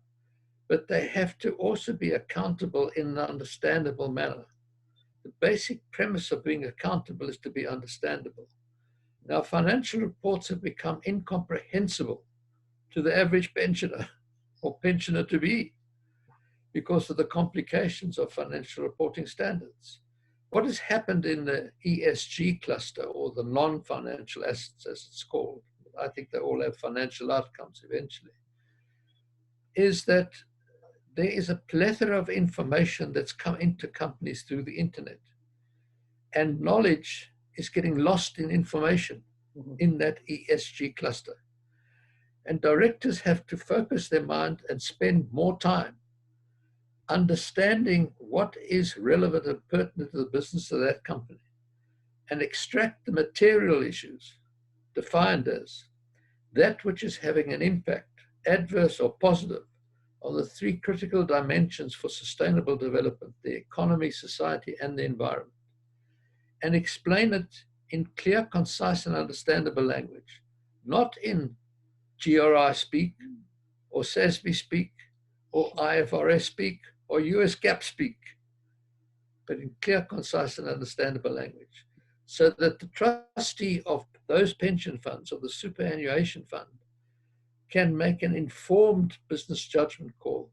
but they have to also be accountable in an understandable manner. The basic premise of being accountable is to be understandable. Now, financial reports have become incomprehensible to the average pensioner or pensioner-to-be because of the complications of financial reporting standards. What has happened in the ESG cluster, or the non-financial assets as it's called, I think they all have financial outcomes eventually, is that there is a plethora of information that's come into companies through the internet. And knowledge is getting lost in information in that ESG cluster. And directors have to focus their mind and spend more time understanding what is relevant and pertinent to the business of that company and extract the material issues defined as that which is having an impact, adverse or positive, on the three critical dimensions for sustainable development: the economy, society, and the environment, and explain it in clear, concise, and understandable language, not in GRI speak, or SASB speak, or IFRS speak, or US GAAP speak, but in clear, concise, and understandable language, so that the trustee of those pension funds or the superannuation fund can make an informed business judgment call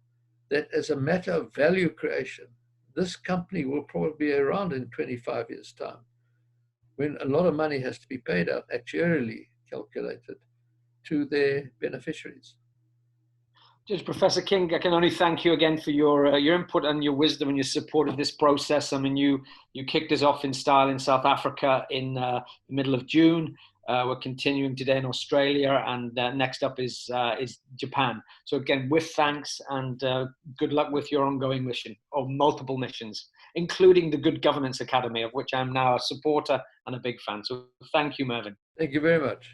that as a matter of value creation, this company will probably be around in 25 years' time, when a lot of money has to be paid out, actuarially calculated, to their beneficiaries. Just Professor King, I can only thank you again for your input and your wisdom and your support of this process. I mean, you kicked us off in style in South Africa in the middle of June. We're continuing today in Australia, and next up is Japan. So again, with thanks, and good luck with your ongoing mission, or multiple missions, including the Good Governance Academy, of which I'm now a supporter and a big fan. So thank you, Mervyn. Thank you very much.